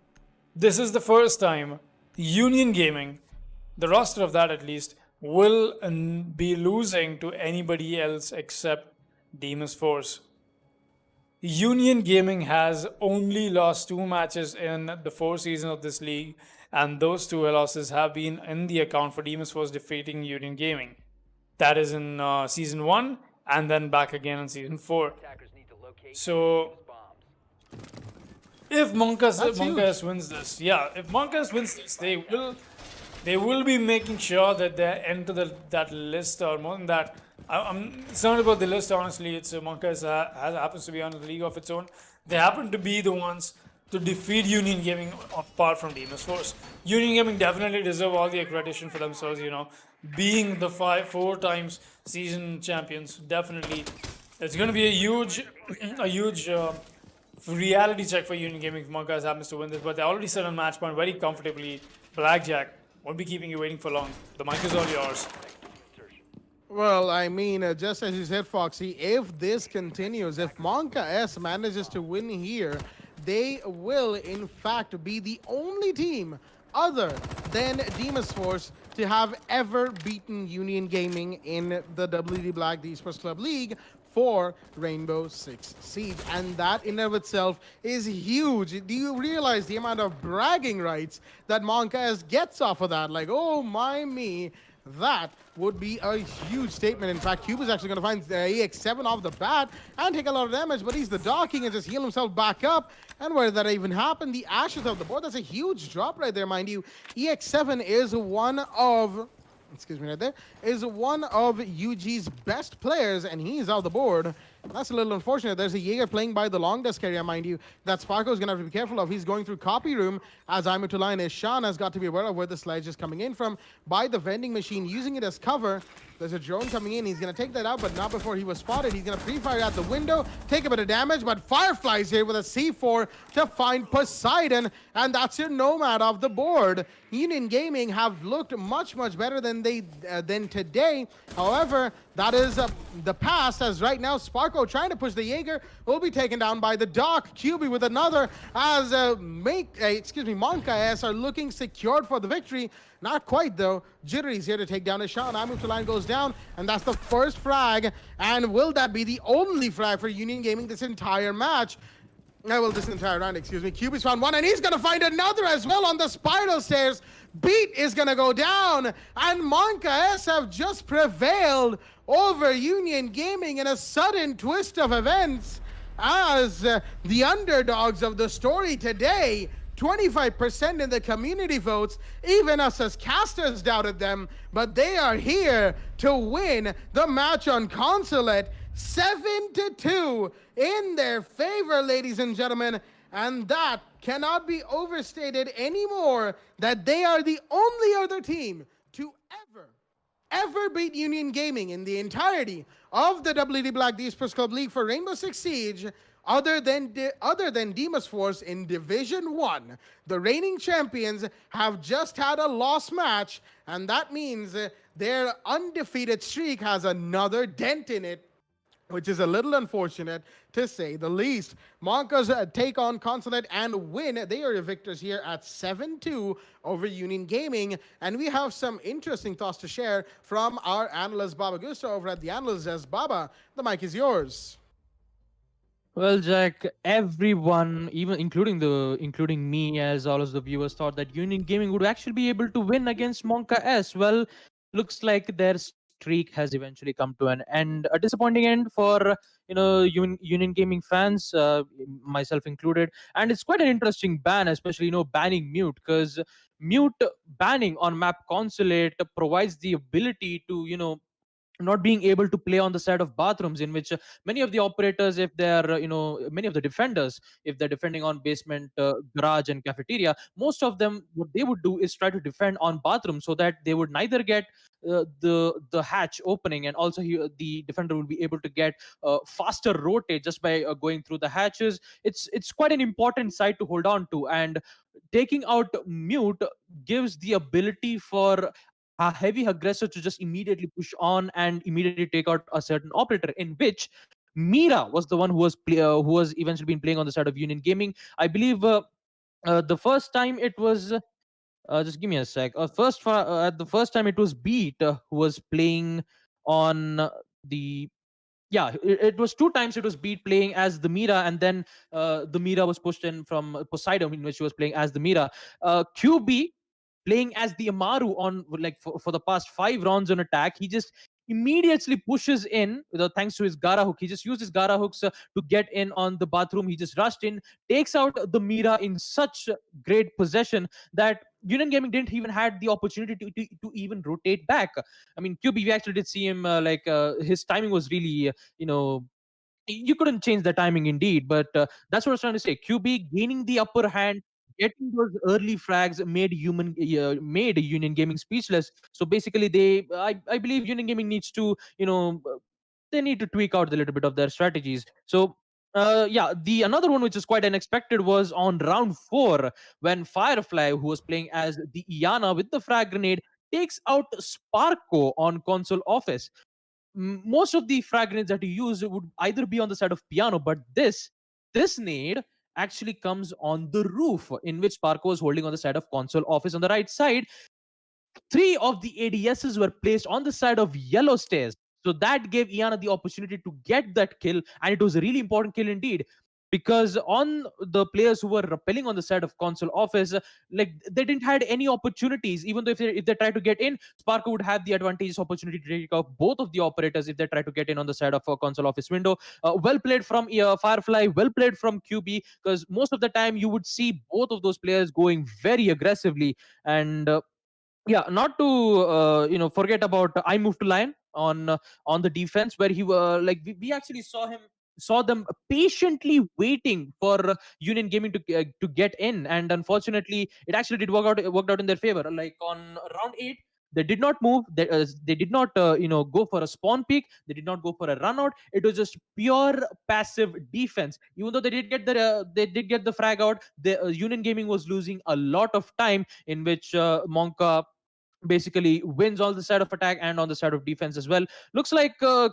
This is the first time Union Gaming, the roster of that at least, will be losing to anybody else except Deimos Force. Union Gaming has only lost 2 matches in the 4 seasons of this league, and those 2 losses have been in the account for Deimos Force defeating Union Gaming. That is in season 1 and then back again in season 4. So if MonkaS wins this, if MonkaS wins this, they will be making sure that they enter that list, or more than that. I'm concerned about the list, honestly. It's MonkaS happens to be on a league of its own. They happen to be the ones to defeat Union Gaming apart from Deimos Force. Union Gaming definitely deserve all the accreditation for themselves, being the 4 times season champions. Definitely, it's going to be a huge reality check for Union Gaming if MonkaS happens to win this. But they already set on match point very comfortably. Blackjack won't be keeping you waiting for long. The mic is all yours. Well, I mean, just as you said, Foxy, if this continues, if MonkaS manages to win here, they will, in fact, be the only team other than Deimos Force to have ever beaten Union Gaming in the WD Black Esports Club League for Rainbow Six Siege, and that in and of itself is huge. Do you realize the amount of bragging rights that MonkaS gets off of that? Like, oh my me, that would be a huge statement. In fact, Cube is actually going to find EX7 off the bat and take a lot of damage, but he's the docking and just heal himself back up. And where did that even happen? The ashes of the board. That's a huge drop right there, mind you. EX7 is one of UG's best players, and he's out the board. That's a little unfortunate. There's a Jaeger playing by the long desk area, mind you, that Sparko's going to have to be careful of. He's going through copy room as I'm to line is. Sean has got to be aware of where the sledge is coming in from by the vending machine, using it as cover. There's a drone coming in. He's going to take that out, but not before he was spotted. He's going to pre-fire out the window, take a bit of damage, but Firefly's here with a C4 to find Poseidon, and that's your Nomad off the board. Union Gaming have looked much better than today. However, that is the past, as right now Sparko trying to push the Jaeger will be taken down by the Doc. QB with another, as MonkaS are looking secured for the victory. Not quite though. Jittery's here to take down a shot. I move to line goes down, and that's the first frag. And will that be the only frag for Union Gaming this entire match? This entire round, excuse me. QB's found one, and he's gonna find another as well on the spiral stairs. Beat is gonna go down, and MonkaS have just prevailed over Union Gaming in a sudden twist of events as the underdogs of the story today. 25% in the community votes. Even us as casters doubted them, but they are here to win the match on Consulate 7-2 in their favor, ladies and gentlemen. And that cannot be overstated anymore, that they are the only other team to ever beat Union Gaming in the entirety of the WD Black Esports Club League for Rainbow Six Siege, other than Deimos Force in Division 1. The reigning champions have just had a loss match, and that means their undefeated streak has another dent in it, which is a little unfortunate to say the least. MonkaS take on Consulate and win. They are the victors here at 7-2 over Union Gaming. And we have some interesting thoughts to share from our analyst Baba Gusto over at the Analyst Desk. Baba, the mic is yours. Well, Jack, everyone, even including me, as all of the viewers, thought that Union Gaming would actually be able to win against MonkaS. Well, looks like their streak has eventually come to an end. A disappointing end for Union Gaming fans, myself included. And it's quite an interesting ban, especially banning mute, because mute banning on map Consulate provides the ability to not being able to play on the side of bathrooms, in which many of the operators, if they're many of the defenders, if they're defending on basement, garage and cafeteria, most of them, what they would do is try to defend on bathroom, so that they would neither get the hatch opening, and also the defender will be able to get faster rotate just by going through the hatches. It's quite an important side to hold on to, and taking out mute gives the ability for a heavy aggressor to just immediately push on and immediately take out a certain operator, in which Mira was the one who was eventually been playing on the side of Union Gaming. I believe the first time it was just give me a sec. At the first time it was Beat who was playing on the it was two times it was Beat playing as the Mira, and then the Mira was pushed in from Poseidon, in which he was playing as the Mira. QB playing as the Amaru on for the past 5 rounds on attack. He just immediately pushes in thanks to his Gara hook. He just used his Gara hooks to get in on the bathroom. He just rushed in, takes out the Mira in such great possession that Union Gaming didn't even had the opportunity to even rotate back. I mean, QB, we actually did see him his timing was really you couldn't change the timing indeed, but that's what I was trying to say. QB gaining the upper hand, getting those early frags made Union Gaming speechless. So basically, I believe Union Gaming needs to they need to tweak out a little bit of their strategies. So the another one which is quite unexpected was on round 4, when Firefly, who was playing as the Iana with the frag grenade, takes out Sparko on console office. Most of the frag grenades that he used would either be on the side of piano, but this nade actually comes on the roof, in which Sparko was holding on the side of console office on the right side. 3 of the ADSs were placed on the side of yellow stairs. So that gave Iana the opportunity to get that kill, and it was a really important kill indeed. Because on the players who were rappelling on the side of console office, they didn't had any opportunities. Even though if they try to get in, Sparko would have the advantageous opportunity to take out both of the operators if they try to get in on the side of a console office window. Well played from Firefly, well played from QB, because most of the time you would see both of those players going very aggressively. And not to forget about I Move to Lion. on the defense, where he like we actually saw them patiently waiting for Union Gaming to get in, and unfortunately, it actually did worked out in their favor. Like on round 8, they did not move. They did not go for a spawn peak. They did not go for a run out. It was just pure passive defense. Even though they did get the frag out, the Union Gaming was losing a lot of time, in which Monka basically wins on the side of attack and on the side of defense as well. Looks like on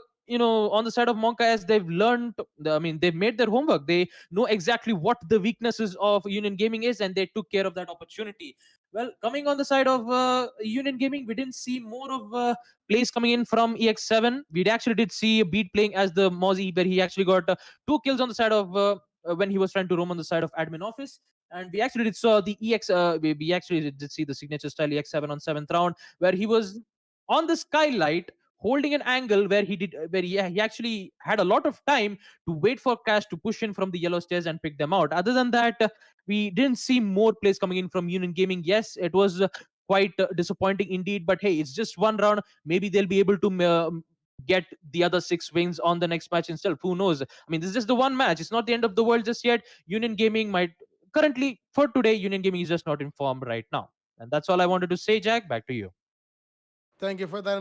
the side of MonkaS, they've learned. I mean, they've made their homework. They know exactly what the weaknesses of Union Gaming is, and they took care of that opportunity. Well, coming on the side of Union Gaming, we didn't see more of plays coming in from EX7. We actually did see a beat playing as the Mozzie, where he actually got 2 kills on the side of when he was trying to roam on the side of admin office. And we actually did saw the EX. We actually did see the signature style EX7 on 7th round, where he was on the skylight holding an angle where he actually had a lot of time to wait for Cash to push in from the yellow stairs and pick them out. Other than that, we didn't see more plays coming in from Union Gaming. Yes, it was quite disappointing indeed, but hey, it's just one round. Maybe they'll be able to get the other 6 wins on the next match itself. Who knows? I mean, this is just the one match. It's not the end of the world just yet. Union Gaming might currently, for today, Union Gaming is just not in form right now. And that's all I wanted to say, Jack. Back to you. Thank you for that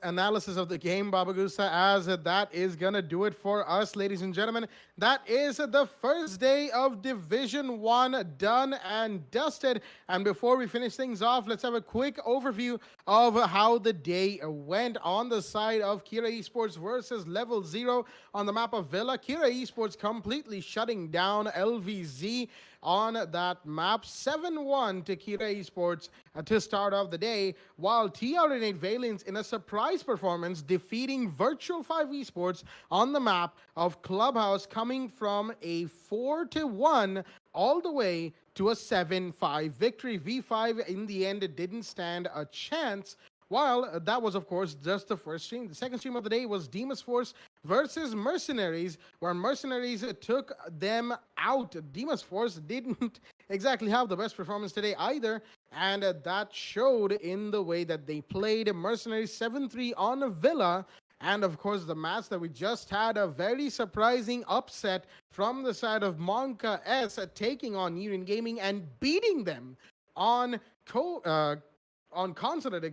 analysis of the game, Babagusa, as that is going to do it for us, ladies and gentlemen. That is the first day of Division 1 done and dusted. And before we finish things off, let's have a quick overview of how the day went on the side of Kira Esports versus Level 0 on the map of Villa. Kira Esports completely shutting down LVZ on that map. 7-1 to Kira Esports to start off the day, while TR8 Valiance in a surprise performance defeating Virtual 5 Esports on the map of Clubhouse, coming from a 4-1 all the way to a 7-5 victory. V5 in the end didn't stand a chance. While that was, of course, just the first stream. The second stream of the day was Deimos Force versus MercenerieZ, where MercenerieZ took them out. Deimos Force didn't exactly have the best performance today either, and that showed in the way that they played. MercenerieZ 7-3 on Villa. And of course, the match that we just had, a very surprising upset from the side of MonkaS, taking on Union Gaming and beating them on Consulate,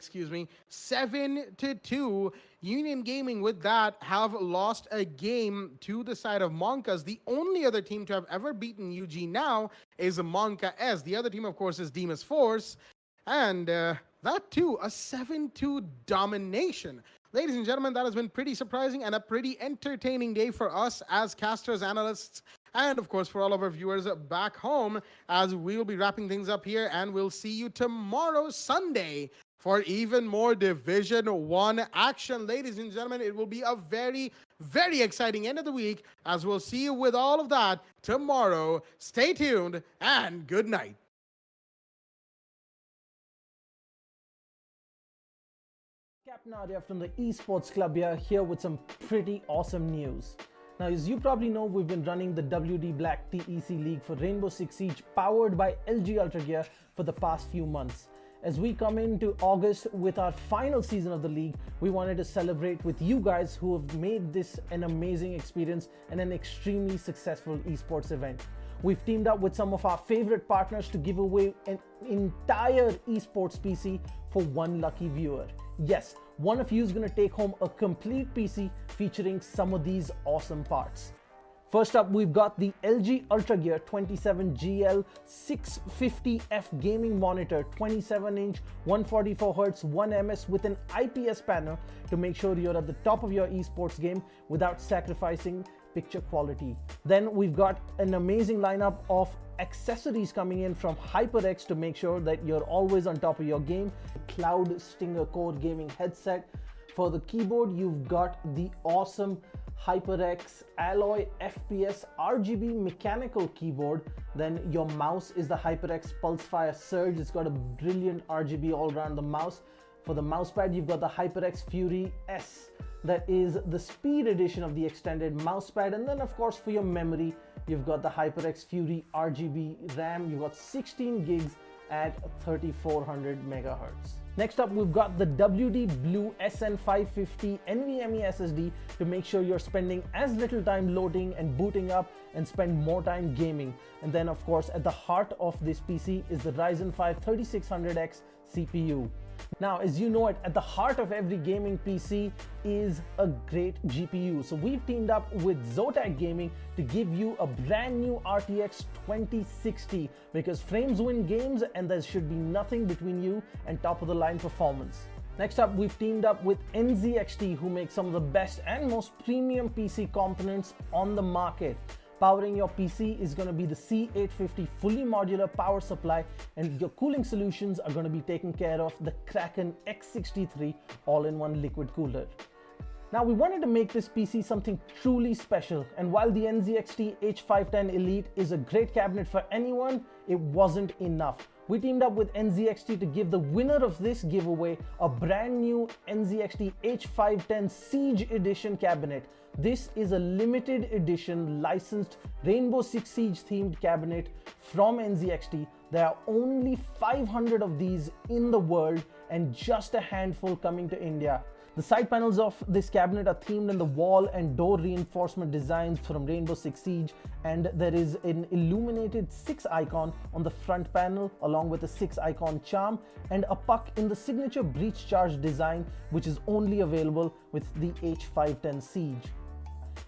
7-2. Union Gaming with that have lost a game to the side of MonkaS. The only other team to have ever beaten UG now is MonkaS. The other team, of course, is Deimos Force. And that too, a 7-2 domination. Ladies and gentlemen, that has been pretty surprising and a pretty entertaining day for us as casters, analysts, and of course for all of our viewers back home, as we'll be wrapping things up here, and we'll see you tomorrow, Sunday, for even more Division 1 action. Ladies and gentlemen, it will be a very, very exciting end of the week, as we'll see you with all of that tomorrow. Stay tuned, and good night. Captain Arya from the Esports Club here with some pretty awesome news. Now, as you probably know, we've been running the WD Black TEC League for Rainbow Six Siege, powered by LG Ultragear, for the past few months. As we come into August with our final season of the league, we wanted to celebrate with you guys who have made this an amazing experience and an extremely successful esports event. We've teamed up with some of our favorite partners to give away an entire esports PC for one lucky viewer. Yes, one of you is going to take home a complete PC featuring some of these awesome parts. First up, we've got the LG Ultragear 27GL 650F gaming monitor, 27-inch, 144Hz, 1ms with an IPS panel to make sure you're at the top of your esports game without sacrificing picture quality. Then we've got an amazing lineup of accessories coming in from HyperX to make sure that you're always on top of your game. Cloud Stinger Core gaming headset. For the keyboard, you've got the awesome HyperX Alloy FPS RGB mechanical keyboard. Then your mouse is the HyperX Pulsefire Surge. It's got a brilliant RGB all around the mouse. For the mousepad, you've got the HyperX Fury S. That is the speed edition of the extended mousepad. And then of course for your memory, you've got the HyperX Fury RGB RAM. You've got 16 gigs at 3400 megahertz. Next up, we've got the WD Blue SN550 NVMe SSD to make sure you're spending as little time loading and booting up and spend more time gaming. And then of course, at the heart of this PC is the Ryzen 5 3600X CPU. Now, as you know it, at the heart of every gaming PC is a great GPU. So we've teamed up with Zotac Gaming to give you a brand new RTX 2060 because frames win games and there should be nothing between you and top of the line performance. Next up, we've teamed up with NZXT, who make some of the best and most premium PC components on the market. Powering your PC is going to be the C850 fully modular power supply, and your cooling solutions are going to be taken care of the Kraken X63 all-in-one liquid cooler. Now, we wanted to make this PC something truly special, and while the NZXT H510 Elite is a great cabinet for anyone, it wasn't enough. We teamed up with NZXT to give the winner of this giveaway a brand new NZXT H510 Siege Edition cabinet. This is a limited edition licensed Rainbow Six Siege themed cabinet from NZXT. There are only 500 of these in the world and just a handful coming to India. The side panels of this cabinet are themed in the wall and door reinforcement designs from Rainbow Six Siege, and there is an illuminated 6 icon on the front panel along with a 6 icon charm and a puck in the signature breach charge design, which is only available with the H510 Siege.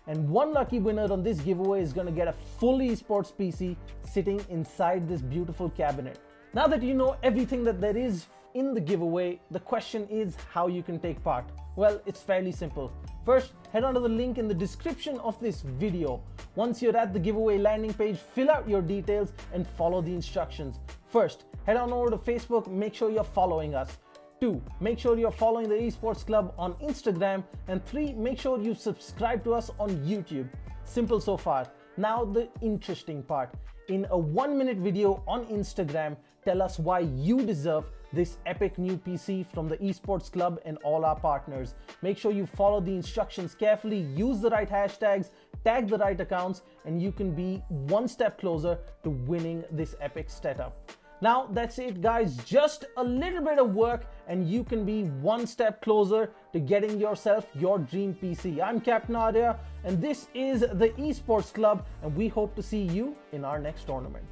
And one lucky winner on this giveaway is going to get a full esports PC sitting inside this beautiful cabinet. Now that you know everything that there is in the giveaway, the question is how you can take part. Well, it's fairly simple. First, head on to the link in the description of this video. Once you're at the giveaway landing page, fill out your details and follow the instructions. First, head on over to Facebook, make sure you're following us. 2, make sure you're following the Esports Club on Instagram. And 3, make sure you subscribe to us on YouTube. Simple so far. Now the interesting part. In a 1-minute video on Instagram, tell us why you deserve this epic new PC from the Esports Club and all our partners. Make sure you follow the instructions carefully, use the right hashtags, tag the right accounts, and you can be one step closer to winning this epic setup. Now that's it guys, just a little bit of work and you can be one step closer to getting yourself your dream PC. I'm Captain Arya and this is the Esports Club, and we hope to see you in our next tournament.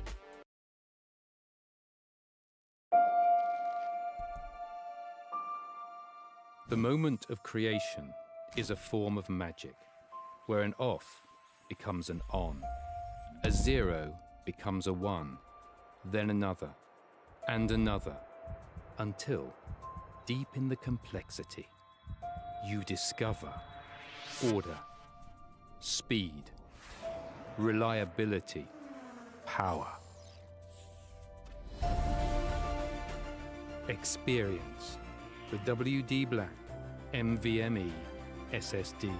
The moment of creation is a form of magic, where an off becomes an on, a 0 becomes a 1, then another, and another, until, deep in the complexity, you discover order, speed, reliability, power. Experience the WD Black NVMe SSD.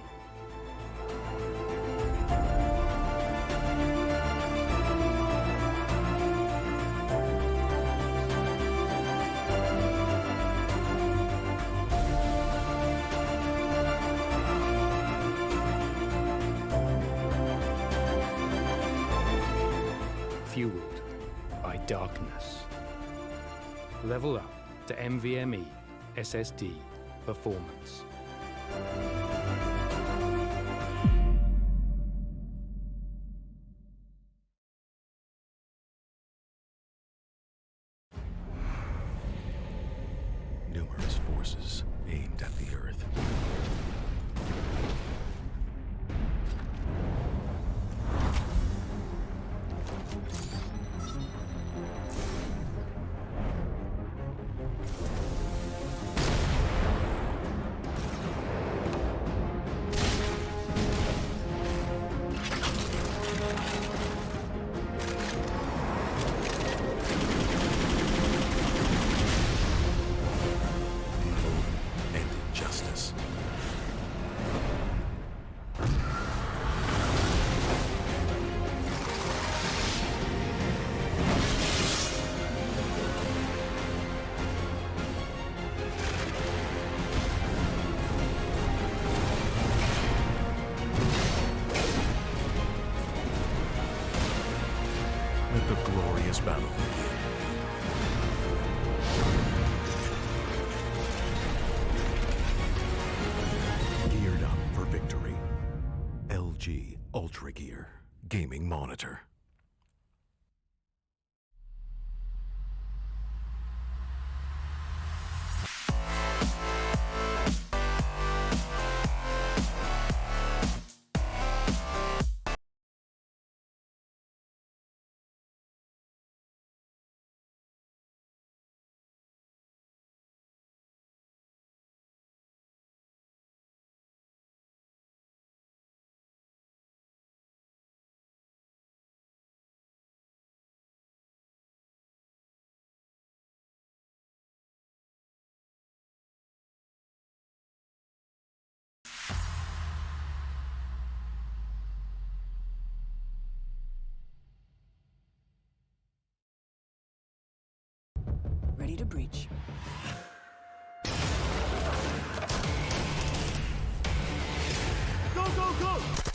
Fueled by darkness. Level up to NVMe SSD performance. Numerous forces aimed at the Earth. And injustice. Let the glorious battle begin. Ultragear gaming monitor. Ready to breach. Go, go, go!